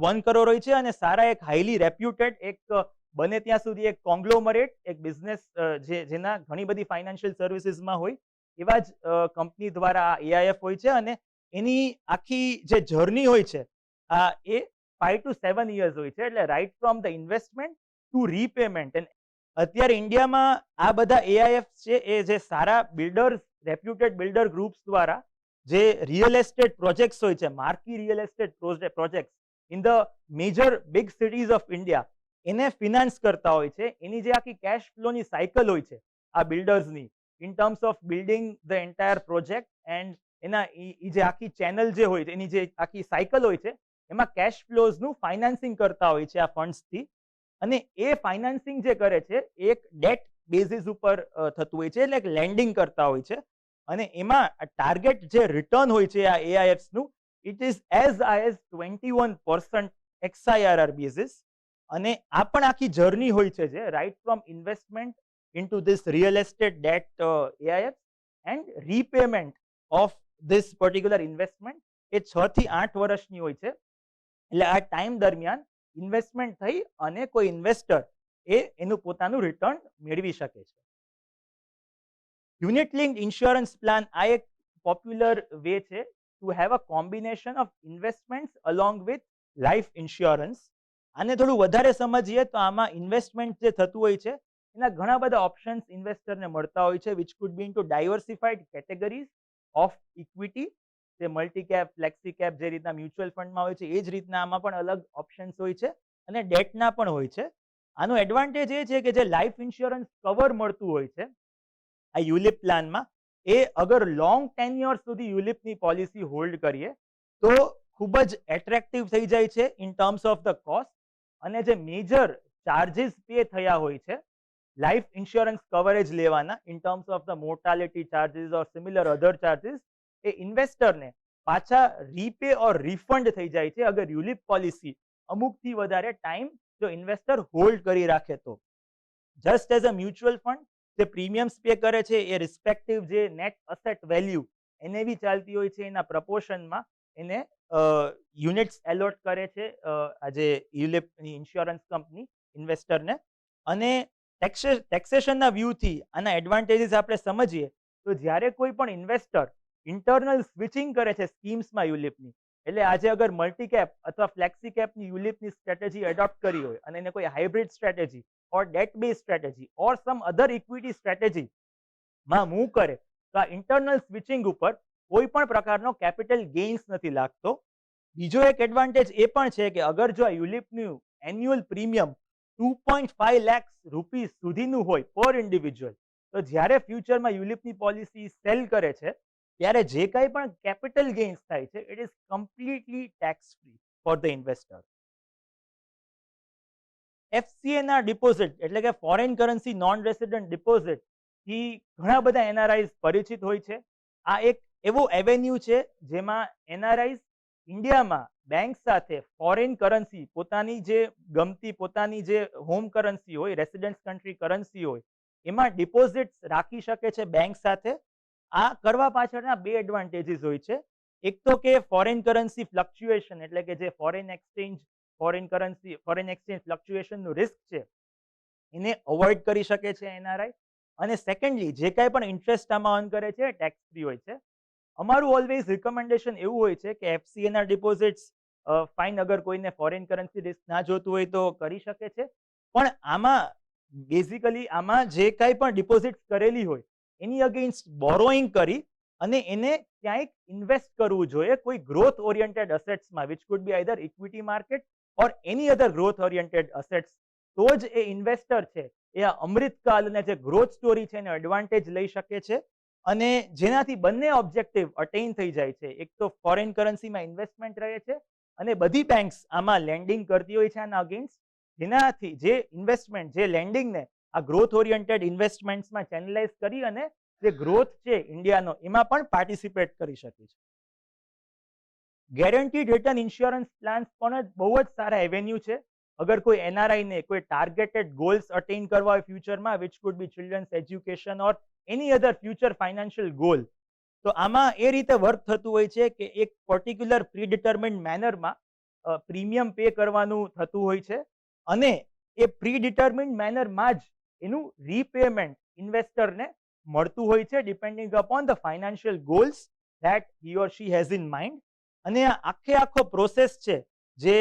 1 કરોડ હોય છે અને સારા એક હાઈલી રેપ્યુટેડ એક બને ત્યાં સુધી એક કોંગ્લોમરેટ એક બિઝનેસ જેના ઘણી બધી ફાઇનાન્શિયલ સર્વિસીસમાં હોય એવા જ કંપની દ્વારા એઆઈએફ હોય છે અને એની આખી જે જર્ની હોય છે એ 5 to 7 years હોય છે, એટલે right from the investment to repayment. અત્યારે ઇન્ડિયામાં આ બધા એઆઈએફ છે એ જે સારા બિલ્ડર્સ, રેપ્યુટેડ બિલ્ડર ગ્રુપ્સ દ્વારા જે રિયલ એસ્ટેટ પ્રોજેક્ટ્સ હોય છે, marquee real estate projects in the major big cities of India, એને ફિનાન્સ કરતા હોય છે. એની જે આખી કેશ ફ્લોની સાયકલ હોય છે આ બિલ્ડર્સની in terms of building the entire project and એના જે આખી ચેનલ જે હોય છે, એની જે આખી સાયકલ હોય છે, એમાં કેશ ફ્લોઝનું ફાઇનાન્સિંગ કરતા હોય છે આ ફંડ્સથી. અને એ ફાઇનાન્સિંગ જે કરે છે એક ડેટ બેઝિસ ઉપર થતું હોય છે, એટલે એક લેન્ડિંગ કરતા હોય છે. અને એમાં ટાર્ગેટ જે રિટર્ન હોય છે આ એઆઈએફ્સનું, it is as high as 21% XIRR basis. અને આ પણ આખી જર્ની હોય છે જે right from investment into this real estate debt AIF and repayment of this particular investment એ 6 થી 8 વર્ષની હોય છે. એટલે આ ટાઈમ દરમિયાન ઇન્વેસ્ટમેન્ટ થઈ અને કોઈ ઇન્વેસ્ટર એનું પોતાનું રિટર્ન મેળવી શકે છે. યુનિટ લિંક્ડ ઇન્સ્યોરન્સ પ્લાન આ એક પોપ્યુલર વે છે to have a combination of investments along with life insurance. આને થોડું વધારે સમજીએ તો આમાં ઇન્વેસ્ટમેન્ટ જે થતું હોય છે એના ઘણા બધા ઓપ્શન્સ ઇન્વેસ્ટરને મળતા હોય છે, which could B into diversified categories of equity, જે મલ્ટી કેપ, ફ્લેક્સી કેપ જે રીતના મ્યુચ્યુઅલ ફંડમાં હોય છે એ જ રીતના આમાં પણ અલગ ઓપ્શન્સ હોય છે અને ડેટના પણ હોય છે. આનો એડવાન્ટેજ એ છે કે જે લાઈફ ઇન્સ્યોરન્સ કવર મળતું હોય છે આ યુલિપ પ્લાનમાં, એ અગર લોંગ ટેન્યોર સુધી યુલિપની પોલિસી હોલ્ડ કરીએ તો ખૂબ જ એટ્રેક્ટિવ થઈ જાય છે in terms of the cost. અને જે મેજર ચાર્જીસ પે થયા હોય છે લાઈફ ઇન્સ્યોરન્સ કવરેજ લેવાના in terms of the mortality charges or similar other charges, એ ઇન્વેસ્ટરને પાછા રીપે ઓર રિફંડ થઈ જાય છે અગર યુલિપ પોલિસી અમુકથી વધારે ટાઈમ જો ઇન્વેસ્ટર હોલ્ડ કરી રાખે તો. Just as a mutual fund જે પ્રીમિયમ્સ પે કરે છે એ રિસ્પેક્ટિવ જે નેટ અસેટ વેલ્યુ એને બી ચાલતી હોય છે એના પ્રપોર્શનમાં એને યુનિટ્સ એલોટ કરે છે આજે યુલિપની ઇન્સ્યોરન્સ કંપની ઇન્વેસ્ટરને. અને ટેક્સેશનના વ્યૂથી આના એડવાન્ટેજીસ આપણે સમજીએ તો જ્યારે કોઈ પણ ઇન્વેસ્ટર ઇન્ટરનલ સ્વિચિંગ કરે છે સ્કીમ્સમાં યુલિપની, એટલે આજે અગર મલ્ટી કેપ અથવા ફ્લેક્સી કેપની યુલિપની સ્ટ્રેટેજી એડોપ્ટ કરી હોય અને એને કોઈ હાઇબ્રિડ સ્ટ્રેટેજી ઓર ડેટ બેઝ સ્ટ્રેટેજી ઓર સમ અધર ઇક્વિટી સ્ટ્રેટેજી માં મૂવ કરે તો આ ઇન્ટરનલ સ્વિચિંગ ઉપર કોઈ પણ પ્રકારનો કેપિટલ ગેઇન્સ નથી લાગતો. બીજો એક એડવાન્ટેજ એ પણ છે કે અગર જો આ યુલિપનું એન્યુઅલ પ્રીમિયમ 2.5 લાખ રૂપીસ સુધીનું હોય પર ઇન્ડિવિજ્યુઅલ, તો જ્યારે ફ્યુચરમાં યુલિપની પોલિસી સેલ કરે છે ત્યારે જે કંઈ પણ કેપિટલ ગેઇન્સ થાય છે it is completely tax free for the investor. એફસીએના ડિપોઝિટ એટલે કે foreign currency non resident deposit થી ઘણા બધા એનઆરઆઈસ પરિચિત હોય છે. આ એક એવો એવેન્યુ છે જેમાં એનઆરઆઈસ ઇન્ડિયામાં બેંક સાથે ફોરેન કરન્સી પોતાની જે ગમતી પોતાની જે હોમ કરન્સી હોય, રેસિડેન્સ કન્ટ્રી કરન્સી હોય, એમાં ડિપોઝિટ્સ રાખી શકે છે બેંક સાથે. આ કરવા પાછળના બે એડવાન્ટેજીસ હોય છે. એક તો કે ફોરેન કરન્સી ફ્લક્ચ્યુએશન એટલે કે જે ફોરેન એક્સચેન્જ ફ્લક્ચ્યુએશનનું રિસ્ક છે એને અવોઇડ કરી શકે છે એનઆરઆઈ. અને સેકન્ડલી જે કાંઈ પણ ઇન્ટરેસ્ટ આમાં અર્ન કરે છે ટેક્સ ફ્રી હોય છે. અમારું ઓલવેઝ રિકમેન્ડેશન એવું હોય છે કે એફસીએના ડિપોઝિટ્સ ફાઇન, અગર કોઈને ફોરેન કરન્સી રિસ્ક ના જોતું હોય તો કરી શકે છે, પણ આમાં બેઝિકલી આમાં જે કાંઈ પણ ડિપોઝિટ્સ કરેલી હોય એની અગેન્સ્ટ બોરોઈંગ કરી અને એને ત્યાં એક ઇન્વેસ્ટ કરવું જોઈએ કોઈ ગ્રોથ ઓરિએન્ટેડ અસેટ્સમાં, which could be either equity market or any other growth oriented assets. તો જ એ ઇન્વેસ્ટર છે એ આ અમૃતકાલને જે ગ્રોથ સ્ટોરી છે એનો એડવાન્ટેજ લઈ શકે છે, અને જેનાથી બંને ઓબ્જેક્ટિવ અટેઇન થઈ જાય છે. એક તો ફોરેન કરન્સીમાં ઇન્વેસ્ટમેન્ટ રહે છે, અને બધી બેંક્સ આમાં લેન્ડિંગ કરતી હોય છે આના અગેન્સ્ટ, જેનાથી જે ઇન્વેસ્ટમેન્ટ, જે લેન્ડિંગને આ ગ્રોથ ઓરિએન્ટેડ ઇન્વેસ્ટમેન્ટ્સમાં ચેનલાઇઝ કરી અને જે ગ્રોથ છે ઇન્ડિયાનો એમાં પણ પાર્ટિસિપેટ કરી શકે છે. ગેરંટીડ રિટર્ન ઇન્સ્યોરન્સ પ્લાન્સ પણ બહુ જ સારા એવેન્યુ છે. અગર કોઈ એનઆરઆઈ ને કોઈ ટાર્ગેટેડ ગોલ્સ અટેઇન કરવા હોય ફ્યુચરમાં, which could be children's education or any other future financial goal, તો આમાં એ રીતે વર્ક થતું હોય છે કે એક પર્ટિક્યુલર પ્રીડિટર્મિન્ડ મેનરમાં પ્રીમિયમ પે કરવાનું થતું હોય છે, અને એ પ્રીડિટર્મિન્ડ મેનરમાં જ એનું રીપેમેન્ટ ઇન્વેસ્ટરને મળતું હોય છે depending upon the financial goals that he or she has in mind. અને આ આખો પ્રોસેસ છે જે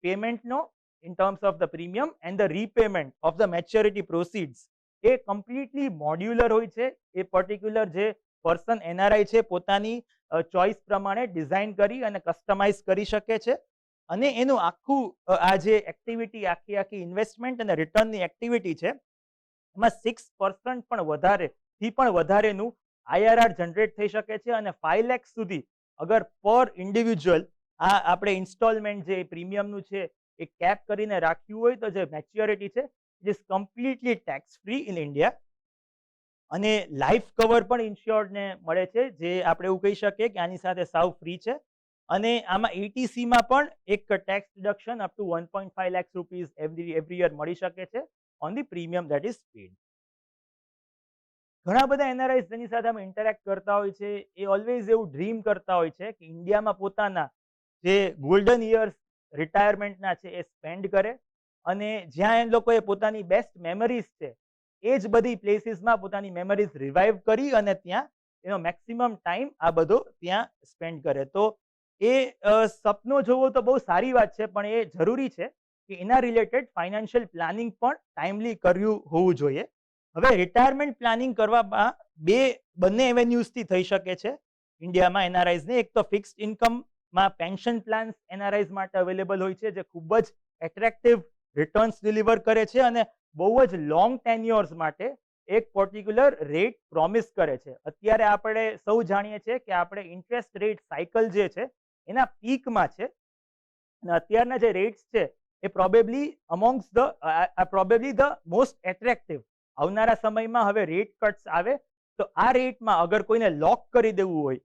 પેમેન્ટનો in terms of the premium and the repayment of the maturity proceeds એ કમ્પ્લીટલી મોડ્યુલર હોય છે. એ પર્ટિક્યુલર જે પર્સન એનઆરઆઈ છે પોતાની ચોઇસ પ્રમાણે ડિઝાઇન કરી અને કસ્ટમાઇઝ કરી શકે છે, અને એનું આખું આ જે એક્ટિવિટી, આખી ઇન્વેસ્ટમેન્ટ અને રિટર્નની એક્ટિવિટી છે એમાં 6% પણ વધારેનું આઈઆરઆર જનરેટ થઈ શકે છે, અને 5 લાખ સુધી અગર પર ઇન્ડિવિજ્યુઅલ આ આપણે ઇન્સ્ટોલમેન્ટ જે પ્રીમિયમનું છે એ કેપ કરીને રાખ્યું હોય તો જે મેચ્યોરિટી છે it is completely tax free in India. અને લાઈફ કવર પણ ઇન્શ્યોર્ડને મળે છે, જે આપણે એવું કહી શકીએ કે આની સાથે સાવ ફ્રી છે. અને આમાં એટીસીમાં પણ એક tax deduction up to 1.5 lakh rupees every year મળી શકે છે on the premium that is paid. ઘણા બધા એનઆરઆઈસ જેની સાથે અમે ઇન્ટરેક્ટ કરતા હોય છે એ ઓલવેઝ એવું ડ્રીમ કરતા હોય છે કે ઇન્ડિયામાં પોતાના જે ગોલ્ડન યર્સ રિટાયરમેન્ટના છે એ સ્પેન્ડ કરે, અને જ્યાં એ લોકોએ પોતાની બેસ્ટ મેમરીઝ છે એ જ બધી પ્લેસીસમાં પોતાની મેમરીઝ રિવાઇવ કરી અને ત્યાં એનો મેક્સિમમ ટાઈમ આ બધો ત્યાં સ્પેન્ડ કરે. તો એ સપનો જોવો તો બહુ સારી વાત છે, પણ એ જરૂરી છે કે એના રિલેટેડ ફાઇનાન્શિયલ પ્લાનિંગ પણ ટાઈમલી કર્યું હોવું જોઈએ. હવે રિટાયરમેન્ટ પ્લાનિંગ કરવામાં બંને એવેન્યુઝથી થઈ શકે છે ઇન્ડિયામાં એનઆરઆઈઝને. એક તો ફિક્સ્ડ ઇન્કમમાં પેન્શન પ્લાન્સ એનઆરઆઈઝ માટે અવેલેબલ હોય છે, જે ખૂબ જ એટ્રેક્ટિવ રિટર્ન્સ ડિલિવર કરે છે અને બહુ જ લોંગ ટેન્યોર્સ માટે એક પર્ટિક્યુલર રેટ પ્રોમિસ કરે છે. અત્યારે આપણે સૌ જાણીએ છીએ કે આપણે ઇન્ટરેસ્ટ રેટ સાયકલ જે છે એના પીકમાં છે, અને અત્યારના જે રેટ્સ છે એ પ્રોબેબલી ધ મોસ્ટ એટ્રેક્ટિવ. આવનારા સમયમાં હવે રેટ કટ્સ આવે તો આ રેટમાં અગર કોઈને લોક કરી દેવું હોય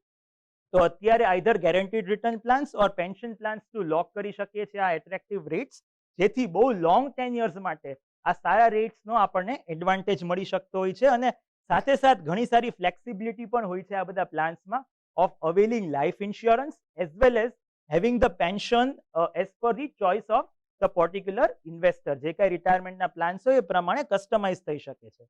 તો અત્યારે આઈધર ગેરંટીડ રિટર્ન પ્લાન્સ ઓર પેન્શન પ્લાન્સ ટુ લોક કરી શકીએ છીએ આ એટ્રેક્ટિવ રેટ્સ, જેથી બહુ લોંગ ટેન્યર્સ માટે આ સારા રેટ્સનો આપણને એડવાન્ટેજ મળી શકતો હોય છે. અને સાથે સાથ ઘણી સારી ફ્લેક્સિબિલિટી પણ હોય છે આ બધા પ્લાન્સમાં of availing life insurance as well as having the pension as per the choice of the particular investor. જે કાંઈ રિટાયરમેન્ટના પ્લાન્સ હોય એ પ્રમાણે કસ્ટમાઇઝ થઈ શકે છે.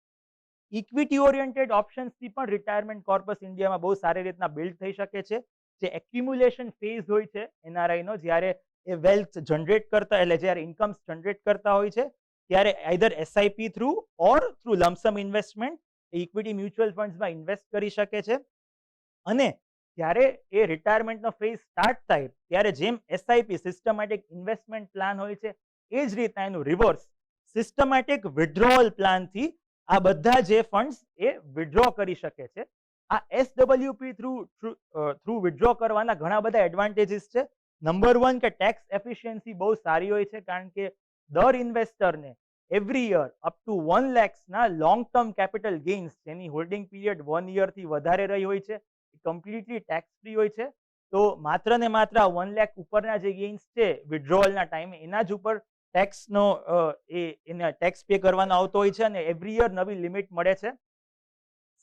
ઇક્વિટી ઓરિએન્ટેડ ઓપ્શન્સથી પણ રિટાયરમેન્ટ કોર્પસ ઇન્ડિયામાં બહુ સારી રીતના બિલ્ડ થઈ શકે છે. જે એક્યુમ્યુલેશન ફેઝ હોય છે એનઆરઆઈનો, જ્યારે એ વેલ્થ જનરેટ કરતા, એટલે જ્યારે ઇન્કમ્સ જનરેટ કરતા હોય છે ત્યારે either SIP through or through lump sum investment equity mutual ફંડ્સમાં ઇન્વેસ્ટ કરી શકે છે. અને જ્યારે એ રિટાયરમેન્ટનો ફેઝ સ્ટાર્ટ થાય ત્યારે જેમ એસઆઈપી સિસ્ટમેટિક ઇન્વેસ્ટમેન્ટ પ્લાન હોય છે એ જ રીતના એનું રિવર્સ સિસ્ટમેટિક વિડ્રોઅલ પ્લાનથી આ બધા જે ફંડ્સ એ વિડ્રો કરી શકે છે. આ એસડબલ્યુપી થ્રુ વિડ્રો કરવાના ઘણા બધા એડવાન્ટેજીસ છે. નંબર 1 કે ટેક્સ એફિશિયન્સી બહુ સારી હોય છે, કારણ કે દર ઇન્વેસ્ટરને એવરી યર અપ ટુ 1 lakhના લોંગ ટર્મ કેપિટલ ગેઇન્સ જેની હોલ્ડિંગ પીરિયડ 1 yearથી વધારે રહી હોય છે એ કમ્પ્લીટલી ટેક્સ ફ્રી હોય છે. તો માત્ર ને માત્ર 1 lakh ઉપરના જે ગેઇન્સ છે વિડ્રોઅલના ટાઈમે એના જ ઉપર ટેક્સનો એને ટેક્સ પે કરવાનો આવતો હોય છે, અને એવરી યર નવી લિમિટ મળે છે.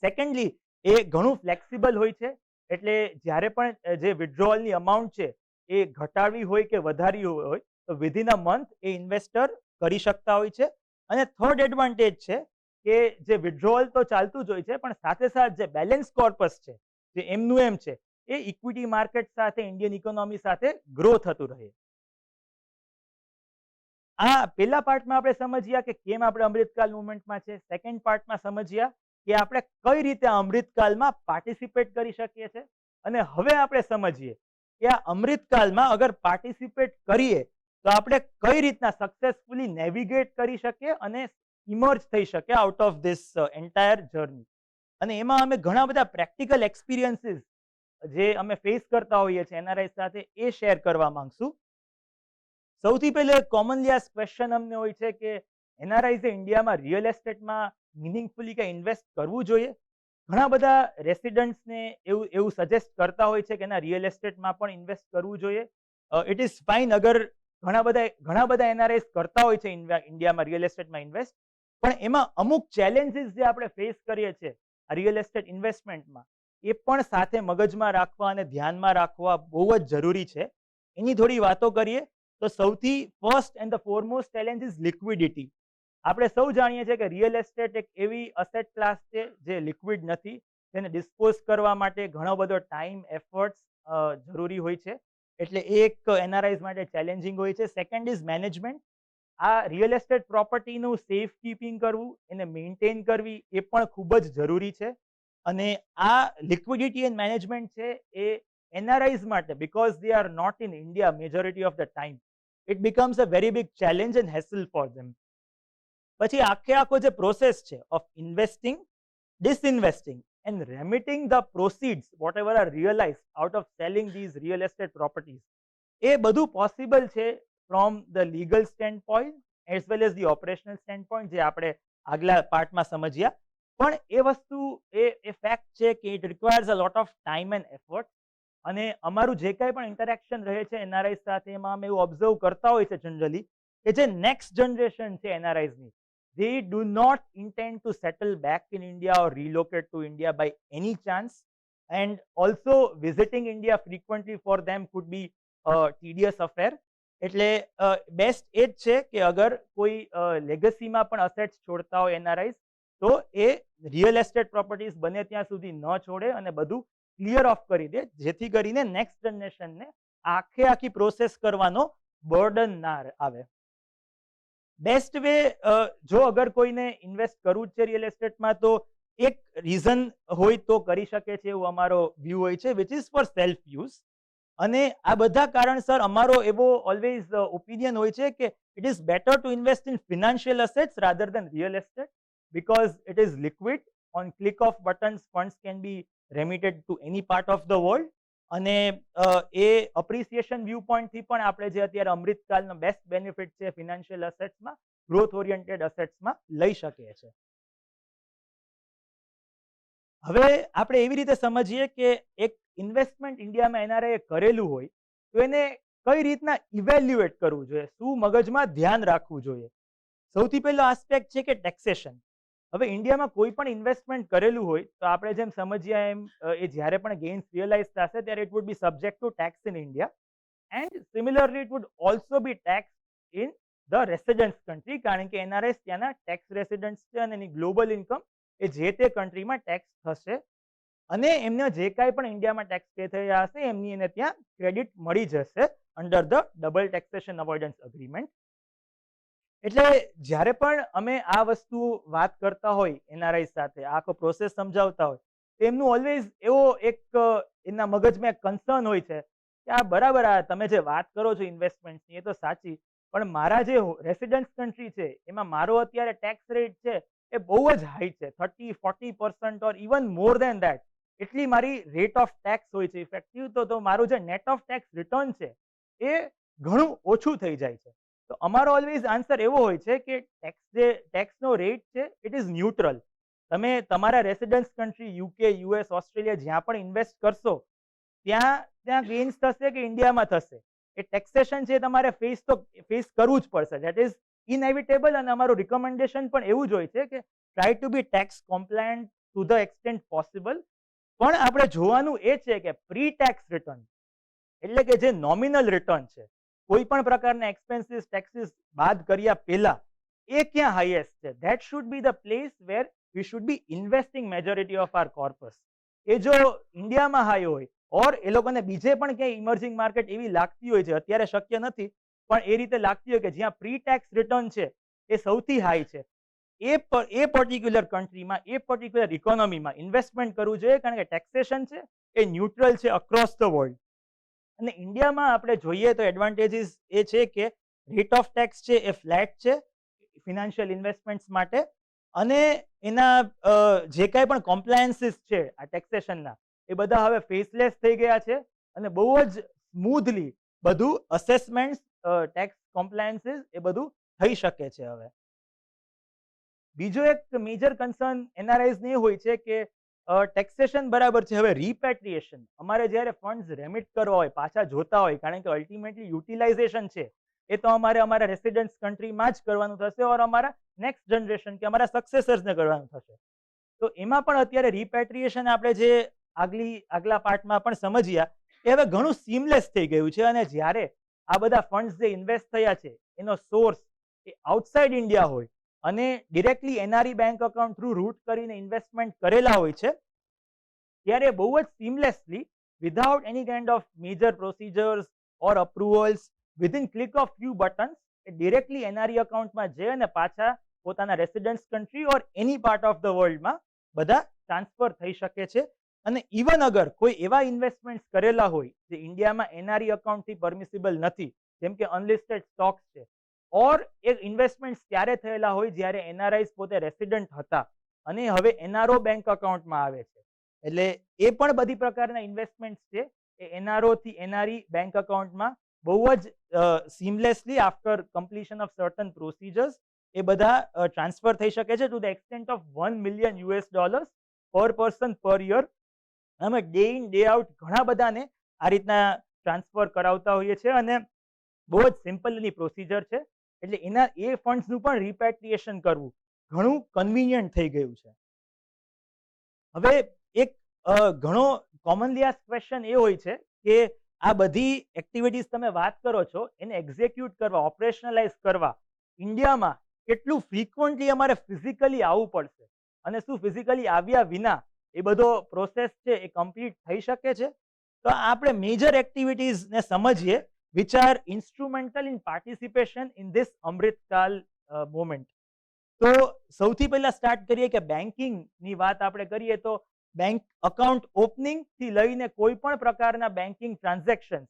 સેકન્ડલી એ ઘણું ફ્લેક્સિબલ હોય છે, એટલે જ્યારે પણ જે વિડ્રોઅલની અમાઉન્ટ છે એ ઘટાડવી હોય કે વધારવી હોય તો within a month A investor કરી શકતા હોય છે. અને થર્ડ એડવાન્ટેજ છે કે જે વિડ્રોઅલ તો ચાલતું જ હોય છે, પણ સાથે સાથે જે બેલેન્સ કોર્પસ છે જે એમનું એમ છે એ ઇક્વિટી માર્કેટ સાથે, ઇન્ડિયન ઇકોનોમી સાથે ગ્રો થતું રહે. આ પહેલા પાર્ટમાં આપણે સમજ્યા કે કેમ આપણે અમૃતકાલ મુવમેન્ટમાં છે. સેકન્ડ પાર્ટમાં સમજ્યા કે આપણે કઈ રીતે અમૃતકાલમાં પાર્ટિસિપેટ કરી શકીએ છીએ. અને હવે આપણે સમજીએ કે આ અમૃતકાલમાં અગર પાર્ટિસિપેટ કરીએ તો આપણે કઈ રીતના સક્સેસફુલી નેવિગેટ કરી શકીએ અને ઇમર્જ થઈ શકે out of this entire journey. અને એમાં અમે ઘણા બધા પ્રેક્ટિકલ એક્સપિરિયન્સીસ જે અમે ફેસ કરતા હોઈએ છીએ એનઆરઆઈ સાથે એ શેર કરવા માંગશું. સૌથી પહેલે કોમનલી આ ક્વેશ્ચન અમને હોય છે કે એનઆરઆઈ ઇન્ડિયામાં રિયલ એસ્ટેટમાં મિનિંગફુલી કે ઇન્વેસ્ટ કરવું જોઈએ. ઘણા બધા રેસિડન્ટ્સને એવું સજેસ્ટ કરતા હોય છે કે એના રિયલ એસ્ટેટમાં પણ ઇન્વેસ્ટ કરવું જોઈએ. ઇટ ઇઝ ફાઇન અગર ઘણા બધા એનઆરઆઈસ કરતા હોય છે ઇન્ડિયામાં રિયલ એસ્ટેટમાં ઇન્વેસ્ટ, પણ એમાં અમુક ચેલેન્જીસ જે આપણે ફેસ કરીએ છીએ આ રિયલ એસ્ટેટ ઇન્વેસ્ટમેન્ટમાં એ પણ સાથે મગજમાં રાખવા અને ધ્યાનમાં રાખવા બહુ જ જરૂરી છે. એની થોડી વાતો કરીએ તો સૌથી first and the foremost challenge is liquidity. આપણે સૌ જાણીએ છીએ કે રિયલ એસ્ટેટ એક એવી અસેટ ક્લાસ છે જે લિક્વિડ નથી, તેને ડિસ્પોઝ કરવા માટે ઘણો બધો ટાઈમ એફર્ટ્સ જરૂરી હોય છે, એટલે એ એક એનઆરઆઈઝ માટે ચેલેન્જિંગ હોય છે. Second is management. આ રિયલ એસ્ટેટ પ્રોપર્ટીનું સેફ કીપિંગ કરવું, એને મેન્ટેન કરવી એ પણ ખૂબ જ જરૂરી છે. અને આ લિક્વિડિટી એન્ડ મેનેજમેન્ટ છે એ એનઆરઆઈઝ માટે, because they are not in India majority of the time, it becomes a very big challenge and hassle for them. પછી આખો જે પ્રોસેસ છે of investing, disinvesting and remitting the proceeds whatever are realized out of selling these real estate properties, એ બધું possible છે from the legal stand point as well as the operational stand point, જે આપણે આગલા પાર્ટમાં સમજ્યા. પણ એ વસ્તુ એ fact છે કે it requires a lot of time and effort. અને અમારું જે કાંઈ પણ ઇન્ટરેક્શન રહે છે એનઆરઆઈ સાથે એમાં અમે એવું ઓબ્ઝર્વ કરતા હોય છે જનરલી કે જે નેક્સ્ટ જનરેશન છે એનઆરઆઈઝની, they do not intend to settle back in India or relocate to India by any chance, and also visiting India frequently for them could be a tedious affair. એટલે best એ જ છે કે અગર કોઈ લેગસીમાં પણ assets છોડતા હોય એનઆરઆઈસ તો એ રિયલ એસ્ટેટ પ્રોપર્ટીઝ બને ત્યાં સુધી ન છોડે અને બધું ક્લિયર ઓફ કરી દે, જેથી કરીને નેક્સ્ટ જનરેશનને આખી પ્રોસેસ કરવાનો બર્ડન ના આવે. બેસ્ટ વે, જો અગર કોઈને ઇન્વેસ્ટ કરવું જ છે રિયલ એસ્ટેટમાં તો એક રીઝન હોય તો કરી શકે છે એવું અમારો વ્યૂ હોય છે, which is four self use. અને આ બધા કારણસર અમારો એવો ઓલવેઝ ઓપિનિયન હોય છે કે it is better to invest in financial assets rather than real estate, because it is liquid. On click of buttons funds can be remitted to any part of the world. અને એ appreciation view પોઈન્ટથી પણ આપણે જે અત્યારે અમૃતકાલનો best benefit છે financial અસેટ્સમાં, ગ્રોથ ઓરિએન્ટેડ અસેટ્સમાં લઈ શકીએ છીએ. હવે આપણે એવી રીતે સમજીએ કે એક ઇન્વેસ્ટમેન્ટ ઇન્ડિયામાં એનઆરઆઈએ કરેલું હોય તો એને કઈ રીતના ઇવેલ્યુએટ કરવું જોઈએ, શું મગજમાં ધ્યાન રાખવું જોઈએ. સૌથી પહેલો આસ્પેક્ટ છે કે ટેક્સેશન. હવે ઇન્ડિયામાં કોઈ પણ ઇન્વેસ્ટમેન્ટ કરેલું હોય તો આપણે જેમ સમજ્યા એમ એ જ્યારે પણ ગેઇન્સ રિયલાઇઝ થશે ત્યારે it would be subject to tax in India, and similarly it would also B tax in the residence country, કારણ કે એનઆરએસ ત્યાંના ટેક્સ રેસિડન્ટ્સ છે અને એની ગ્લોબલ ઇન્કમ એ જે તે કન્ટ્રીમાં ટેક્સ થશે અને એમને જે કાંઈ પણ ઇન્ડિયામાં ટેક્સ પે થયા હશે એમની એને ત્યાં ક્રેડિટ મળી જશે under the double taxation avoidance agreement. એટલે જ્યારે પણ અમે આ વસ્તુ વાત કરતા હોય એનઆરઆઈ સાથે, આખો પ્રોસેસ સમજાવતા હોય, તો એમનું ઓલવેઝ એવો એક એના મગજમાં એક કન્સર્ન હોય છે કે આ બરાબર, આ તમે જે વાત કરો છો ઇન્વેસ્ટમેન્ટની એ તો સાચી, પણ મારા જે રેસિડન્સ કન્ટ્રી છે એમાં મારો અત્યારે ટેક્સ રેટ છે એ બહુ જ હાઈ છે, 30-40% ઓર ઇવન મોર દેન દેટ. એટલી મારી રેટ ઓફ ટેક્સ હોય છે ઇફેક્ટિવ, તો મારું જે નેટ ઓફ ટેક્સ રિટર્ન છે એ ઘણું ઓછું થઈ જાય છે. તો અમારો ઓલવેઝ આન્સર એવો હોય છે કે ટેક્સનો રેટ છે ઇટ ઇઝ ન્યુટ્રલ. તમે તમારા residence country UK, US, Australia જ્યાં પણ ઇન્વેસ્ટ કરશો ત્યાં ગેઇન્સ થશે કે ઇન્ડિયામાં થશે, એ ટેક્સેશન છે તમારે ફેસ કરવું જ પડશે. That is inevitable. અને અમારું રિકમેન્ડેશન પણ એવું જ હોય છે કે try to be tax compliant to the extent possible. પણ આપણે જોવાનું એ છે કે પ્રી ટેક્સ રિટર્ન એટલે કે જે નોમિનલ રિટર્ન છે, કોઈ પણ પ્રકારના એક્સપેન્સીસ ટેક્સીસ બાદ કર્યા પહેલા, એ ક્યાં હાઈએસ્ટ છે. That should be the place where we should be investing majority of our corpus. એ જો ઇન્ડિયામાં હાઈ હોય ઓર એ લોકોને બીજે પણ ક્યાંય ઇમર્જિંગ માર્કેટ એવી લાગતી હોય છે, અત્યારે શક્ય નથી પણ એ રીતે લાગતી હોય કે જ્યાં પ્રી ટેક્સ રિટર્ન છે એ સૌથી હાઈ છે, એ પર્ટિક્યુલર કન્ટ્રીમાં, એ પર્ટિક્યુલર ઇકોનોમીમાં ઇન્વેસ્ટમેન્ટ કરવું જોઈએ, કારણ કે ટેક્સેશન છે એ ન્યુટ્રલ છે અક્રોસ ધ વર્લ્ડ. અને ઇન્ડિયામાં આપણે જોઈએ તો એડવાન્ટેજીસ એ છે કે રેટ ઓફ ટેક્સ છે એ ફ્લેટ છે ફિનાન્શિયલ ઇન્વેસ્ટમેન્ટ્સ માટે, અને એના જે કાંઈ પણ કોમ્પ્લાયન્સીસ છે આ ટેક્સેશનના એ બધા હવે ફેસલેસ થઈ ગયા છે, અને બહુ જ સ્મૂધલી બધું અસેસમેન્ટ ટેક્સ કોમ્પ્લાયન્સીસ એ બધું થઈ શકે છે હવે. બીજો એક મેજર કન્સર્ન એનઆરઆઈઝ ને હોય છે કે ટેક્સેશન બરાબર છે, હવે રિપેટ્રિએશન અમારે જ્યારે ફંડ્સ રેમિટ કરવા હોય, પાછા જોતા હોય, કારણ કે અલ્ટિમેટલી યુટિલાઇઝેશન છે એ તો અમારે અમારા રેસિડેન્સ કન્ટ્રીમાં જ કરવાનું થશે, ઓર અમારા નેક્સ્ટ જનરેશન કે અમારા સક્સેસર્સને કરવાનું થશે. તો એમાં પણ અત્યારે રિપેટ્રિએશન આપણે જે આગલા પાર્ટમાં પણ સમજ્યા એ હવે ઘણું સીમલેસ થઈ ગયું છે, અને જ્યારે આ બધા ફંડ્સ જે ઇન્વેસ્ટ થયા છે એનો સોર્સ એ આઉટસાઇડ ઇન્ડિયા હોય અને directly NRE bank account through route કરીને ઇન્વેસ્ટમેન્ટ કરેલા હોય છે, ત્યારે બહુ જ seamlessly without any kind of major procedures or approvals within click of few buttons એ ડિરેક્ટલી એનઆરઈ અકાઉન્ટમાં જઈ અને પાછા પોતાના residence country or any part of the વર્લ્ડમાં બધા ટ્રાન્સફર થઈ શકે છે. અને ઇવન અગર કોઈ એવા ઇન્વેસ્ટમેન્ટ કરેલા હોય જે ઇન્ડિયામાં એનઆરઈ અકાઉન્ટથી પરમિસિબલ નથી, જેમ કે અનલિસ્ટેડ સ્ટોક્સ છે, ઓર એ ઇન્વેસ્ટમેન્ટ ત્યારે થયેલા હોય જ્યારે એનઆરઆઈસ પોતે રેસિડન્ટ હતા અને હવે એનઆરઓ બેંક અકાઉન્ટમાં આવે છે, એટલે એ પણ બધી પ્રકારના ઇન્વેસ્ટમેન્ટ છે એ એનઆરઓ થી એનઆરઈ બેંક અકાઉન્ટમાં બહુ જ seamlessly after completion of certain procedures એ બધા ટ્રાન્સફર થઈ શકે છે to the extent of $1 million per person per year. અમે ડે ઇન ડે આઉટ ઘણા બધાને આ રીતના ટ્રાન્સફર કરાવતા હોઈએ છીએ, અને બહુ જ સિમ્પલની પ્રોસિજર છે, એટલે એના એ ફંડ્સનું પણ રિપેટ્રિએશન કરવું ઘણું કન્વિનિયન્ટ થઈ ગયું છે. હવે એક ઘણો કોમનલી આ ક્વેશ્ચન એ હોય છે કે આ બધી એક્ટિવિટીઝ તમે વાત કરો છો એને એક્ઝિક્યુટ કરવા, ઓપરેશનલાઇઝ કરવા ઇન્ડિયામાં કેટલું ફ્રીક્વન્ટલી અમારે ફિઝિકલી આવવું પડશે, અને શું ફિઝિકલી આવ્યા વિના એ બધો પ્રોસેસ છે એ કમ્પ્લીટ થઈ શકે છે? તો આપણે મેજર એક્ટિવિટીઝને સમજીએ which are instrumental in participation in this Amrit Kaal moment. તો સૌથી પહેલા સ્ટાર્ટ કરીએ કે બેન્કિંગની વાત આપણે કરીએ તો બેંક અકાઉન્ટ ઓપનિંગ થી લઈને કોઈ પણ પ્રકારના બેન્કિંગ ટ્રાન્ઝેક્શન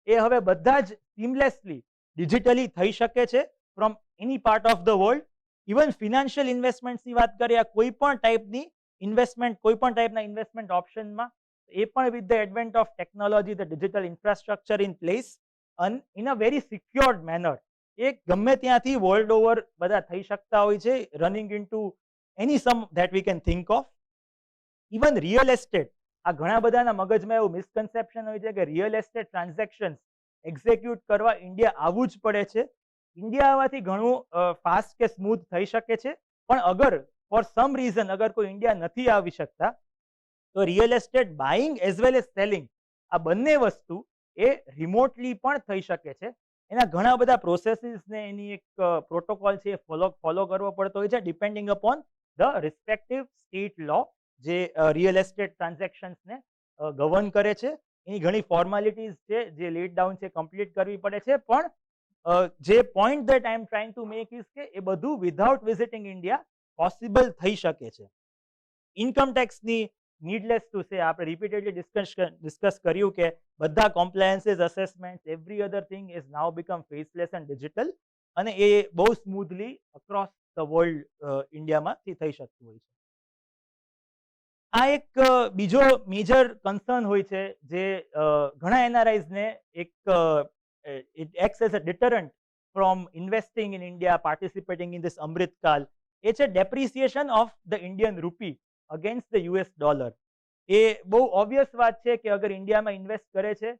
એ હવે બધા જ સીમલેસલી ડિજિટલી થઈ શકે છે from any part of the world. Even financial ઇન્વેસ્ટમેન્ટની વાત કરીએ, કોઈ પણ ટાઈપની ઇન્વેસ્ટમેન્ટ, કોઈ પણ ટાઈપના ઇન્વેસ્ટમેન્ટ ઓપ્શનમાં એ પણ with the advent of technology, the digital infrastructure in place and in a very secured manner એ ગમે ત્યાંથી વર્લ્ડ ઓવર બધા થઈ શકતા હોય છે, running into any sum that we can think of. Even real estate, આ ઘણા બધાના મગજમાં એવું મિસકન્સેપ્શન હોય છે કે રિયલ એસ્ટેટ ટ્રાન્ઝેક્શન એક્ઝિક્યુટ કરવા ઇન્ડિયા આવવું જ પડે છે. ઇન્ડિયા આવવાથી ઘણું ફાસ્ટ કે સ્મૂથ થઈ શકે છે, પણ અગર ફોર સમ રીઝન અગર કોઈ ઇન્ડિયા નથી આવી શકતા તો real estate buying as well as selling આ બંને વસ્તુ એ રિમોટલી પણ થઈ શકે છે. એના ઘણા બધા પ્રોસેસીસ ને એની એક પ્રોટોકોલ છે એ ફોલો કરવો પડતો હોય છે depending upon the respective state law જે રિયલ એસ્ટેટ ટ્રાન્ઝેક્શન્સને ગવર્ન કરે છે. એની ઘણી ફોર્માલિટીઝ છે જે લેટ ડાઉન છે કમ્પ્લીટ કરવી પડે છે, પણ જે point that I M trying to make is કે એ બધું વિધાઉટ વિઝિટિંગ ઇન્ડિયા પોસિબલ થઈ શકે છે. ઇન્કમ ટેક્સની નીડલેસ ટુ સે આપણે રિપીટેડલી ડિસ્કસ કર્યું કે બધા compliances, assessment, every other thing is now become faceless and digital, અને એ બહુ સ્મૂધલી અક્રોસ ધ વર્લ્ડ ઇન્ડિયામાંથી થઈ શકતું હોય છે. આ એક બીજો મેજર કન્સર્ન હોય છે જે ઘણા એનઆરઆઈઝને એક it acts as a deterrent from investing in India, participating in this Amrit Kaal, એ છે depreciation of the Indian rupee against the US dollar. એ બહુ ઓબ્વિયસ વાત છે કે અગર ઇન્ડિયામાં ઇન્વેસ્ટ કરે છે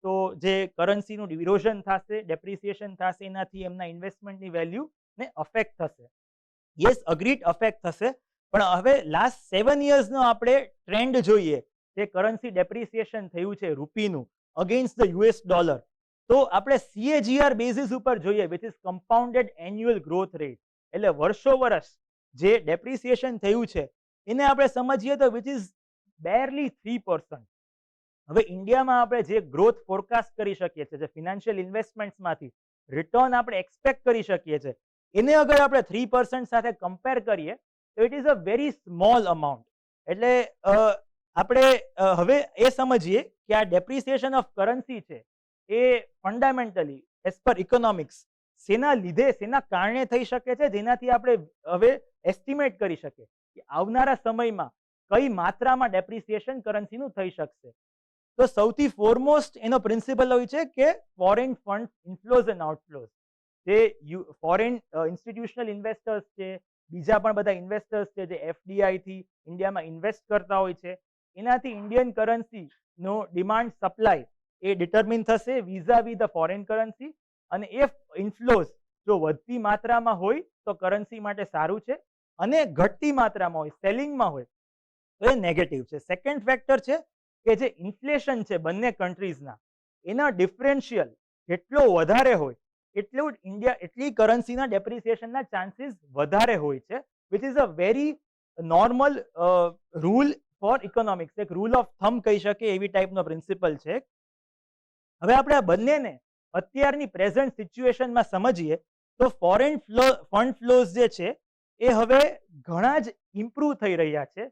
તો જે કરન્સીનું ઇરોઝન થશે, ડેપ્રિસિએશન થશે, એનાથી એમના ઇન્વેસ્ટમેન્ટની વેલ્યુને અફેક્ટ થશે. યસ, અગ્રીડ અફેક્ટ થશે, પણ હવે લાસ્ટ 7 yearsનો આપણે ટ્રેન્ડ જોઈએ જે કરન્સી ડેપ્રિસિએશન થયું છે રૂપીનું અગેન્સ્ટ ધ યુએસ ડોલર, તો આપણે CAGR બેઝિસ ઉપર જોઈએ which is compounded annual growth rate, એટલે વર્ષો વર્ષ જે ડેપ્રિસિએશન થયું છે એને આપણે સમજીએ તો વિચ ઇઝ બેરલી 3%. હવે ઇન્ડિયામાં આપણે જે ગ્રોથ ફોરકાસ્ટ કરી શકીએ છીએ, જે ફિનાન્શિયલ ઇન્વેસ્ટમેન્ટ્સમાંથી રિટર્ન આપણે એક્સપેક્ટ કરી શકીએ છીએ, એને અગર આપણે 3% સાથે કમ્પેર કરીએ તો it is a very small amount. એટલે આપણે હવે એ સમજીએ કે આ ડેપ્રિસિએશન ઓફ કરન્સી છે એ ફંડામેન્ટલી એઝ પર ઇકોનોમિક્સ શેના લીધે શેના કારણે થઈ શકે છે, જેનાથી આપણે હવે એસ્ટિમેટ કરી શકીએ કે આવનારા સમયમાં કઈ માત્રામાં ડેપ્રિસિએશન કરન્સીનું થઈ શકશે. તો સૌથી ફોરમોસ્ટ એનો પ્રિન્સિપલ હોય છે કે ફોરેન ફંડ ઇનફ્લોઝ એન્ડ આઉટફ્લોઝ. જે ફોરેન ઇન્સ્ટિટ્યુશનલ ઇન્વેસ્ટર્સ છે, બીજા પણ બધા ઇન્વેસ્ટર્સ છે જે એફડીઆઈ થી ઇન્ડિયામાં ઇન્વેસ્ટ કરતા હોય છે, એનાથી ઇન્ડિયન કરન્સી નો ડિમાન્ડ સપ્લાય એ ડિટરમિન થશે visa V the foreign currency. અને એ ઇનફ્લોઝ જો વધતી માત્રામાં હોય તો કરન્સી માટે સારું છે, અને ઘટતી માત્રામાં હોય સેલિંગમાં હોય તો એ નેગેટિવ છે. સેકન્ડ ફેક્ટર છે કે જે ઇન્ફ્લેશન છે બંને કન્ટ્રીઝના એના ડિફરન્શિયલ જેટલો વધારે હોય એટલું એટલી કરન્સીના ડેપ્રિસિએશનના ચાન્સીસ વધારે હોય છે, which is a very normal rule for economics. એક રૂલ ઓફ થંબ કહી શકે એવી ટાઈપનો પ્રિન્સિપલ છે. હવે આપણે આ બંનેને અત્યારની પ્રેઝન્ટ સિચ્યુએશનમાં સમજીએ તો ફોરેન ફંડ ફ્લોઝ જે છે એ હવે ઘણા જ ઇમ્પ્રુવ થઈ રહ્યા છે.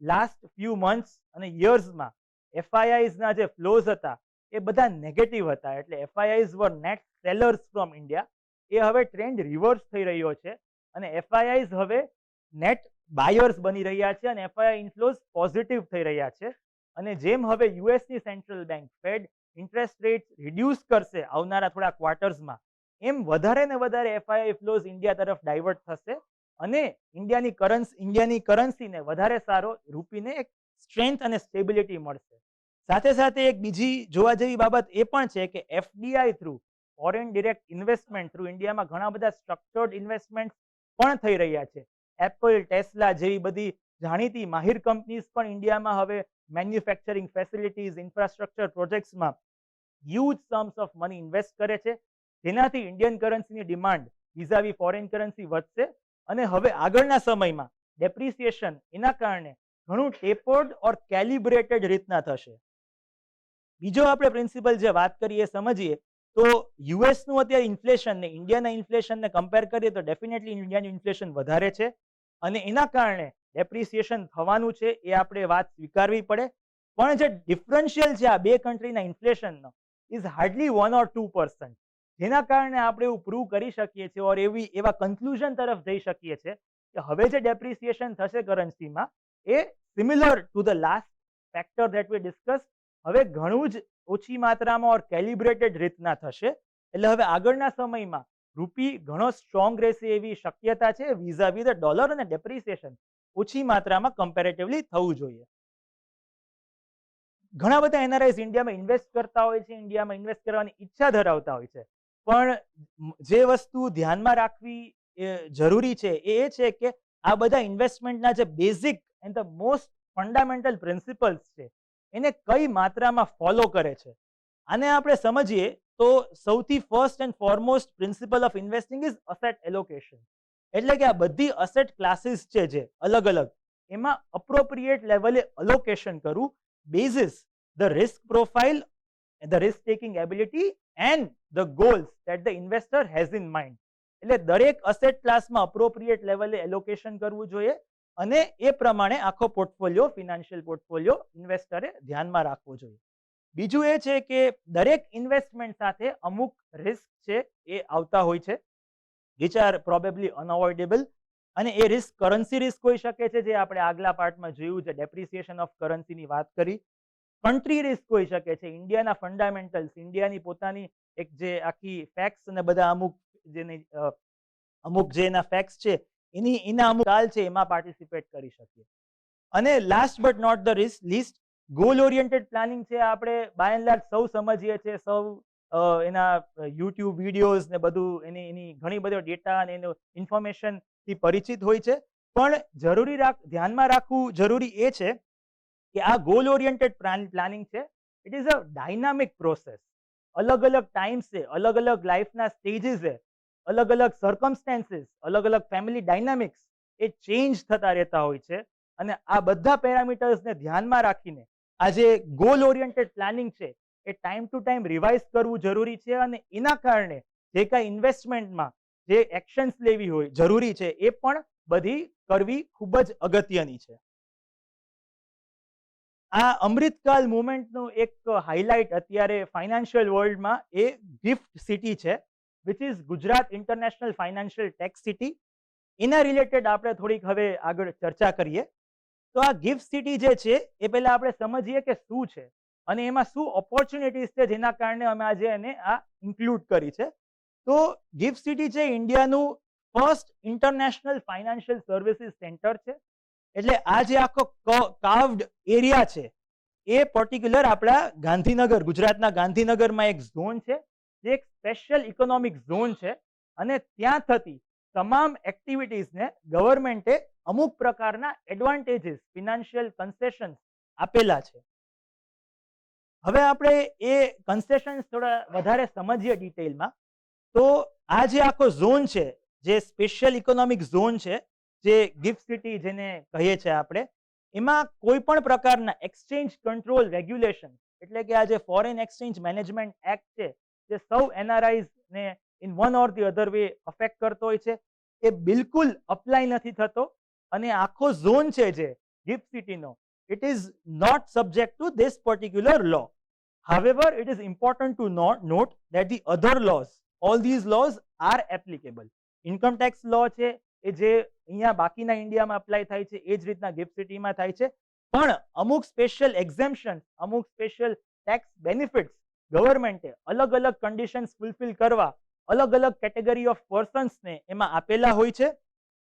લાસ્ટ ફ્યુ મંથ્સ અને યર્સમાં એફઆઈઆઈઝના જે ફ્લોઝ હતા એ બધા નેગેટિવ હતા, એટલે એફઆઈઆઈઝ વર નેટ સેલર્સ ફ્રોમ ઇન્ડિયા. એ હવે ટ્રેન્ડ રિવર્સ થઈ રહ્યો છે અને એફઆઈઆઈઝ હવે નેટ બાયર્સ બની રહ્યા છે અને એફઆઈઆઈ ઇનફ્લોઝ પોઝિટિવ થઈ રહ્યા છે. અને જેમ હવે યુએસની central bank Fed interest rate reduce કરશે આવનારા થોડા ક્વાર્ટર્સમાં, એમ વધારે ને વધારે એફઆઈઆઈ ફ્લોઝ ઇન્ડિયા તરફ ડાયવર્ટ થશે અને ઇન્ડિયાની કરન્સીને વધારે સારો રૂપીને એક સ્ટ્રેન્થ અને સ્ટેબિલિટી મળશે. સાથે સાથે એક બીજી જોવા જેવી બાબત એ પણ છે કે FDI through foreign direct investment through ઇન્ડિયામાં ઘણા બધા સ્ટ્રક્ચર્ડ ઇન્વેસ્ટમેન્ટ પણ થઈ રહ્યા છે. એપલ, ટેસ્લા જેવી બધી જાણીતી માહિર કંપનીઝ પણ ઇન્ડિયામાં હવે મેન્યુફેક્ચરિંગ ફેસિલિટીઝ, ઇન્ફ્રાસ્ટ્રક્ચર પ્રોજેક્ટ્સમાં huge sums of money invest કરે છે, જેનાથી ઇન્ડિયન કરન્સીની ડિમાન્ડ વિઝાવી ફોરેન કરન્સી વધશે અને હવે આગળના સમયમાં ડેપ્રિસિએશન એના કારણે ઘણું ટેપર્ડ ઓર કેલિબ્રેટેડ રીતના થશે. બીજો આપણે પ્રિન્સિપલ જે વાત કરીએ સમજીએ તો યુએસનું અત્યારે ઇન્ફ્લેશન ને ઇન્ડિયાના ઇન્ફ્લેશનને કમ્પેર કરીએ તો ડેફિનેટલી ઇન્ડિયાનું ઇન્ફ્લેશન વધારે છે અને એના કારણે ડેપ્રિસિએશન થવાનું છે, એ આપણે વાત સ્વીકારવી પડે. પણ જે ડિફરન્શિયલ છે આ બે કન્ટ્રીના ઇન્ફ્લેશનનો ઇઝ હાર્ડલી 1 or 2%, જેના કારણે આપણે એવું પ્રૂવ કરી શકીએ છીએ ઓર એવા કન્ક્લુઝન તરફ જઈ શકીએ છીએ કે હવે જે ડેપ્રિસિએશન થશે કરન્સીમાં એ similar to the last factor that we discuss, હવે ઘણું જ ઓછી માત્રામાં ઓર કેલિબ્રેટેડ રીતના થશે. એટલે હવે આગળના સમયમાં રૂપી ઘણો સ્ટ્રોંગ રહેશે એવી શક્યતા છે વિઝાવી ધ ડોલર, અને ડેપ્રિસિએશન ઓછી માત્રામાં કમ્પેરેટિવલી થવું જોઈએ. ઘણા બધા એનઆરઆઈસ ઇન્ડિયામાં ઇન્વેસ્ટ કરતા હોય છે, ઇન્ડિયામાં ઇન્વેસ્ટ કરવાની ઈચ્છા ધરાવતા હોય છે, પણ જે વસ્તુ ધ્યાનમાં રાખવી જરૂરી છે એ છે કે આ બધા ઇન્વેસ્ટમેન્ટના જે basic and the most fundamental principles છે એને કઈ માત્રામાં ફોલો કરે છે. આને આપણે સમજીએ તો સૌથી first and foremost principal of investing is asset allocation. એટલે કે આ બધી અસેટ ક્લાસીસ છે જે અલગ અલગ, એમાં અપ્રોપ્રિએટ લેવલે અલોકેશન કરવું basis the risk profile, the risk taking ability and the goals that the investor has in mind. એટલે દરેક અસેટ ક્લાસમાં અપ્રોપ્રિએટ લેવલે એલોકેશન કરવું જોઈએ અને એ પ્રમાણે આખો પોર્ટફોલિયો, ફિનાન્શિયલ પોર્ટફોલિયો ઇન્વેસ્ટરે ધ્યાનમાં રાખવો જોઈએ. બીજું એ છે કે દરેક ઇન્વેસ્ટમેન્ટ સાથે અમુક રિસ્ક છે એ આવતા હોય છે, which are probably unavoidable, અને એ રિસ્ક કરન્સી રિસ્ક હોઈ શકે છે જે આપણે આગલા પાર્ટમાં જોયું છે, ડેપ્રિસિએશન ઓફ કરન્સીની વાત કરી. કન્ટ્રી રિસ્ક હોઈ શકે છે, ઇન્ડિયાના ફંડામેન્ટલ્સ, ઇન્ડિયાની પોતાની એક જે આખી ફેક્ટ્સ અને બધા અમુક જે એના ફેક્ટ્સ છે એના અમુક ખ્યાલ છે એમાં પાર્ટિસિપેટ કરી શકીએ. અને last but not the least, goal oriented planning છે. આપણે બાય એન્ડ લાર્જ સૌ સમજીએ છીએ, સૌ એના યુટ્યુબ વિડીયોઝ ને બધું એની ઘણી બધી ડેટા અને એનો ઇન્ફોર્મેશન થી પરિચિત હોય છે, પણ ધ્યાનમાં રાખવું જરૂરી એ છે કે આ ગોલ ઓરિએન્ટેડ પ્લાનિંગ છે, it is a dynamic process. અલગ અલગ ટાઈમ્સ છે, અલગ અલગ લાઈફના સ્ટેજીસ છે, અલગ અલગ સર્કમસ્ટેન્સીસ, અલગ અલગ ફેમિલી ડાયનામિક્સ એ ચેન્જ થતા રહેતા હોય છે, અને આ બધા પેરામીટર્સને ધ્યાનમાં રાખીને આ જે ગોલ ઓરિએન્ટેડ પ્લાનિંગ છે એ ટાઈમ ટુ ટાઈમ રિવાઇઝ કરવું જરૂરી છે, અને એના કારણે જે કાંઈ ઇન્વેસ્ટમેન્ટમાં જે એક્શન્સ લેવી હોય જરૂરી છે એ પણ બધી કરવી ખૂબ જ અગત્યની છે. આ અમૃતકાલ મુવમેન્ટનું એક હાઇલાઇટ અત્યારે ફાઇનાન્શિયલ વર્લ્ડમાં એ ગિફ્ટ સિટી છે, which is Gujarat international financial tax city. એના રિલેટેડ આપણે થોડીક હવે આગળ ચર્ચા કરીએ. તો આ ગિફ્ટ સિટી જે છે એ પહેલા આપણે સમજીએ કે શું છે અને એમાં શું ઓપોર્ચ્યુનિટીઝ છે જેના કારણે અમે આજે એને આ ઇન્ક્લુડ કરી છે. તો ગિફ્ટ સિટી છે ઇન્ડિયાનું first international financial services centre છે. એટલે આ જે આખો કાર્વ્ડ એરિયા છે એ પર્ટિક્યુલર આપણા ગાંધીનગર, ગુજરાતના ગાંધીનગરમાં એક ઝોન છે, જે એક સ્પેશિયલ ઇકોનોમિક ઝોન છે અને ત્યાં થતી તમામ એક્ટિવિટીઝને ગવર્મેન્ટે અમુક પ્રકારના એડવાન્ટેજીસ, ફિનાન્શિયલ કન્સેશન્સ આપેલા છે. હવે આપણે એ કન્સેશન્સ થોડા વધારે સમજીએ ડિટેલમાં. તો આ જે આખો ઝોન છે, જે સ્પેશિયલ ઇકોનોમિક ઝોન છે, જે ગિફ્ટ સિટી જેને કહીએ છીએ આપણે, એમાં કોઈ પણ પ્રકારના એક્સચેન્જ કંટ્રોલ રેગ્યુલેશન, એટલે કે આ જે ફોરેન એક્સચેન્જ મેનેજમેન્ટ એક્ટ છે, જે સૌ એનઆરઆઈઝ ને in one or the other way affect કરતો હોય છે, એ બિલકુલ અપ્લાય નથી થતો. અને આખો ઝોન છે જે gift સિટીનો, it is not subject to this particular law. However, it is important to note that the other laws, all these laws are applicable. Income tax law છે એ જે અહીંયા બાકીના ઇન્ડિયામાં અપ્લાય થાય છે એ જ રીતના ગિફ્ટ સિટીમાં થાય છે. પણ અમુક સ્પેશિયલ એક્ઝેમ્પશન, અમુક સ્પેશિયલ ટેક્સ બેનિફિટ્સ ગવર્મેન્ટે અલગ અલગ કન્ડિશન્સ ફૂલફિલ કરવા અલગ અલગ કેટેગરી ઓફ પર્સન્સને એમાં આપેલા હોય છે.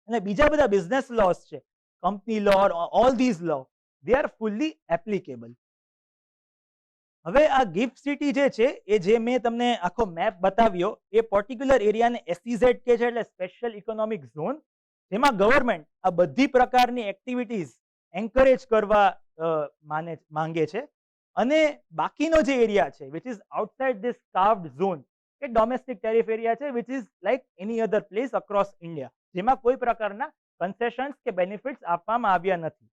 અને બીજા બધા બિઝનેસ લોસ છે, company law, all these laws, they are fully applicable. હવે આ ગિફ્ટ સિટી જે છે એ જે મેં તમને આખો મેપ બતાવ્યો એ પર્ટિક્યુલર એરિયાને એસઈઝેડ કે છે, એટલે સ્પેશિયલ ઇકોનોમિક ઝોન, જેમાં ગવર્મેન્ટ આ બધી પ્રકારની એક્ટિવિટીઝ એન્કરેજ કરવા માંગે છે. અને બાકીનો જે એરિયા છે which is outside this carved zone, એ ડોમેસ્ટિક ટેરિફ એરિયા છે, which is like any other place across India, જેમાં કોઈ પ્રકારના કન્સેશન્સ કે બેનિફિટ્સ આપવામાં આવ્યા નથી.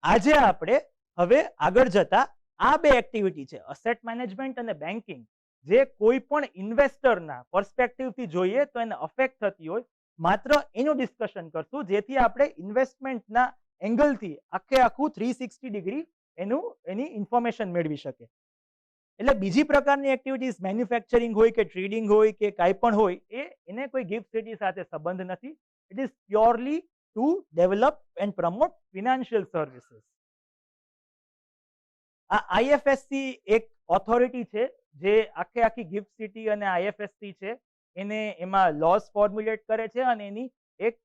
આજે આપણે હવે આગળ જતા આ બે એક્ટિવિટી છે, અસેટ મેનેજમેન્ટ અને બેન્કિંગ, જે કોઈ પણ ઇન્વેસ્ટરના પર્સપેક્ટિવથી જોઈએ તો એને અફેક્ટ થતી હોય, માત્ર એનું ડિસ્કશન કરશું, જેથી આપણે ઇન્વેસ્ટમેન્ટના એંગલથી આખે આખું 360 ડિગ્રી એની ઇન્ફોર્મેશન મેળવી શકે. એટલે બીજી પ્રકારની એક્ટિવિટીઝ, મેન્યુફેક્ચરિંગ હોય કે ટ્રેડિંગ હોય કે કાંઈ પણ હોય, એને કોઈ ગિફ્ટ સિટી સાથે સંબંધ નથી. It is purely to develop and promote financial services. આ આઈએફએસસી એક ઓથોરિટી છે જે આખે આખી ગિફ્ટ સિટી અને આઈએફએસસી છે એને એમાં લોસ ફોર્મ્યુલેટ કરે છે, અને એની એક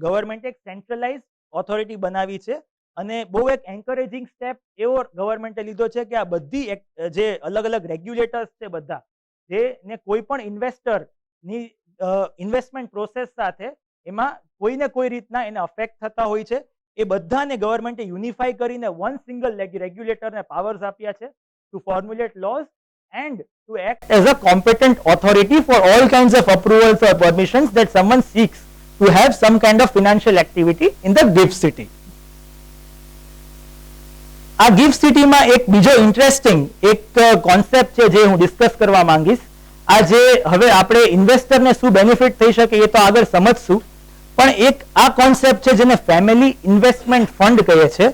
ગવર્મેન્ટ એક સેન્ટ્રલાઇઝ ઓથોરિટી બનાવી છે. અને બહુ એક એન્કરેજિંગ સ્ટેપ એવો ગવર્મેન્ટે લીધો છે કે આ બધી જે અલગ અલગ રેગ્યુલેટર્સ છે બધા, જેને કોઈ પણ ઇન્વેસ્ટરની ઇન્વેસ્ટમેન્ટ પ્રોસેસ સાથે એમાં કોઈને કોઈ રીતના એને અફેક્ટ થતા હોય છે, એ બધાને ગવર્મેન્ટે યુનિફાઈ કરીને વન સિંગલ રેગ્યુલેટરને પાવર્સ આપ્યા છે to formulate laws and to act as a competent authority for all kinds of approvals or permissions that someone seeks to have some kind of financial activity in the GIFT City. આ GIFT સિટીમાં એક બીજો interesting એક concept છે જે હું discuss કરવા માંગીશ. આ જે હવે આપણે ઇન્વેસ્ટરને શું બેનિફિટ થઈ શકે એ તો આગળ સમજશું, પણ એક આ કોન્સેપ્ટ છે જેને ફેમિલી ઇન્વેસ્ટમેન્ટ ફંડ કહે છે,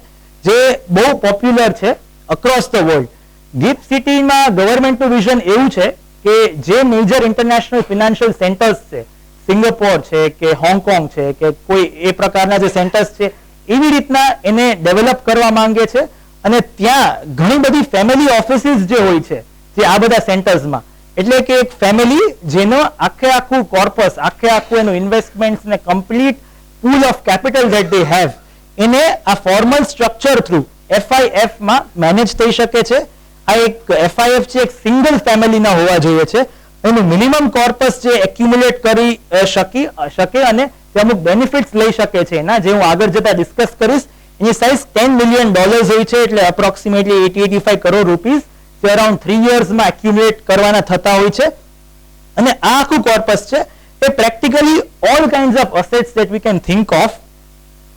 જે બહુ પોપ્યુલર છે અક્રોસ ધ વર્લ્ડ. ગિફ્ટ સિટીમાં ગવર્મેન્ટનું વિઝન એવું છે કે જે મેજર ઇન્ટરનેશનલ ફિનાન્શિયલ સેન્ટર્સ છે, સિંગાપોર છે કે હોંગકોંગ છે કે કોઈ એ પ્રકારના જે સેન્ટર્સ છે, એવી રીતના એને ડેવલપ કરવા માંગે છે. અને ત્યાં ઘણી બધી ફેમિલી ઓફિસીસ જે હોય છે જે આ બધા સેન્ટર્સમાં, એટલે કે એક ફેમિલી જેનો આખે આખું કોર્પસ, આખે આખું એનું ઇન્વેસ્ટમેન્ટ ને complete pool of capital that they have, એને આ ફોર્મલ સ્ટ્રક્ચર થ્રુ એફઆઈએફ માં મેનેજ થઈ શકે છે. આ એક એફઆઈએફ છે એક સિંગલ ફેમિલીના હોવા જોઈએ છે, એનું મિનિમમ કોર્પસ જે એક્યુમ્યુલેટ કરી શકે અને તે અમુક બેનિફિટ્સ લઈ શકે છે એના, જે હું આગળ જતા ડિસ્કસ કરીશ. એની સાઇઝ $10 million હોય છે, એટલે એપ્રોક્સિમેટલી 80-85 કરોડ રૂપીસ, જે અરાઉન્ડ 3 yearsમાં એક્યુમ્યુલેટ કરવાના થતા હોય છે. અને આ આખું કોર્પસ છે એ practically all kinds of assets that we can think of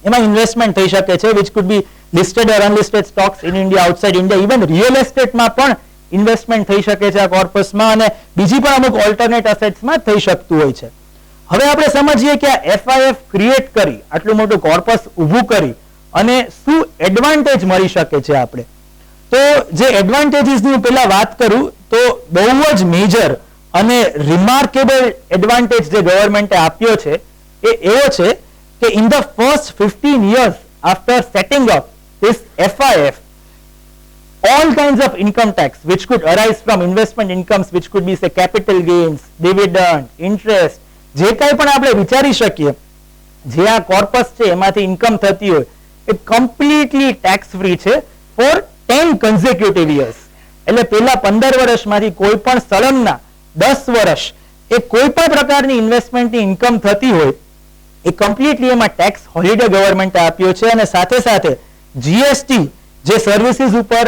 એમાં ઇન્વેસ્ટમેન્ટ થઈ શકે છે, which could be listed or unlisted stocks in India, outside India, even real એસ્ટેટમાં પણ ઇન્વેસ્ટમેન્ટ થઈ શકે છે આ કોર્પસમાં, અને બીજી પણ અમુક ઓલ્ટરનેટ અસેટ્સમાં થઈ શકતું હોય છે. હવે આપણે સમજીએ કે આ એફઆઈએફ ક્રિએટ કરી આટલું મોટું કોર્પસ ઊભું કરી અને શું એડવાન્ટેજ મળી શકે છે આપણે. તો જે એડવાન્ટેજીસની હું પહેલા વાત કરું તો બહુ જ મેજર અને રિમાર્કેબલ એડવાન્ટેજ જે ગવર્મેન્ટે આપ્યો છે એ એવો છે કે in the first 15 years after setting up this FIF, all kinds of income tax which could arise from investment incomes, which could be say capital gains, dividend, interest, જે કાંઈ પણ આપણે વિચારી શકીએ જે આ કોર્પસ છે એમાંથી ઇન્કમ થતી હોય એ કમ્પ્લીટલી ટેક્સ ફ્રી છે ફોર 10 consecutive years. એટલે પેલા 15 વર્ષમાંથી કોઈ પણ સળંગના 10 વર્ષ એ કોઈ પણ પ્રકારની ઇન્વેસ્ટમેન્ટની ઇન્કમ થતી હોય એ કમ્પ્લીટલી એમાં ટેક્સ હોલિડે ગવર્મેન્ટે આપ્યો છે. અને સાથે સાથે જીએસટી જે સર્વિસીસ ઉપર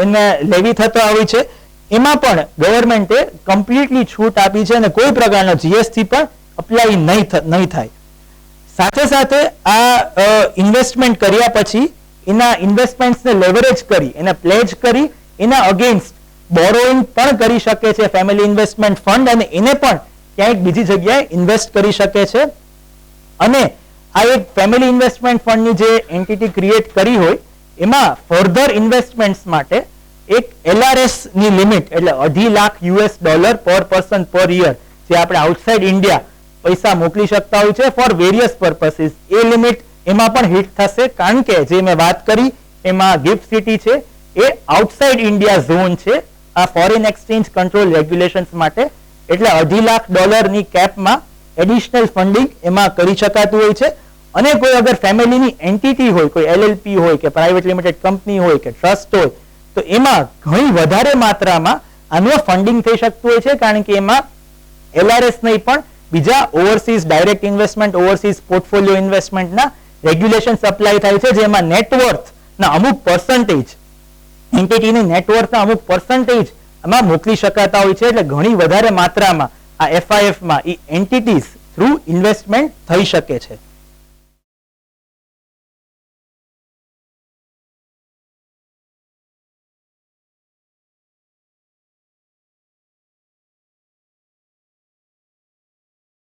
એને લેવી થતો આવી છે એમાં પણ ગવર્મેન્ટે કમ્પ્લીટલી છૂટ આપી છે અને કોઈ પ્રકારનો જીએસટી પણ અપ્લાય નહીં થાય. સાથે સાથે આ ઇન્વેસ્ટમેન્ટ કર્યા પછી એના ઇન્વેસ્ટમેન્ટ્સને લેવરેજ કરી એને પ્લેજ કરી એના અગેન્સ્ટ બોરોઈંગ પણ કરી શકે છે ફેમિલી ઇન્વેસ્ટમેન્ટ ફંડ, અને એને પણ ક્યાંક બીજી જગ્યાએ ઇન્વેસ્ટ કરી શકે છે. અને આ એક ફેમિલી ઇન્વેસ્ટમેન્ટ ફંડની જે એન્ટિટી ક્રિએટ કરી હોય એમાં ફર્ધર ઇન્વેસ્ટમેન્ટ્સ માટે એક LRS ની લિમિટ એટલે $2.5 પર પર્સન પર યર જે આપણે આઉટસાઇડ ઇન્ડિયા પૈસા મોકલી શકતા હોય છે ફોર વેરિયસ પર્પસીસ, એ લિમિટ એમાં પણ હિટ થશે. કારણ કે જે મેં વાત કરી એમાં ગિફ્ટ સિટી છે એ આઉટસાઇડ ઇન્ડિયા ઝોન છે આ ફોરેન એક્સચેન્જ કંટ્રોલ રેગ્યુલેશન્સ માટે. એટલે $2.5 ની કેપમાં એડિશનલ ફંડિંગ એમાં કરી શકાતું હોય છે. અને કોઈ અગર ફેમિલીની એન્ટિટી હોય, કોઈ LLP હોય કે પ્રાઇવેટ લિમિટેડ કંપની હોય કે ટ્રસ્ટ હોય તો એમાં ઘણી વધારે માત્રામાં આનું ફંડિંગ થઈ શકતું હોય છે. કારણ કે એમાં LRS નહીં પણ બીજા overseas direct investment, overseas portfolio ઇન્વેસ્ટમેન્ટના રેગ્યુલેશન્સ અપ્લાય થાય છે જેમાં નેટવર્થના અમુક પર્સન્ટેજ એન્ટિટીની નેટવર્થના અમુક પર્સન્ટેજ આમાં મોકલી શકાતા હોય છે. એટલે ઘણી વધારે માત્રામાં આ FIFમાં એ એન્ટિટીઝ થ્રુ ઇન્વેસ્ટમેન્ટ થઈ શકે છે.